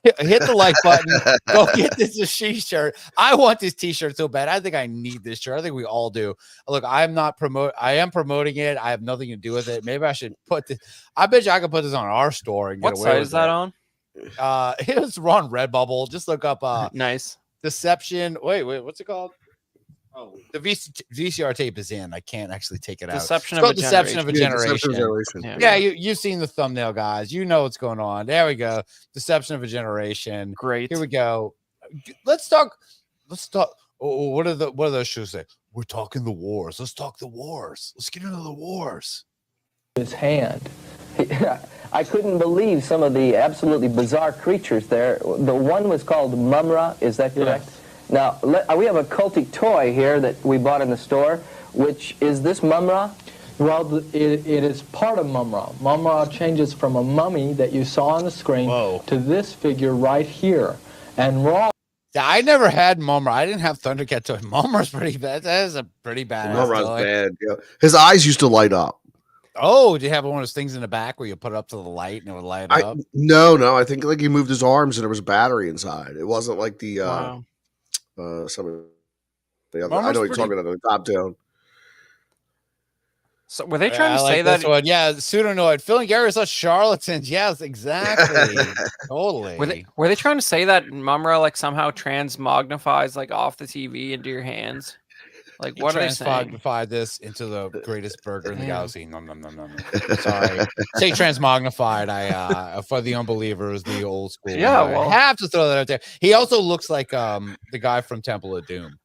Hit the like button. Go get this t-shirt. I want this t-shirt so bad. I think I need this shirt. I think we all do. Look, I am promoting it. I have nothing to do with it. Maybe I should put this. I bet you I could put this on our store and get what away site with is that it. on? It's on Redbubble. Just look up nice. Deception. Wait, what's it called? Oh, the VCR tape is in. I can't actually take it out. Deception of a Generation. Yeah, you've seen the thumbnail, guys. You know what's going on. There we go. Deception of a Generation. Great. Here we go. Let's talk. Oh, what are those shows say? We're talking the wars. Let's talk the wars. Let's get into the wars. His hand. I couldn't believe some of the absolutely bizarre creatures there. The one was called Mumra, is that correct? Yes. Now, we have a cultic toy here that we bought in the store, which is this Mumra? Well, it is part of Mumra. Mumra changes from a mummy that you saw on the screen to this figure right here. And Raw... I never had Mumra. I didn't have Thundercats toy. Mumra's pretty bad. That is a pretty bad. Mumra's bad. Yeah. His eyes used to light up. Oh, do you have one of those things in the back where you put it up to the light and it would light up? No. I think like he moved his arms and there was a battery inside. It wasn't like the some of the other. I know you're talking about the top down. So were they trying to I say like this that? one. Yeah, pseudonoid. Phil and Gary are such charlatans. Yes, exactly. Totally. Were they trying to say that Mumra like somehow transmognifies like off the TV into your hands? Like what are they saying? Transmognified this into the greatest burger in the galaxy. Nom, nom, nom, nom. Sorry. Say transmognified. I for the unbelievers, the old school. Yeah, I have to throw that out there. He also looks like the guy from Temple of Doom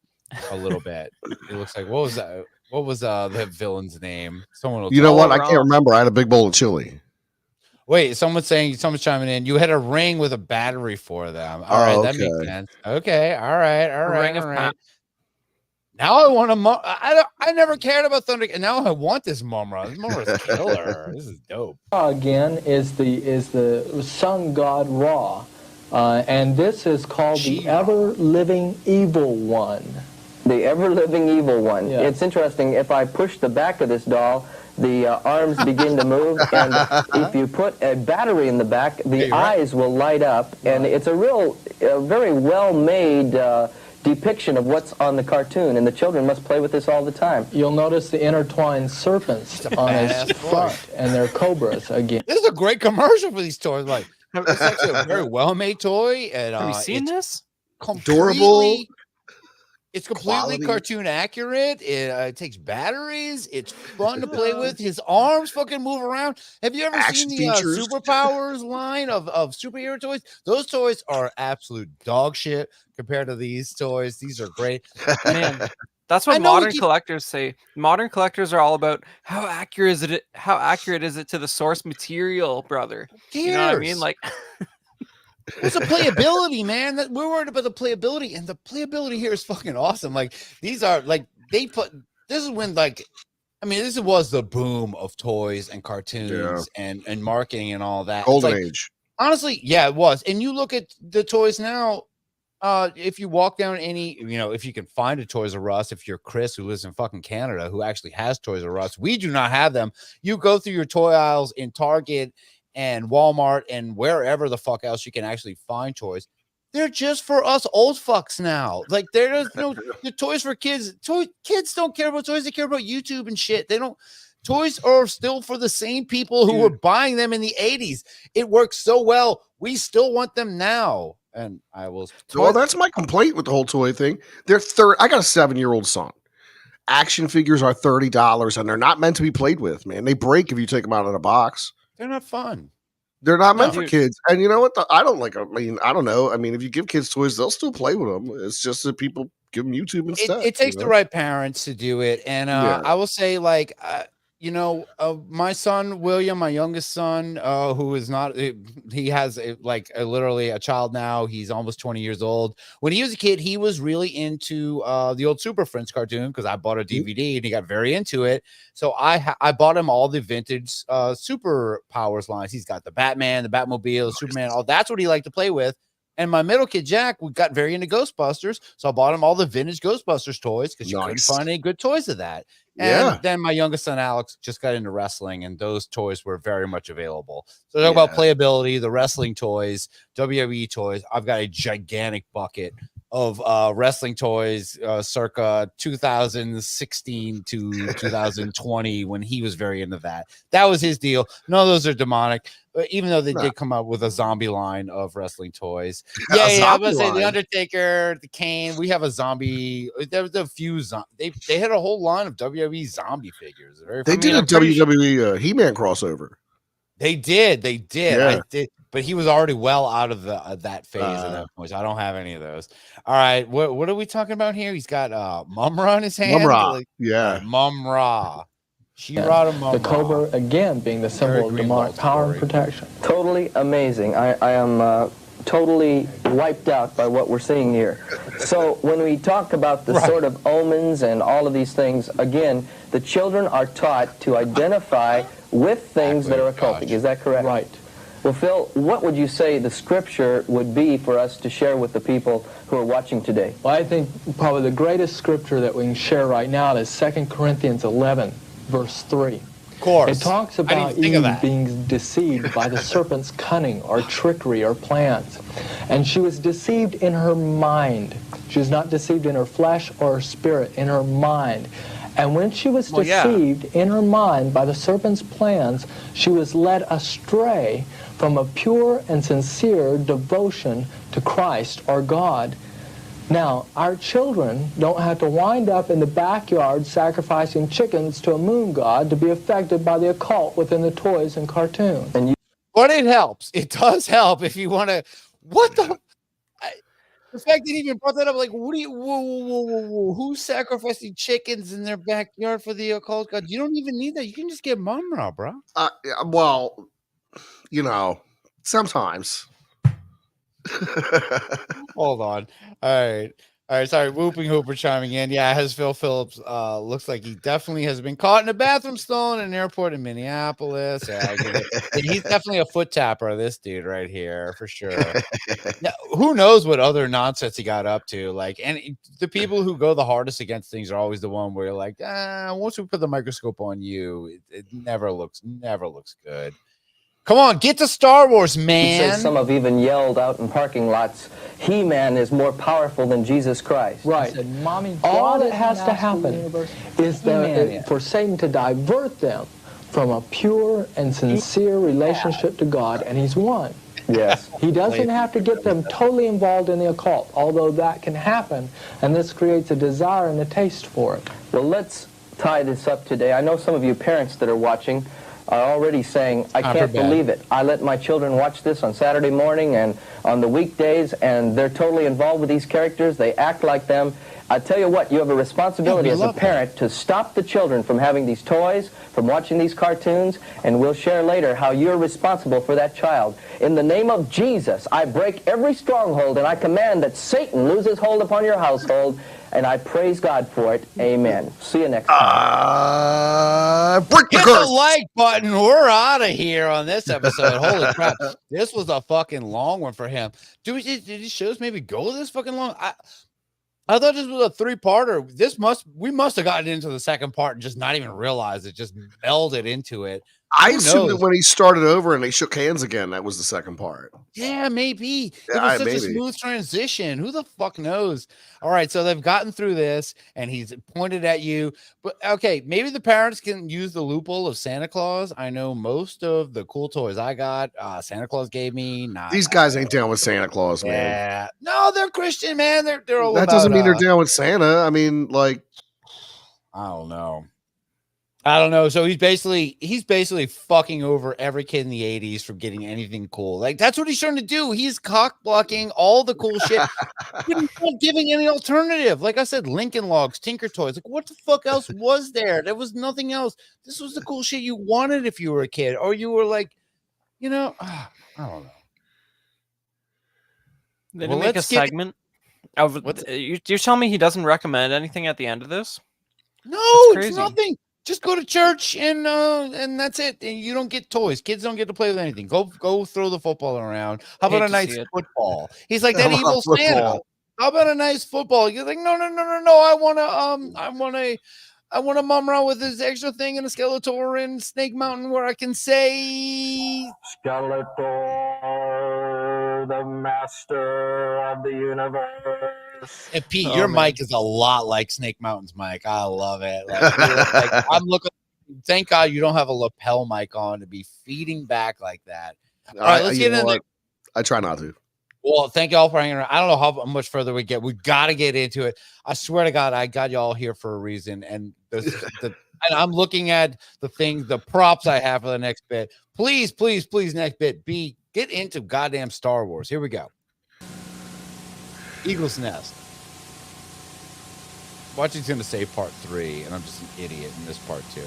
a little bit. He looks like what was that? What was the villain's name? Someone will You know what? I can't remember. I had a big bowl of chili. Wait, someone's chiming in. You had a ring with a battery for them. All right, that makes sense. Okay, all right. Now I want to. I never cared about Thundercats, and now I want this Mumra. This Mumra's killer. This is dope. Again, is the sun god Ra, and this is called the ever-living evil one. The ever-living evil one. Yeah. It's interesting. If I push the back of this doll, the arms begin to move, and if you put a battery in the back, the eyes will light up, and it's a very well-made depiction of what's on the cartoon, and the children must play with this all the time. You'll notice the intertwined serpents on his front, and they're cobras again. This is a great commercial for these toys. Like, it's actually a very well-made toy, and have you seen this? Adorable. It's completely cartoon accurate. It takes batteries. It's fun to play with. His arms fucking move around. Have you ever seen the Superpowers line of superhero toys? Those toys are absolute dog shit compared to these toys. These are great. Man, that's what modern collectors say. Modern collectors are all about how accurate is it? How accurate is it to the source material, brother? You know what I mean? Like. It's the playability, man. We're worried about the playability, and the playability here is fucking awesome. Like these are like this is when this was the boom of toys and cartoons and marketing and all that. Golden age. Honestly, yeah, it was. And you look at the toys now. If you walk down if you can find a Toys R Us, if you're Chris who lives in fucking Canada who actually has Toys R Us, we do not have them. You go through your toy aisles in Target and Walmart and wherever the fuck else you can actually find toys. They're just for us old fucks now. Like there's no the toys for kids. Kids don't care about toys. They care about YouTube and shit. They don't. Toys are still for the same people who were buying them in the 80s. It works so well. We still want them now. And I will. Well, that's my complaint with the whole toy thing. They're I got a 7-year-old son. Action figures are $30 and they're not meant to be played with, man. They break if you take them out of the box. They're not fun. They're not meant for kids. And you know what? I don't know. I mean, if you give kids toys, they'll still play with them. It's just that people give them YouTube instead. It takes the right parents to do it. And I will say, like, my son, William, my youngest son, who is not, he has literally a child now. He's almost 20 years old. When he was a kid, he was really into the old Super Friends cartoon because I bought a DVD and he got very into it. So I bought him all the vintage Super Powers lines. He's got the Batman, the Batmobile, Superman, all that's what he liked to play with. And my middle kid, Jack, we got very into Ghostbusters. So I bought him all the vintage Ghostbusters toys because you couldn't find any good toys of that. And then my youngest son, Alex, just got into wrestling, and those toys were very much available. So talk about playability, the wrestling toys, WWE toys. I've got a gigantic bucket of wrestling toys circa 2016 to 2020 when he was very into that. That was his deal. None of those are demonic, even though they did come out with a zombie line of wrestling toys. I was going to say the Undertaker, the Kane. We have a zombie. There was a few they had a whole line of WWE zombie figures. They did a WWE He-Man crossover. They did. Yeah. I did. But he was already well out of that phase at that point. So I don't have any of those. All right. What are we talking about here? He's got Mumra on his hand. Mumra. Mumra. Shira to Mumra. The cobra, again, being the symbol of demonic power and protection. Totally amazing. I am totally wiped out by what we're seeing here. So when we talk about the sort of omens and all of these things, again, the children are taught to identify with things that are occultic. Is that correct? Right. Well, Phil, what would you say the scripture would be for us to share with the people who are watching today? Well, I think probably the greatest scripture that we can share right now is 2 Corinthians 11, verse 3. Of course. It talks about Eve being deceived by the serpent's cunning or trickery or plans. And she was deceived in her mind. She was not deceived in her flesh or her spirit, in her mind. And when she was deceived in her mind by the serpent's plans, she was led astray from a pure and sincere devotion to Christ or God. Now, our children don't have to wind up in the backyard sacrificing chickens to a moon god to be affected by the occult within the toys and cartoons. But it helps. It does help if you want to. What the? The fact that he even brought that up, like, what do you? Whoa. Who's sacrificing chickens in their backyard for the occult god? You don't even need that. You can just get Mumra, bro. Well, you know, sometimes. Hold on. All right. Sorry, Whooping Hooper chiming in. Yeah, has Phil Phillips looks like he definitely has been caught in a bathroom stall in an airport in Minneapolis. Yeah, I get it. He's definitely a foot tapper, this dude right here, for sure. Now, who knows what other nonsense he got up to? Like, and the people who go the hardest against things are always the one where you're like, once we put the microscope on you, it never looks good. Come on, get to Star Wars, man. Some have even yelled out in parking lots, He-Man is more powerful than Jesus Christ. Right. All that has to happen is for Satan to divert them from a pure and sincere relationship to God, and he's won. Yes. He doesn't have to get them totally involved in the occult, although that can happen, and this creates a desire and a taste for it. Well, let's tie this up today. I know some of you parents that are watching are already saying, I can't believe it. I let my children watch this on Saturday morning and on the weekdays, and they're totally involved with these characters. They act like them. I tell you what, you have a responsibility as a parent to stop the children from having these toys, from watching these cartoons, and we'll share later how you're responsible for that child. In the name of Jesus, I break every stronghold, and I command that Satan loses hold upon your household, and I praise God for it. Amen. See you next time. Hit the like button. We're out of here on this episode. Holy crap. This was a fucking long one for him. Did these shows maybe go this fucking long? I thought this was a 3-parter. We must have gotten into the second part and just not even realize it, just melded into it. I assumed that when he started over and they shook hands again, that was the second part. Yeah, maybe. It was such a smooth transition. Who the fuck knows? All right, so they've gotten through this, and he's pointed at you. But, okay, maybe the parents can use the loophole of Santa Claus. I know most of the cool toys I got, Santa Claus gave me. These guys ain't down with Santa Claus, man. Yeah. No, they're Christian, man. They're all that doesn't mean they're down with Santa. I mean, like... I don't know. So he's basically fucking over every kid in the 80s from getting anything cool. Like, that's what he's trying to do. He's cock blocking all the cool shit. He's not giving any alternative. Like I said, Lincoln Logs, Tinker Toys. Like, what the fuck else was there? There was nothing else. This was the cool shit you wanted if you were a kid, or you were like, I don't know. They didn't make a segment. You're telling me he doesn't recommend anything at the end of this? No, it's nothing. Just go to church and that's it. And you don't get toys. Kids don't get to play with anything. Go throw the football around. How about a nice football? He's like that evil Santa. How about a nice football? You're like, no. I want a mum around with this extra thing and a Skeletor in Snake Mountain where I can say Skeletor, the master of the universe. And Pete, your mic is a lot like Snake Mountain's mic. I love it. Like, I'm looking. Thank God you don't have a lapel mic on to be feeding back like that. All right, let's get into it. I try not to. Well, thank y'all for hanging around. I don't know how much further we get. We got to get into it. I swear to God, I got y'all here for a reason. And and I'm looking at the props I have for the next bit. Please, next bit. Get into goddamn Star Wars. Here we go. Eagle's Nest. Watch, he's going to say part 3, and I'm just an idiot in this part 2.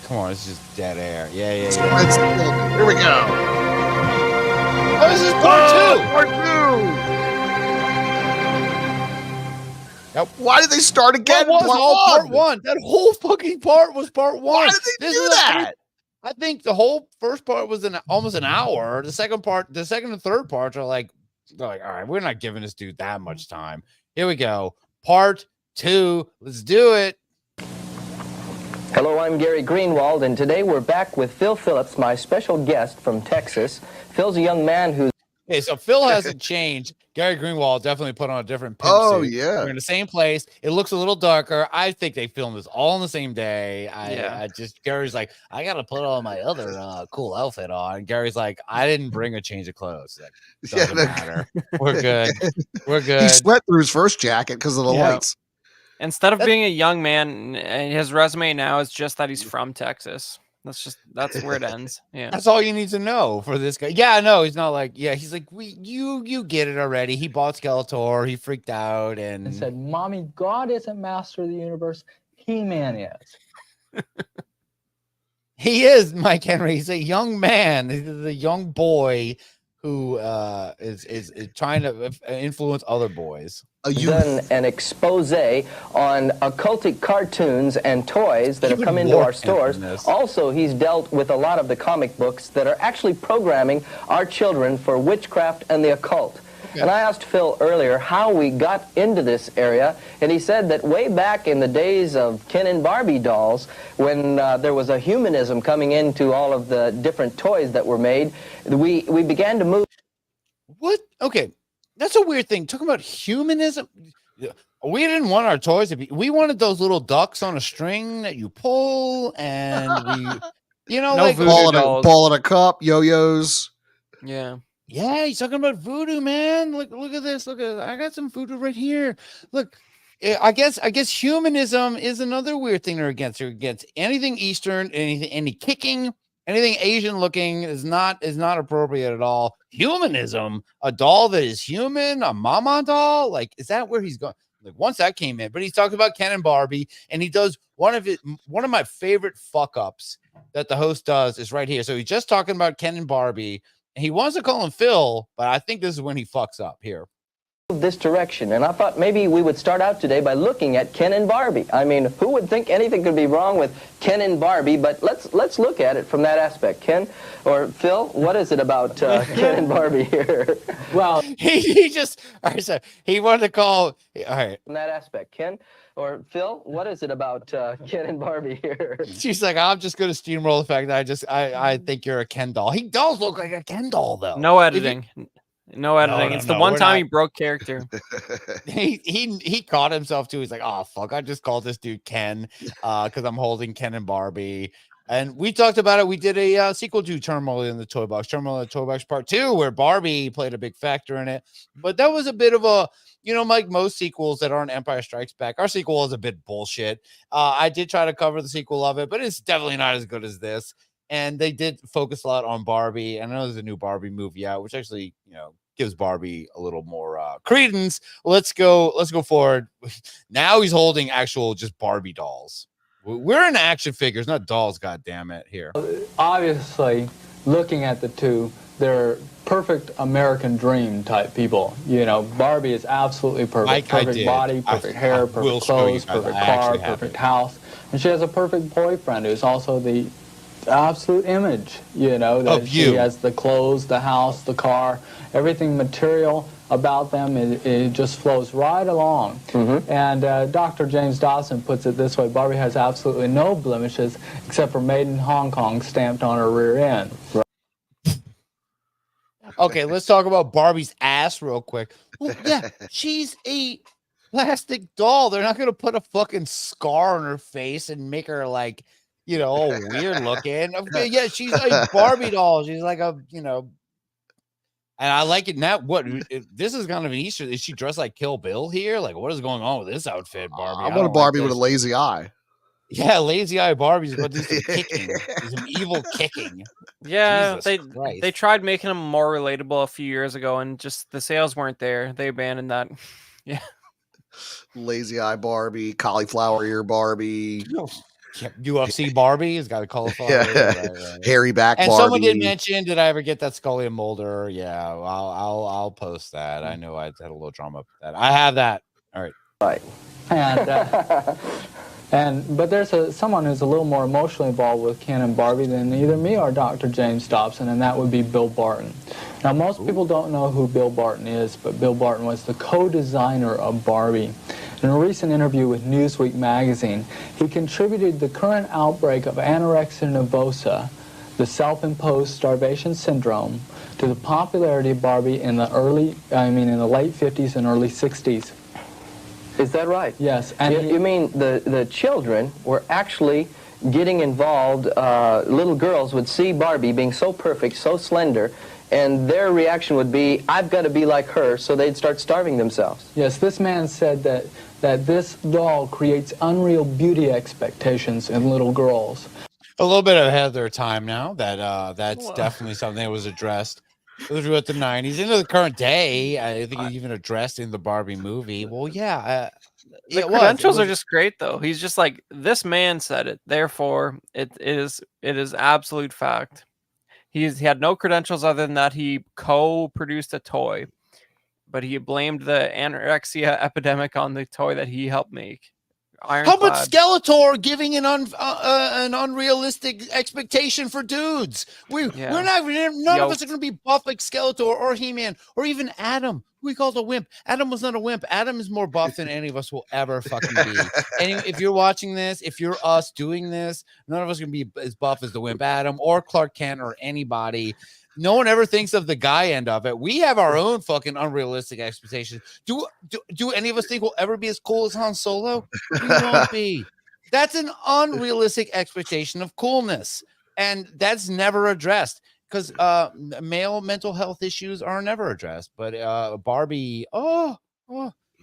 Come on, it's just dead air. Yeah. Here we go. Oh, this is part 2. Part 2. Now, why did they start again? That was all part 1. That whole fucking part was part 1. Why did they do that? I think the whole first part was almost an hour. The second and third parts are like, all right, we're not giving this dude that much time. Here we go. Part 2. Let's do it. Hello, I'm Gary Greenwald, and today we're back with Phil Phillips, my special guest from Texas. Phil's a young man who's... Okay, so Phil hasn't changed. Gary Greenwald definitely put on a different pimp suit. Yeah. We're in the same place. It looks a little darker. I think they filmed this all on the same day. Gary's like, I gotta put on my other cool outfit on. Gary's like, I didn't bring a change of clothes. Like, doesn't matter. We're good. We're good. He sweat through his first jacket because of the lights. Instead of being a young man, his resume now is just that he's from Texas. That's where it ends. Yeah, that's all you need to know for this guy. Yeah, no, he's not like, he's like, you get it already. He bought Skeletor, he freaked out and said, Mommy, God isn't master of the universe, He-Man is. He is, Mike Henry. He's a young man. He's a young boy who is trying to influence other boys. Done an expose on occultic cartoons and toys that have come into our stores. Also, he's dealt with a lot of the comic books that are actually programming our children for witchcraft and the occult. Okay. And I asked Phil earlier how we got into this area, and he said that way back in the days of Ken and Barbie dolls, when there was a humanism coming into all of the different toys that were made, we began to move. What? Okay. That's a weird thing. Talking about humanism. We didn't want our toys to be. We wanted those little ducks on a string that you pull, and we, like ball in a cup, yo-yos. Yeah. Yeah, he's talking about voodoo, man. Look at this. I got some voodoo right here. Look, I guess humanism is another weird thing they're against. They're against anything Eastern, any kicking. Anything Asian looking is not appropriate at all. Humanism, a doll that is human, a mama doll, like, is that where he's going? Like, once that came in, but he's talking about Ken and Barbie, and he does one of my favorite fuck ups that the host does is right here. So he's just talking about Ken and Barbie, and he wants to call him Phil, but I think this is when he fucks up here. This direction, and I thought maybe we would start out today by looking at Ken and Barbie. I mean, who would think anything could be wrong with Ken and Barbie? But let's look at it from that aspect. Ken or Phil, what is it about Ken and Barbie here? Well, he just, all right, so he wanted to call, all right. From that aspect, Ken or Phil, what is it about Ken and Barbie here? She's like, I'm just going to steamroll the fact that I think you're a Ken doll. He does look like a Ken doll, though. No editing. No editing. It's the one time he broke character. he caught himself too. He's like, oh fuck, I just called this dude Ken because I'm holding Ken and Barbie. And we talked about it. We did a sequel to Turmoil in the Toy Box, Turmoil in the Toy Box Part 2, where Barbie played a big factor in it. But that was a bit of a, like most sequels that aren't Empire Strikes Back, our sequel is a bit bullshit. I did try to cover the sequel of it, but it's definitely not as good as this. And they did focus a lot on Barbie. And I know there's a new Barbie movie out, which actually, gives Barbie a little more credence. Let's go forward. Now he's holding actual just Barbie dolls. We're in action figures, not dolls, God damn it, here. Obviously, looking at the two, they're perfect American dream type people. Barbie is absolutely perfect. Perfect body, perfect hair, perfect clothes, perfect car, perfect house. And she has a perfect boyfriend who's also the absolute image, that she has the clothes, the house, the car, everything material about them. It just flows right along. Mm-hmm. And Dr. James Dawson puts it this way: Barbie has absolutely no blemishes except for "Made in Hong Kong" stamped on her rear end. Okay, let's talk about Barbie's ass real quick. Well, yeah, she's a plastic doll. They're not going to put a fucking scar on her face and make her like, all weird looking. Okay, yeah, she's a Barbie doll. She's like a, and I like it now. What this is kind of an Easter. Is she dressed like Kill Bill here? Like, what is going on with this outfit, Barbie? I want a Barbie with a lazy eye. Yeah, lazy eye Barbie's about to do some kicking. Some evil kicking. Yeah, they tried making them more relatable a few years ago, and just the sales weren't there. They abandoned that. Yeah. Lazy eye Barbie, cauliflower ear Barbie. UFC Barbie has got a cauliflower. Yeah. Right. Hairy back and Barbie. Someone did mention, did I ever get that Scully and Mulder? Yeah, I'll post that. I know I had a little drama with that. I have that. All right. Right. But there's someone who's a little more emotionally involved with Ken and Barbie than either me or Dr. James Dobson, and that would be Bill Barton. Now, most people don't know who Bill Barton is, but Bill Barton was the co-designer of Barbie. In a recent interview with Newsweek magazine, he contributed the current outbreak of anorexia nervosa the self-imposed starvation syndrome to the popularity of Barbie in the late 50s and early 60s. Is that right? Yes. And you mean the children were actually getting involved, little girls would see Barbie being so perfect, so slender, and their reaction would be, I've got to be like her, so they'd start starving themselves. Yes, this man said that this doll creates unreal beauty expectations in little girls. A little bit ahead of their time now. That's definitely something that was addressed throughout the 90s into the current day. I think it's even addressed in the Barbie movie. Well, yeah. The credentials are just great, though. He's just like, this man said it, therefore it is absolute fact. He had no credentials other than that he co-produced a toy, but he blamed the anorexia epidemic on the toy that he helped make. How about Skeletor giving an unrealistic expectation for dudes? None of us are going to be buff like Skeletor or He-Man or even Adam, who we called a wimp. Adam was not a wimp. Adam is more buff than any of us will ever fucking be. And if you're watching this, if you're us doing this, none of us are going to be as buff as the wimp Adam or Clark Kent or anybody. No one ever thinks of the guy end of it. We have our own fucking unrealistic expectations. Do any of us think we'll ever be as cool as Han Solo? We won't be. That's an unrealistic expectation of coolness, and that's never addressed because male mental health issues are never addressed. But Barbie,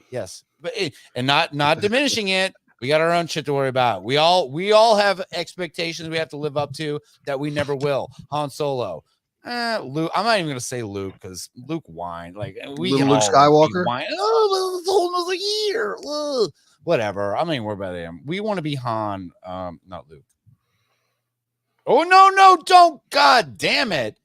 yes, but and not diminishing it. We got our own shit to worry about. We all have expectations we have to live up to that we never will. Han Solo. Luke, I'm not even gonna say Luke because Luke whined. Like we can Luke Skywalker. Whine. Oh, it's a whole nother year. Ugh. Whatever. I'm not even worried about him. We want to be Han, not Luke. Oh no, don't! God damn it!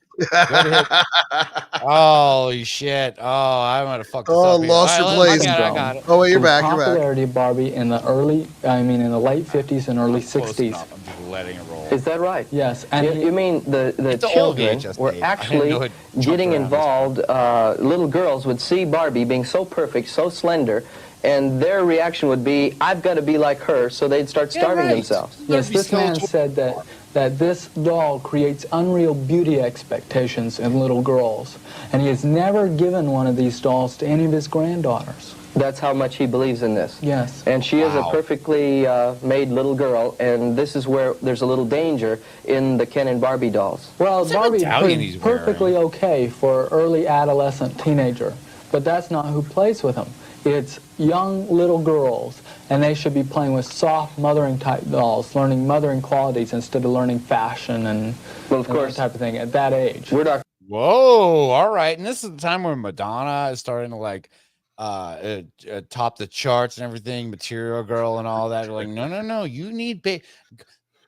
Holy shit! Oh, I'm gonna fuck this up. Lost your place. I got it. Oh wait, you're back. Popularity of Barbie in the late 50s and early 60s. I'm just letting it roll. Is that right? Yes. And you mean the children were actually getting involved, little girls would see Barbie being so perfect, so slender, and their reaction would be, I've got to be like her, so they'd start starving themselves. Yes, this man said that this doll creates unreal beauty expectations in little girls, and he has never given one of these dolls to any of his granddaughters. That's how much he believes in this. Yes. And she is a perfectly made little girl, and this is where there's a little danger in the Ken and Barbie dolls. Well, Barbie is perfectly okay for early adolescent teenager, but that's not who plays with him. It's young little girls, and they should be playing with soft mothering type dolls, learning mothering qualities instead of learning fashion and that type of thing at that age. Whoa, all right. And this is the time where Madonna is starting to like top the charts and everything, Material Girl and all that. You're like, no, you need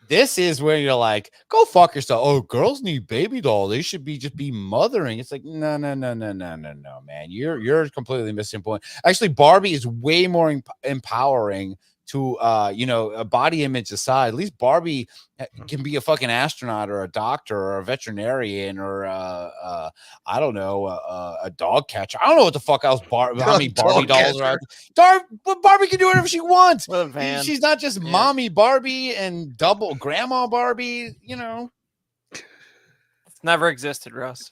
this is where you're like, go fuck yourself. Oh, girls need baby doll. They should just be mothering. It's like, no, man. You're completely missing the point. Actually, Barbie is way more empowering to a body image aside. At least Barbie can be a fucking astronaut or a doctor or a veterinarian or I don't know, a dog catcher. I don't know what the fuck else how many Barbie dolls are out. Barbie can do whatever she wants. She's not just mommy Barbie and double grandma Barbie, It's never existed, Russ.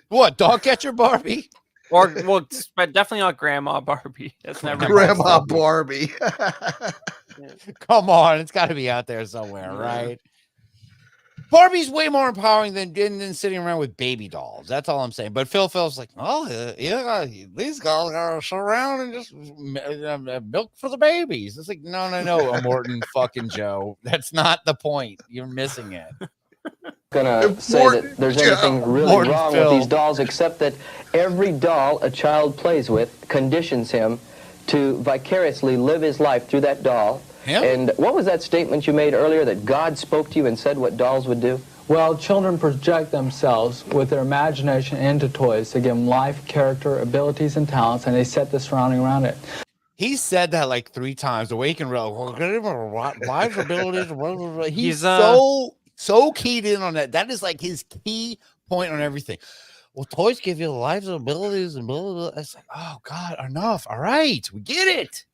What, dog catcher Barbie? Or but definitely not Grandma Barbie. That's never Grandma Barbie. Come on, it's got to be out there somewhere, right? Barbie's way more empowering than sitting around with baby dolls. That's all I'm saying. But Phil's like, these girls are so around and just milk for the babies. It's like, no, Morton fucking Joe. That's not the point. You're missing it. Gonna say that there's anything really wrong with these dolls, except that every doll a child plays with conditions him to vicariously live his life through that doll. And what was that statement you made earlier, that God spoke to you and said what dolls would do? Well, children project themselves with their imagination into toys to give them life, character, abilities, and talents, and they set the surrounding around it. He said that like 3 times. The way he can life abilities. He's so keyed in on that. That is like his key point on everything. Well, toys give you lives, abilities, and blah, blah, blah. It's like, oh God, enough. All right, we get it.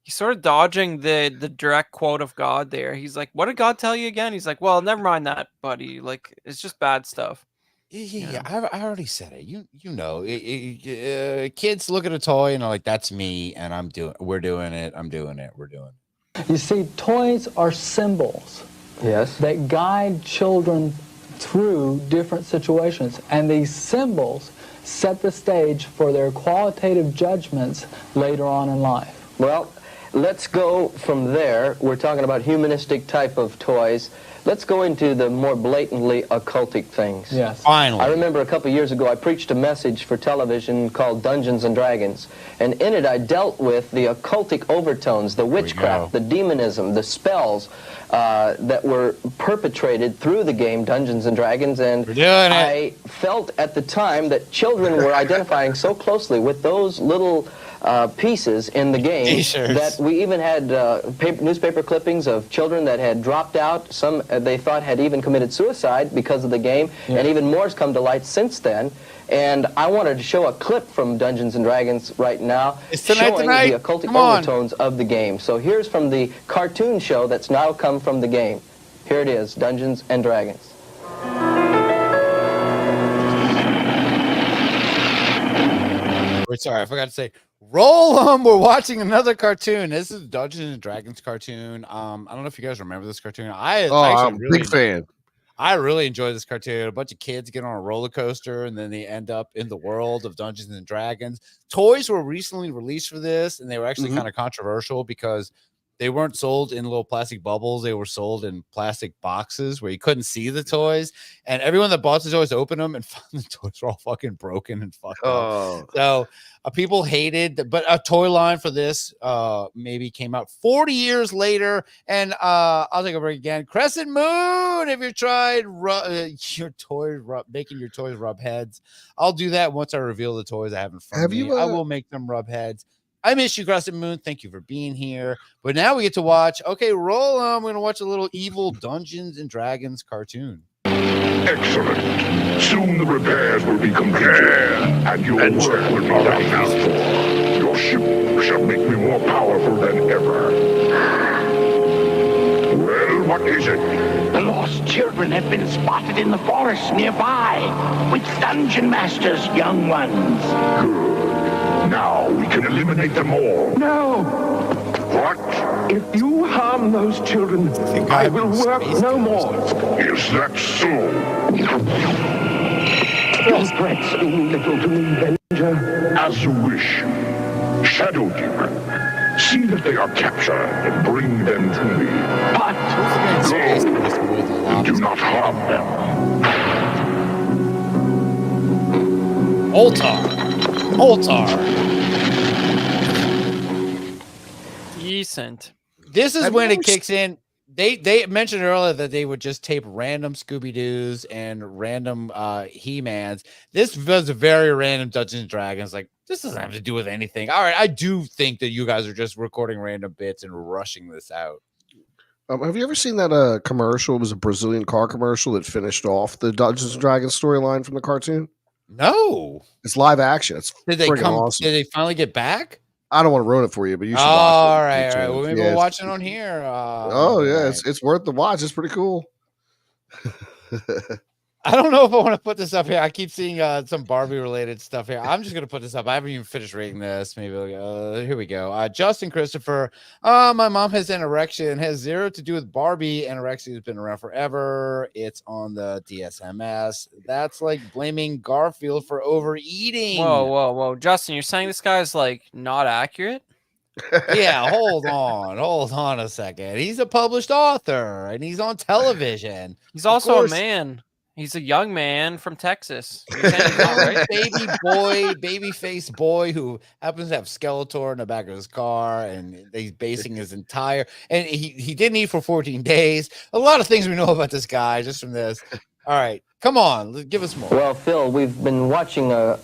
He's sort of dodging the direct quote of God there. He's like, "What did God tell you again?" He's like, "Well, never mind that, buddy. Like, it's just bad stuff." Yeah, I already said it. You know, kids look at a toy and are like, "That's me," and we're doing it. I'm doing it. We're doing it. You see, toys are symbols. Yes. That guide children through different situations, and these symbols set the stage for their qualitative judgments later on in life. Well, let's go from there. We're talking about humanistic type of toys. Let's go into the more blatantly occultic things. Yes. Finally. I remember a couple years ago I preached a message for television called Dungeons and Dragons. And in it I dealt with the occultic overtones, the witchcraft, the demonism, the spells that were perpetrated through the game Dungeons and Dragons. And I felt at the time that children were identifying so closely with those little pieces in the game that we even had newspaper clippings of children that had dropped out. Some they thought had even committed suicide because of the game, and even more has come to light since then. And I wanted to show a clip from Dungeons and Dragons right now showing the occultic overtones of the game. So here's from the cartoon show that's now come from the game. Here it is, Dungeons and Dragons. Wait, sorry, I forgot to say. Roll on, we're watching another cartoon. This is Dungeons and Dragons cartoon. I don't know if you guys remember this cartoon. I'm a big fan. I really enjoy this cartoon. A bunch of kids get on a roller coaster and then they end up in the world of Dungeons and Dragons. Toys were recently released for this, and they were actually kind of controversial because they weren't sold in little plastic bubbles. They were sold in plastic boxes where you couldn't see the toys. And everyone that bought the toys opened them and found the toys were all fucking broken and fucked up. So people hated, but a toy line for this maybe came out 40 years later. And I'll take a break again. Crescent Moon, if you tried making your toys rub heads, I'll do that once I reveal the toys I have in front of me. I will make them rub heads. I miss you, Crescent Moon. Thank you for being here. But now we get to watch. Okay, roll on. We're going to watch a little evil Dungeons and Dragons cartoon. Excellent. Soon the repairs will be completed, and your work will not account for. Your ship shall make me more powerful than ever. Well, what is it? The lost children have been spotted in the forest nearby, with Dungeon Master's young ones. Good. Now we can eliminate them all. No! What? If you harm those children, I will work no more. Is that so? Your threats mean little to me, Avenger. As you wish. Shadow Demon, see that they are captured and bring them to me. But go and do not harm them. Altar. Decent. This is when it kicks in. They mentioned earlier that they would just tape random Scooby-Doos and random He-Mans. This was a very random Dungeons and Dragons. Like, this doesn't have to do with anything. All right, I do think that you guys are just recording random bits and rushing this out. Have you ever seen that commercial? It was a Brazilian car commercial that finished off the Dungeons and Dragons storyline from the cartoon. No, it's live action. It's awesome. Did they finally get back? I don't want to ruin it for you, but you should watch it. All right. Well, maybe we'll watch it on here. It's worth the watch. It's pretty cool. I don't know if I want to put this up here. I keep seeing some Barbie related stuff here. I'm just going to put this up. I haven't even finished reading this. Maybe here we go. Justin Christopher. My mom has an erection. It has zero to do with Barbie. Anorexia has been around forever. It's on the DSMS. That's like blaming Garfield for overeating. Whoa. Justin, you're saying this guy's like not accurate? Yeah, hold on a second. He's a published author and he's on television. He's also a man. He's a young man from Texas. Right? Baby-faced boy who happens to have Skeletor in the back of his car, and he's basing his entire. And he didn't eat for 14 days. A lot of things we know about this guy just from this. All right, come on, give us more. Well, Phil, we've been watching a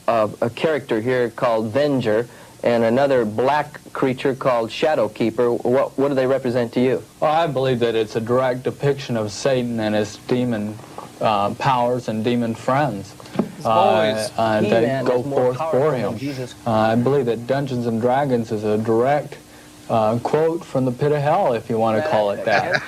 character here called Venger, and another black creature called Shadowkeeper. What do they represent to you? Well, I believe that it's a direct depiction of Satan and his demon powers and demon friends that go forth for him. I believe that Dungeons and Dragons is a direct quote from the pit of hell, if you want to call it that.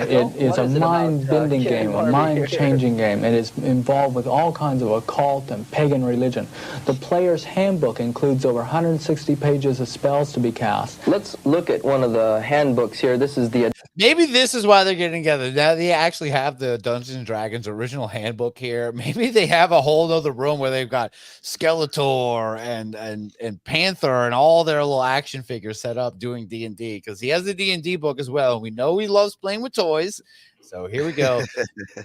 It is a mind-bending game, a mind-changing game. It is involved with all kinds of occult and pagan religion. The player's handbook includes over 160 pages of spells to be cast. Let's look at one of the handbooks here. This is the... Maybe this is why they're getting together. Now they actually have the Dungeons and Dragons original handbook here. Maybe they have a whole other room where they've got Skeletor and Panther and all their little action figures set up doing D&D, because he has the D&D book as well. We know he loves playing with toys. So here we go.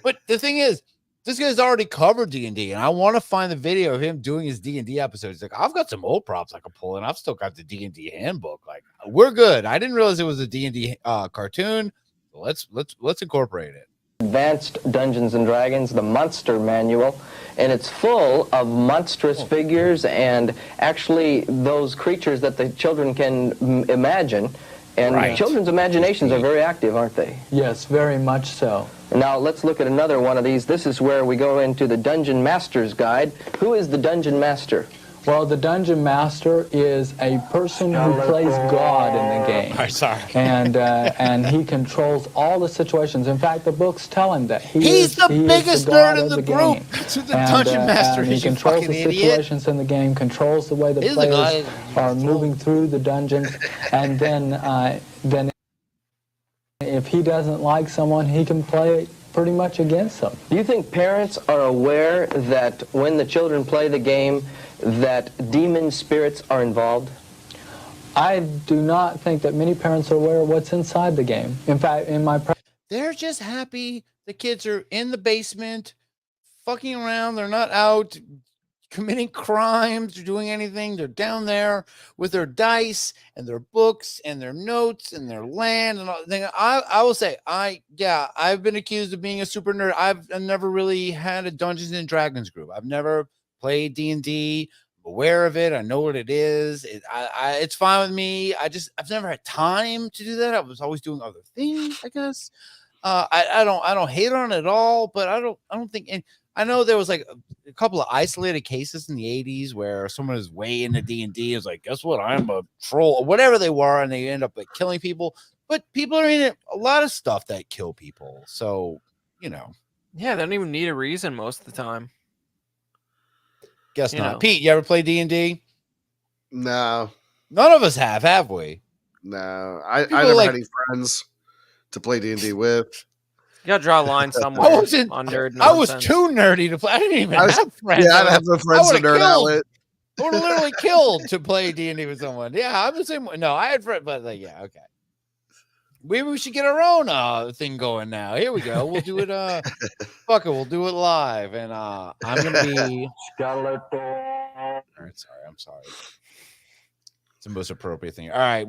But the thing is, this guy's already covered D&D, and I want to find the video of him doing his D&D episodes. He's like, I've got some old props I can pull, and I've still got the D&D handbook. Like, we're good. I didn't realize it was a D&D cartoon. So let's incorporate it. Advanced Dungeons and Dragons, the Monster Manual, and it's full of monstrous figures and actually those creatures that the children can imagine. And children's imaginations are very active, aren't they? Yes, very much so. Now let's look at another one of these. This is where we go into the Dungeon Master's Guide. Who is the Dungeon Master? Well, the Dungeon Master is a person who plays God in the game. And he controls all the situations. In fact, the books tell him that he's the biggest nerd in the group. To the Dungeon Master. And he controls the situations in the game, controls the way the players are moving through the dungeons, and then if he doesn't like someone, he can play pretty much against them. Do you think parents are aware that when the children play the game, that demon spirits are involved? I do not think that many parents are aware of what's inside the game. In fact, they're just happy the kids are in the basement, fucking around. They're not out committing crimes or doing anything. They're down there with their dice and their books and their notes and their land and all. I will say, I've been accused of being a super nerd. I've never really had a Dungeons and Dragons group. I've never played D&D. I'm aware of it. I know what it is. It's fine with me. I've never had time to do that. I was always doing other things, I guess. I don't hate on it at all, but I don't think. And I know there was like a couple of isolated cases in the 80s where someone was way into D&D. Is like, guess what? I'm a troll or whatever they were, and they end up like killing people. But people are in a lot of stuff that kill people. So, yeah, they don't even need a reason most of the time. Guess not. Pete, you ever play D&D? No. None of us have we? No. I never had any friends to play D&D with. You gotta draw a line somewhere. I was too nerdy to play. I didn't even have friends. Yeah, I have no friends to nerd out with. I would have literally killed to play D&D with someone. Yeah, I'm the same way. No, I had friends, but okay. Maybe we should get our own thing going now. Here we go. We'll do it. Fuck it. We'll do it live. And I'm gonna be Skeletor. I'm sorry. It's the most appropriate thing. All right,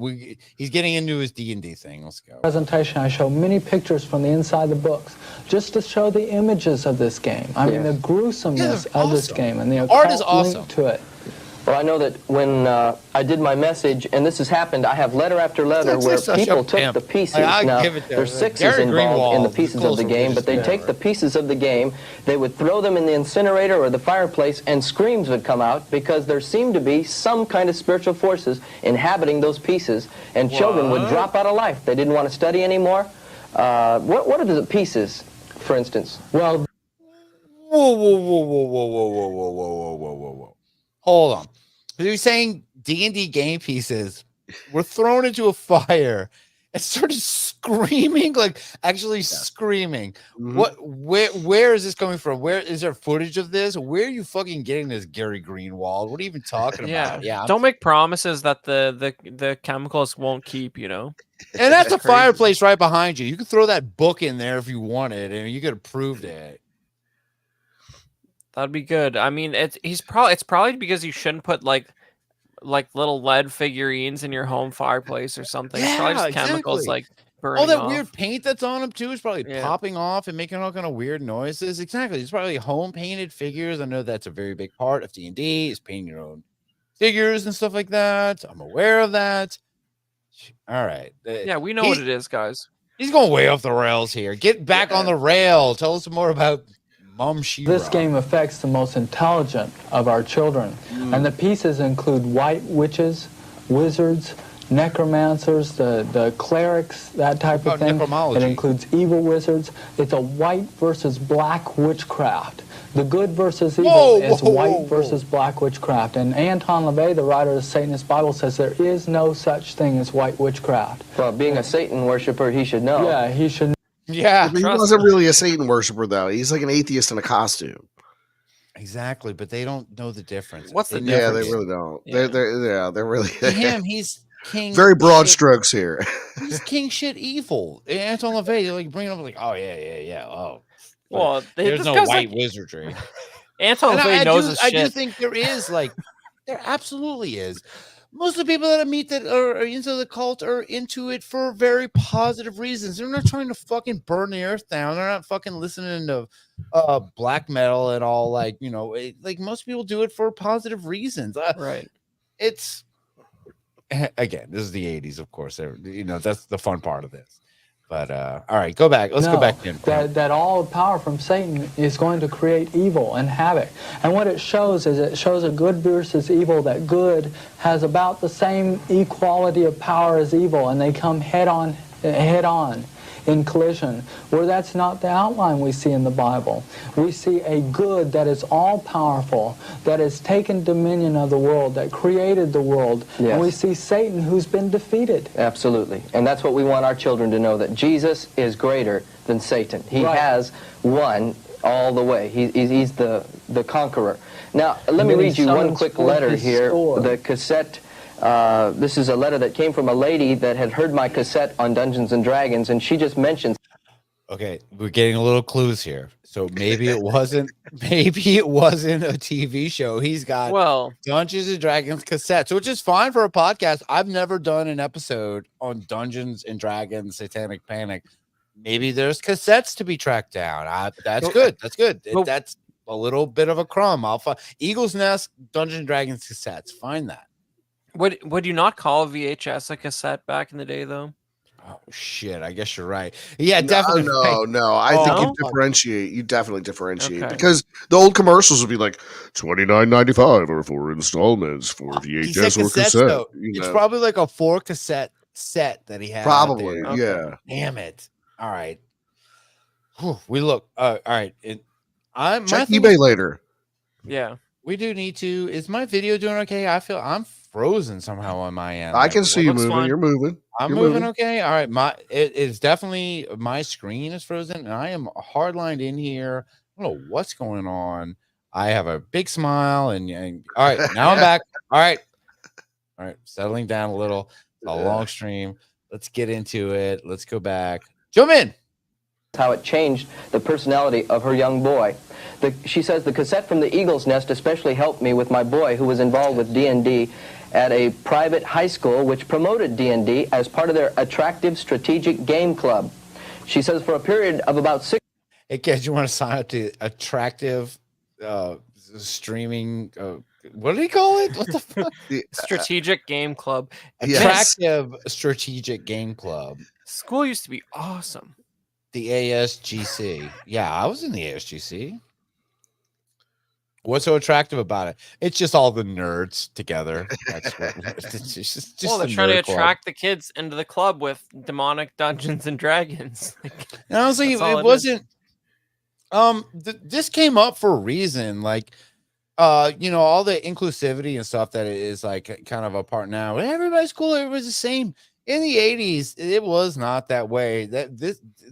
he's getting into his D&D thing. Let's go. Presentation, I show many pictures from the inside the books just to show the images of this game. I mean, the gruesomeness of this game and the art is occult awesome link to it. Well, I know that when I did my message, and this has happened, I have letter after letter where people took the pieces. Now, there's sixes involved in the pieces of the game, but they take the pieces of the game, they would throw them in the incinerator or the fireplace, and screams would come out because there seemed to be some kind of spiritual forces inhabiting those pieces, and children would drop out of life. They didn't want to study anymore. What are the pieces, for instance? Well, whoa. Hold on. You're saying D&D game pieces were thrown into a fire and started screaming, like actually screaming. Mm-hmm. Where is this coming from? Where is there footage of this? Where are you fucking getting this, Gary Greenwald? What are you even talking about? Yeah. Don't make promises that the chemicals won't keep, And that's a fireplace right behind you. You can throw that book in there if you wanted, and you could have proved it. That'd be good. I mean, it's probably because you shouldn't put like little lead figurines in your home fireplace or something. It's probably just chemicals like burning all that off. weird paint that's on them too is probably popping off and making all kind of weird noises. Exactly. It's probably home painted figures. I know that's a very big part of D&D is painting your own figures and stuff like that. I'm aware of that. All right. Yeah, we know what it is, guys. He's going way off the rails here. Get back on the rail. Tell us more about Shira. This game affects the most intelligent of our children, and the pieces include white witches, wizards, necromancers, the clerics, that type of thing. Necromology. It includes evil wizards. It's a white versus black witchcraft. The good versus evil is white versus black witchcraft. And Anton LaVey, the writer of the Satanist Bible, says there is no such thing as white witchcraft. Well, being a Satan worshiper, he should know. Yeah, he should. Yeah, But he wasn't really a Satan worshiper, though. He's like an atheist in a costume. Exactly, but they don't know the difference. What's the Yeah, difference? they really don't. Yeah. They're really To him, he's king. very broad shit. strokes here. He's king shit evil. Anton LaVey, they're like bringing up like, oh yeah. Oh, Well, there's this no guy's white like- wizardry. Anton And LaVey knows his I shit. do think there is there absolutely is. Most of the people that I meet that are into the cult are into it for very positive reasons. They're not trying to fucking burn the earth down. They're not fucking listening to black metal and all. Like, you know, like most people do it for positive reasons. Right. It's again, this is the 80s, of course. You know, that's the fun part of this. But all right, go back. Let's go back in. That all power from Satan is going to create evil and havoc. And what it shows is it shows a good versus evil, that good has about the same equality of power as evil, and they come head on in collision, where that's not the outline we see in the Bible. We see a good that is all-powerful, that has taken dominion of the world, that created the world. Yes. And we see Satan, who's been defeated. Absolutely. And that's what we want our children to know, that Jesus is greater than Satan. He Right. has won all the way. He's the conqueror. Now, let me read you one quick letter here. The cassette, this is a letter that came from a lady that had heard my cassette on Dungeons and Dragons, and she just mentioned... Okay, we're getting a little clues here. So maybe it wasn't a TV show. He's got Dungeons and Dragons cassettes, which is fine for a podcast. I've never done an episode on Dungeons and Dragons Satanic Panic. Maybe there's cassettes to be tracked down. That's good. That's good. That's a little bit of a crumb. I'll find Eagle's Nest Dungeons and Dragons cassettes. Find that. Would you not call VHS a cassette back in the day, though? Oh shit! I guess you're right. Yeah, definitely. No. I think you differentiate. You definitely differentiate Okay. because the old commercials would be like $29.95 or 4 installments for VHS or cassette. Though. It's probably like a 4 cassette set that he had. Probably, out there. yeah. Damn it! All right. Whew, we look. All right. Check eBay later. Yeah, we do need to. Is my video doing okay? I feel I'm frozen somehow on my end. I can see you moving. Fine. You're moving. I'm You're moving okay. All right. It is definitely my screen is frozen and I am hardlined in here. I don't know what's going on. I have a big smile and all right, now I'm back. All right, settling down a little. It's a long stream. Let's get into it. Let's go back. Jump in. How it changed the personality of her young boy. She says the cassette from the Eagle's Nest especially helped me with my boy who was involved with D&D at a private high school which promoted D&D as part of their attractive strategic game club. She says for a period of about 6... Hey kids, you want to sign up to attractive streaming what do you call it? What the fuck? Strategic Game Club. Attractive Strategic Game Club. School used to be awesome. The ASGC. Yeah, I was in the ASGC. What's so attractive about it? It's just all the nerds together. That's what it's just well, they're trying to attract the kids into the club with demonic Dungeons and Dragons. And honestly, it wasn't. This came up for a reason. Like, you know, all the inclusivity and stuff that is like kind of a part now. Everybody's cool. Everybody's the same. In the 80s, it was not that way.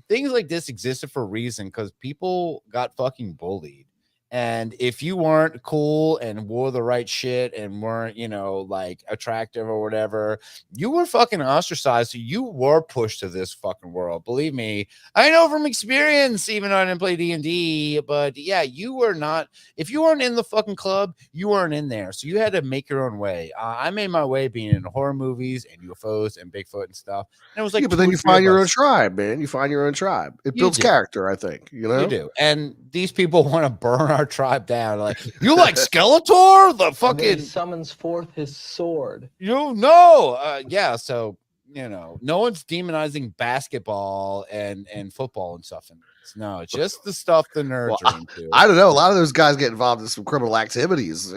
Things like this existed for a reason because people got fucking bullied. And if you weren't cool and wore the right shit and weren't, you know, like attractive or whatever, you were fucking ostracized. So you were pushed to this fucking world. Believe me, I know from experience, even though I didn't play D&D, but yeah, you were not, if you weren't in the fucking club, you weren't in there. So you had to make your own way. I made my way being in horror movies and UFOs and Bigfoot and stuff. And it was like, yeah, but then you find your own tribe, man. You find your own tribe. It builds character, I think. You know, you do. And these people want to burn our tribe down. Like, you like Skeletor? The fucking and he summons forth his sword. You know, yeah. So you know, no one's demonizing basketball and football and stuff. No, it's just the stuff the nerds are into. I don't know. A lot of those guys get involved in some criminal activities,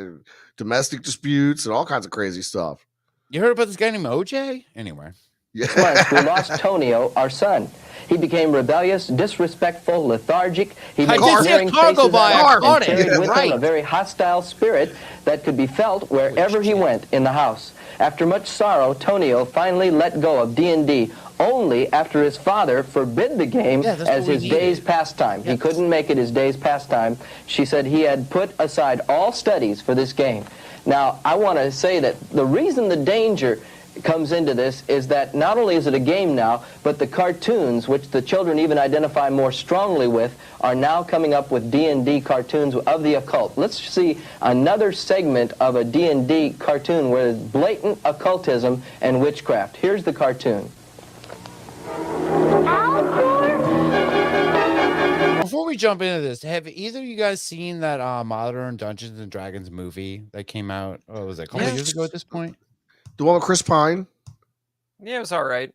domestic disputes, and all kinds of crazy stuff. You heard about this guy named OJ? Anyway. Once we lost Tonio, our son. He became rebellious, disrespectful, lethargic. He made glaring faces at us and carried with him a very hostile spirit that could be felt wherever he went in the house. After much sorrow, Tonio finally let go of D&D only after his father forbid the game as his day's pastime. He couldn't make it his day's pastime. She said he had put aside all studies for this game. Now, I want to say that the reason the danger comes into this is that not only is it a game now, but the cartoons, which the children even identify more strongly with, are now coming up with D&D cartoons of the occult. Let's see another segment of a D&D cartoon where there's blatant occultism and witchcraft. Here's the cartoon. Before we jump into this, have either of you guys seen that modern Dungeons and Dragons movie that came out? What was it, a couple years ago at this point? The one with Chris Pine? Yeah, it was all right.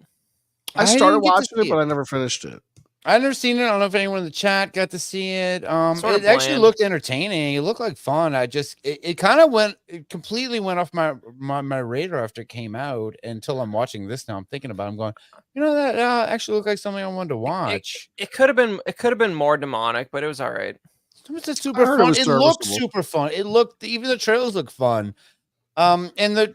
I started watching it, but I never finished it. I never seen it. I don't know if anyone in the chat got to see it. Sort It actually looked entertaining. It looked like fun. It kind of completely went off my radar after it came out until I'm watching this now. I'm thinking about it. I'm going, that actually looked like something I wanted to watch. It could have been more demonic, but it was all right. It's just super fun. It looked super fun. It looked, even the trailers look fun. And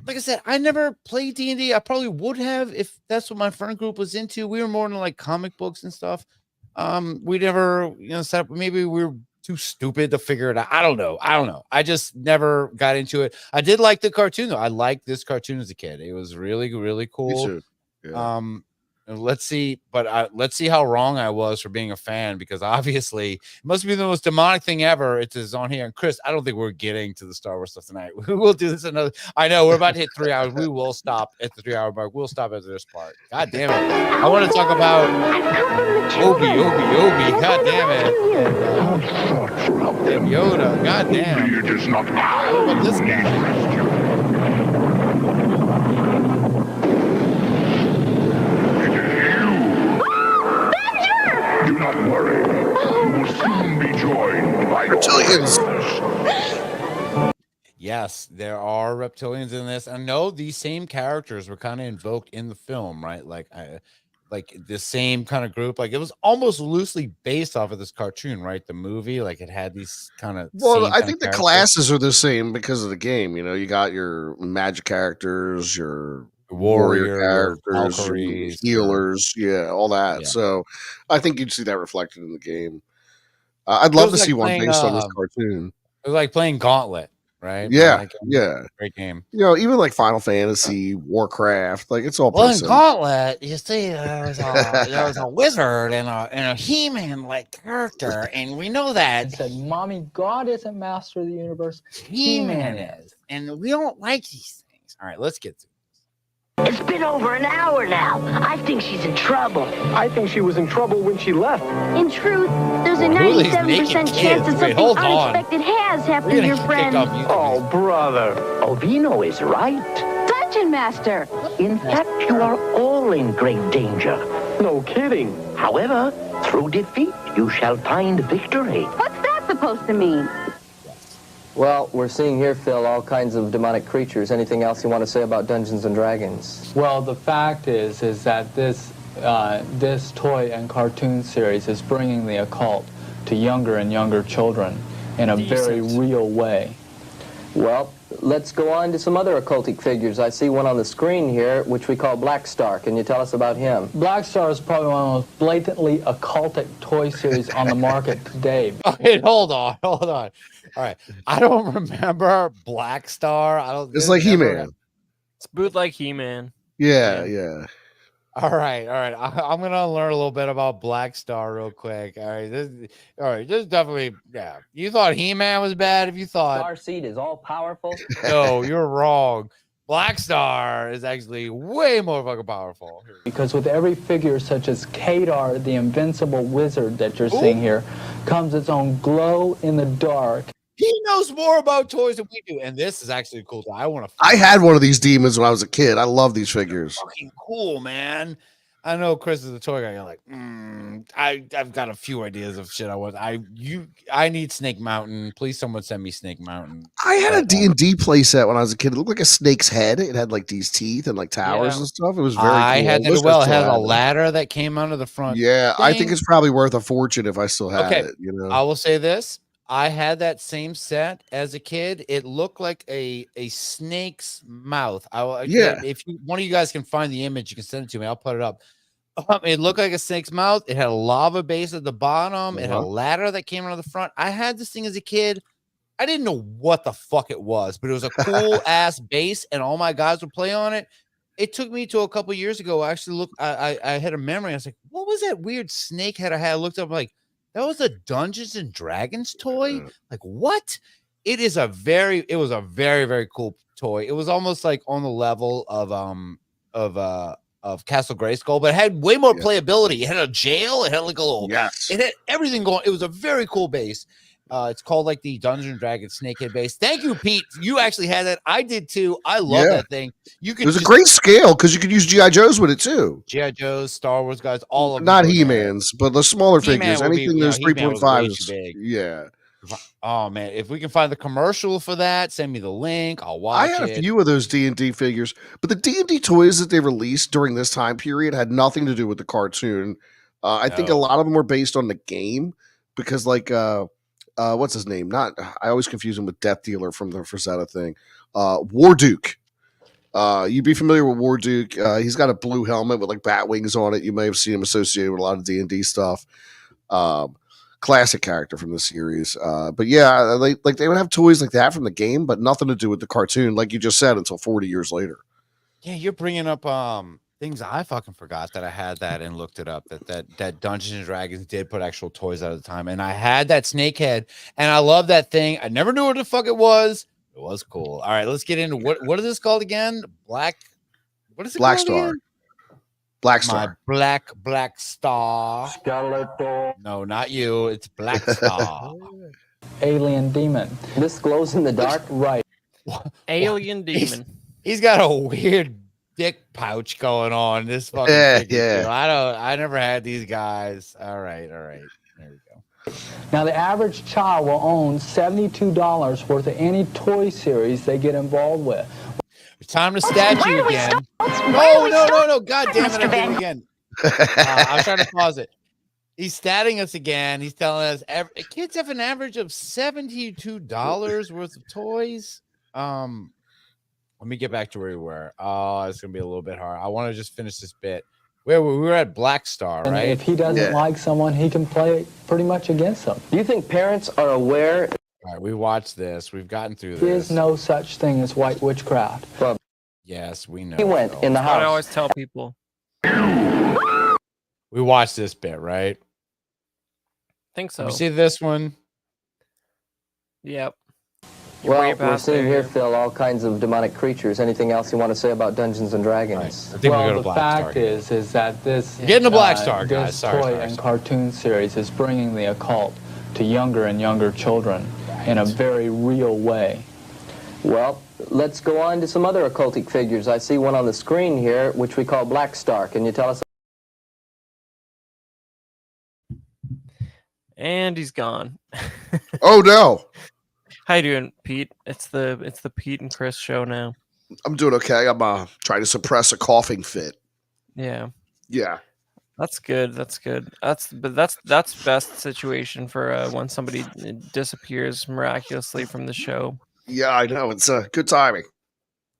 like I said, I never played D&D. I probably would have if that's what my friend group was into. We were more into like comic books and stuff. We never, set up. Maybe we were too stupid to figure it out. I don't know. I just never got into it. I did like the cartoon though. I liked this cartoon as a kid. It was really, really cool. Me too. Yeah. Let's see how wrong I was for being a fan, because obviously it must be the most demonic thing ever. It is on here. And Chris, I don't think we're getting to the Star Wars stuff tonight. We will do this another. I know we're about to hit 3 hours. We will stop at the 3-hour mark. We'll stop at this part. God damn it! I want to talk about Obi. God damn it! And Yoda. God damn. It is not What about this guy? Do not worry. You will soon be joined by reptilians. Yes, there are reptilians in this. I know these same characters were kind of invoked in the film, right? Like the same kind of group. Like it was almost loosely based off of this cartoon, right? The movie, like it had these kind of. Well, I think the classes are the same because of the game. You got your magic characters, your warrior characters, healers, all that. Yeah. So I think you'd see that reflected in the game. I'd love to see one based on this cartoon. It was like playing Gauntlet, right? Yeah, great game. Even like Final Fantasy, Warcraft, like it's all. Well, in Gauntlet, you see, there was a wizard and a He-Man like character, and we know that. It said, "Mommy, God isn't master of the universe. He-Man is, and we don't like these things." All right, let's get to it. It's been over an hour now. I think she's in trouble. I think she was in trouble when she left. In truth, there's a 97% chance that something unexpected has happened to your friend. Oh, brother. Ovino is right. Dungeon Master. In fact, you are all in great danger. No kidding. However, through defeat, you shall find victory. What's that supposed to mean? Well, we're seeing here, Phil, all kinds of demonic creatures. Anything else you want to say about Dungeons and Dragons? Well, the fact is that this toy and cartoon series is bringing the occult to younger and younger children in a very real way. Well, let's go on to some other occultic figures. I see one on the screen here, which we call Black Star. Can you tell us about him? Black Star is probably one of the most blatantly occultic toy series on the market today. Okay, hold on. All right, I don't remember Black Star. It's like He-Man. It's bootleg He-Man. Yeah. All right. I'm gonna learn a little bit about Black Star real quick. All right, this definitely. Yeah, you thought He-Man was bad. If you thought Starseed is all powerful, no, you're wrong. Black Star is actually way more fucking powerful. Because with every figure, such as Kadar, the invincible wizard that you're seeing here, comes its own glow in the dark. He knows more about toys than we do, and this is actually cool. I want to. I had one of these demons when I was a kid. I love these figures. Fucking cool, man. I know Chris is a toy guy. You're like, I've got a few ideas of shit I want. I need Snake Mountain. Please, someone send me Snake Mountain. I had a D&D playset when I was a kid. It looked like a snake's head. It had like these teeth and like towers and stuff. It was very cool. I had that as well. It had a ladder that came out of the front. Yeah, thing. I think it's probably worth a fortune if I still had it. You know, I will say this. I had that same set as a kid. It looked like a snake's mouth. If one of you guys can find the image, you can send it to me. I'll put it up. It looked like a snake's mouth. It had a lava base at the bottom. It had a ladder that came out of the front. I had this thing as a kid. I didn't know what the fuck it was, but it was a cool ass base, and all my guys would play on it. It took me to a couple years ago. I had a memory. I was like, what was that weird snake head I had? I looked up like, that was a Dungeons and Dragons toy. Like what? It was a very, very cool toy. It was almost like on the level of Castle Grayskull, but it had way more playability. It had a jail. It had like a little. Yes. It had everything going. It was a very cool base. It's called like the Dungeons and Dragons Snakehead base. Thank you, Pete. You actually had that. I did too. I love that thing. It was a great scale because you could use GI Joes with it too. GI Joes, Star Wars guys, all of them. Not He-Mans, but the smaller figures. Anything there's 3.5. Yeah. Oh man, if we can find the commercial for that, send me the link. I'll watch it. I had a few of those D&D figures, but the D&D toys that they released during this time period had nothing to do with the cartoon. I think a lot of them were based on the game because like what's his name? I always confuse him with Death Dealer from the Frazetta thing. Warduke. You'd be familiar with Warduke. He's got a blue helmet with like bat wings on it. You may have seen him associated with a lot of D&D stuff. Classic character from the series. But yeah, they would have toys like that from the game, but nothing to do with the cartoon, like you just said, until 40 years later. Yeah, you're bringing up things I fucking forgot that I had that and looked it up. That Dungeons and Dragons did put actual toys out at the time, and I had that snake head, and I love that thing. I never knew what the fuck it was. It was cool. All right, let's get into what is this called again? What is it? Black called Star. Again? Black Star. My black star. Skeletor. No, not you. It's Black Star. Alien demon. This glows in the dark. Right. Alien demon. He's got a weird dick pouch going on. This fucking I never had these guys. All right. There we go. Now the average child will own $72 worth of any toy series they get involved with. It's time to statue again. No. God damn it. I did it again. I'm trying to pause it. He's statting us again. He's telling us kids have an average of $72 worth of toys. Let me get back to where we were. Oh, it's going to be a little bit hard. I want to just finish this bit. We were at Black Star, right? And if he doesn't like someone, he can play pretty much against them. Do you think parents are aware? All right, we watched this. We've gotten through this. There is no such thing as white witchcraft. Well, yes, we know. He went in the house. I always tell people. We watched this bit, right? Think so. You see this one? Yep. Well, we're seeing here, Phil, all kinds of demonic creatures. Anything else you want to say about Dungeons and Dragons? Right. Well, the fact is that this getting a Black Star, guys. Sorry, and cartoon series is bringing the occult to younger and younger children in a very real way. Well, let's go on to some other occultic figures. I see one on the screen here, which we call Black Star. Can you tell us? And he's gone. Oh no! How you doing, Pete? It's the Pete and Chris show now. I'm doing okay. I'm trying to suppress a coughing fit. Yeah. Yeah. That's good. That's best situation for when somebody disappears miraculously from the show. Yeah, I know. It's good timing.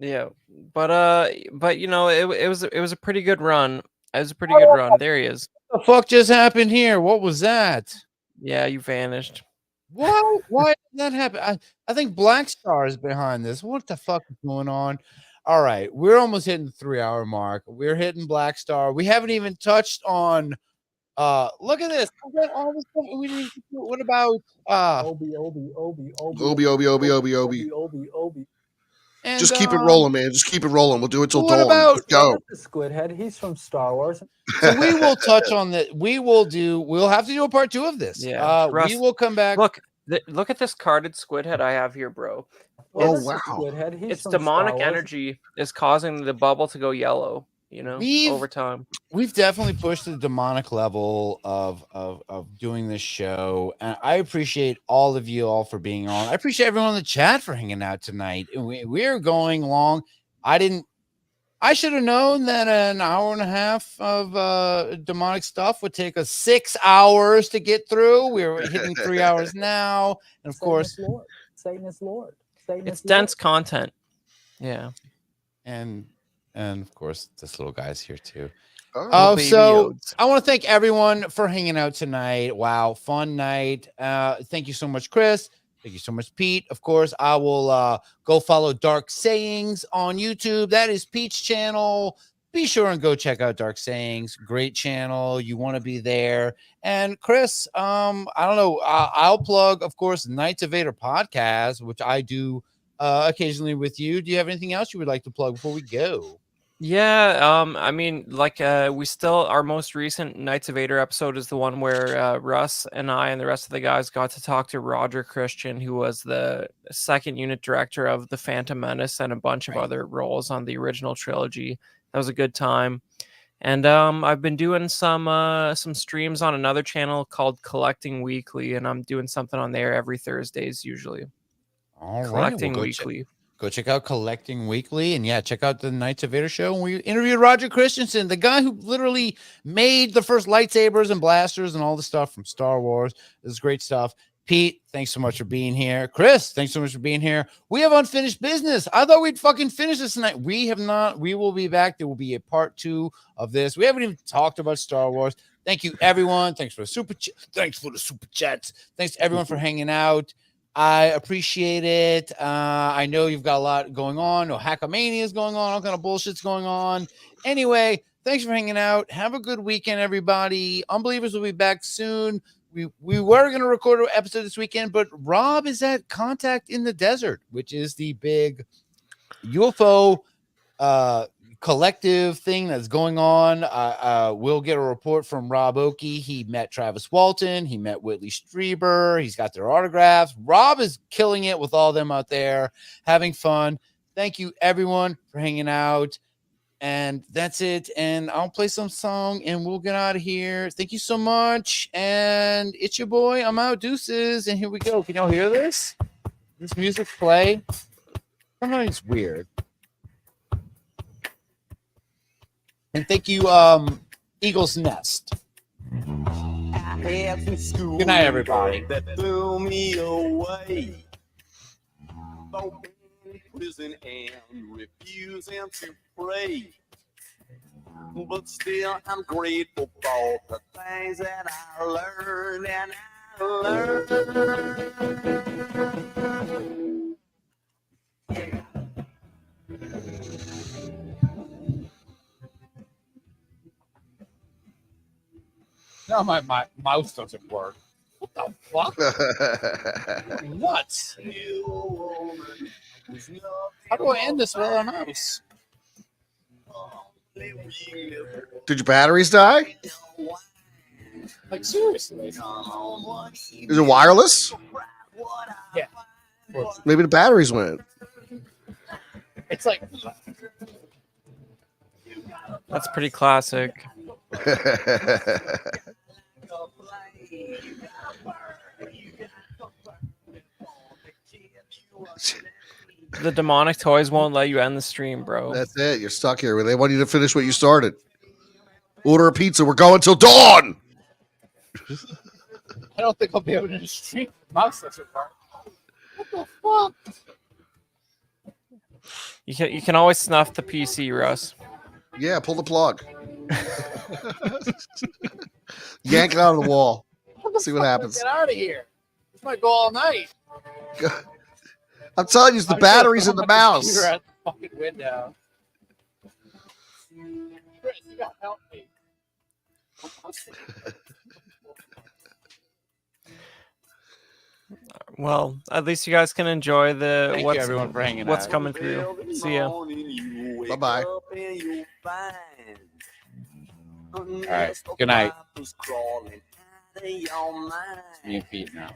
Yeah, but you know, it was a pretty good run. It was a pretty good run. There he is. What the fuck just happened here? What was that? Yeah, you vanished. What? Why did that happen? I think Black Star is behind this. What the fuck is going on? All right, we're almost hitting the 3-hour mark. We're hitting Black Star. We haven't even touched on. Look at this. What about Obi. And, just keep it rolling, man. Just keep it rolling. We'll do it till dawn. Let's go. Squidhead. He's from Star Wars. So we will touch on that. We'll have to do a part 2 of this. Yeah. We will come back. Look at this carded squidhead I have here, bro. Oh wow! It's demonic energy is causing the bubble to go yellow. you know, We've- over time. We've definitely pushed the demonic level of doing this show, and I appreciate all of you all for being on. I appreciate everyone in the chat for hanging out tonight. We're going long. I should have known that an hour and a half of demonic stuff would take us 6 hours to get through. We're hitting 3 hours now, and of course, Satan is Lord. Satan It's is dense content. Yeah. and of course, this little guy's here too. Oh, baby So Yodes. I want to thank everyone for hanging out tonight. Wow, fun night. Thank you so much, Chris. Thank you so much, Pete. Of course, I will go follow Dark Sayings on YouTube. That is Pete's channel. Be sure and go check out Dark Sayings. Great channel. You want to be there. And Chris, I don't know. I'll plug, of course, Knights of Vader podcast, which I do occasionally with you. Do you have anything else you would like to plug before we go? Yeah, I mean, like, we still, our most recent Knights of Vader episode is the one where Russ and I and the rest of the guys got to talk to Roger Christian, who was the second unit director of the Phantom Menace and a bunch of other roles on the original trilogy. That was a good time. And I've been doing some streams on another channel called Collecting Weekly, and I'm doing something on there every Thursdays usually. All right, Collecting well, Weekly. Go check out Collecting Weekly, and yeah, check out the Knights of Vader show. We interviewed Roger Christensen, the guy who literally made the first lightsabers and blasters and all the stuff from Star Wars. This is great stuff. Pete, thanks so much for being here. Chris, thanks so much for being here. We have unfinished business. I thought we'd fucking finish this tonight. We have not. We will be back. There will be a part 2 of this. We haven't even talked about Star Wars. Thank you, everyone. Thanks for the super chats. Thanks to everyone for hanging out. I appreciate it. I know you've got a lot going on. No Hackamania is going on. All kind of bullshit's going on. Anyway, thanks for hanging out. Have a good weekend, everybody. Unbelievers will be back soon. We were going to record an episode this weekend, but Rob is at Contact in the Desert, which is the big UFO collective thing that's going on. We'll get a report from Rob Oakey. He met Travis Walton. He met Whitley Strieber. He's got their autographs. Rob is killing it with all them out there, having fun. Thank you, everyone, for hanging out. And that's it. And I'll play some song and we'll get out of here. Thank you so much. And it's your boy. I'm out. Deuces. And here we go. Can y'all hear this? This music play? Sometimes it's weird. And thank you, Eagle's Nest. Good night, everybody. That threw me away. Prison and refusing to pray. But still, I'm grateful for the things that I learned and I learned. No, my mouse doesn't work. What the fuck? Nuts. How do I end this without a mouse? Did your batteries die? Like, seriously? Is it wireless? Yeah. Maybe the batteries went. It's like... That's pretty classic. The demonic toys won't let you end the stream, bro. That's it. You're stuck here. They want you to finish what you started. Order a pizza. We're going till dawn. I don't think I'll be able to stream. Mouse doesn't work. What the fuck? You can always snuff the PC, Russ. Yeah, pull the plug. Yank it out of the wall. See what happens. Get out of here. This might go all night. I'm telling you, it's the batteries in the mouse. You're at the fucking window. Chris, you gotta help me. Well, at least you guys can enjoy the Thank you, everyone, for hanging what's out. coming through. See ya. Bye-bye. All right. Good night. Me and Pete now.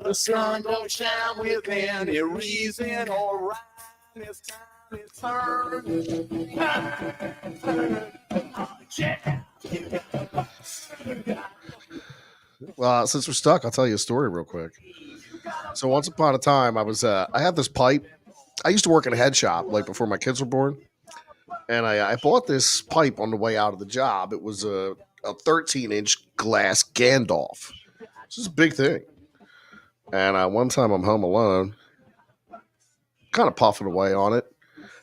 The sun don't shine with any reason or rhyme. It's time Well, since we're stuck, I'll tell you a story real quick. So once upon a time, I had this pipe. I used to work in a head shop like before my kids were born, and I bought this pipe on the way out of the job. It was a 13-inch glass Gandalf. This is a big thing. And one time I'm home alone, kind of puffing away on it,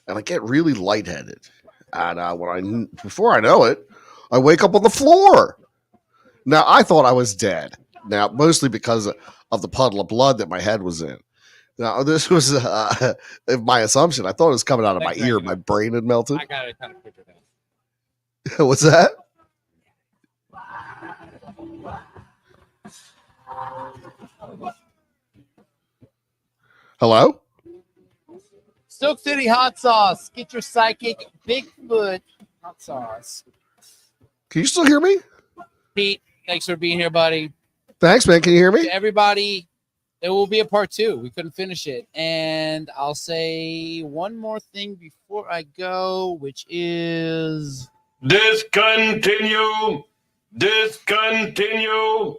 and I get really lightheaded. And before I know it, I wake up on the floor. Now, I thought I was dead. Now, mostly because of the puddle of blood that my head was in. Now, this was my assumption. I thought it was coming out of my ear. My brain had melted. I got it kind of figured out. What's that? Hello? Stoke City hot sauce. Get your psychic Bigfoot hot sauce. Can you still hear me? Pete, thanks for being here, buddy. Thanks, man. Can you hear me? To everybody, there will be a part 2. We couldn't finish it. And I'll say one more thing before I go, which is... Discontinue. Discontinue.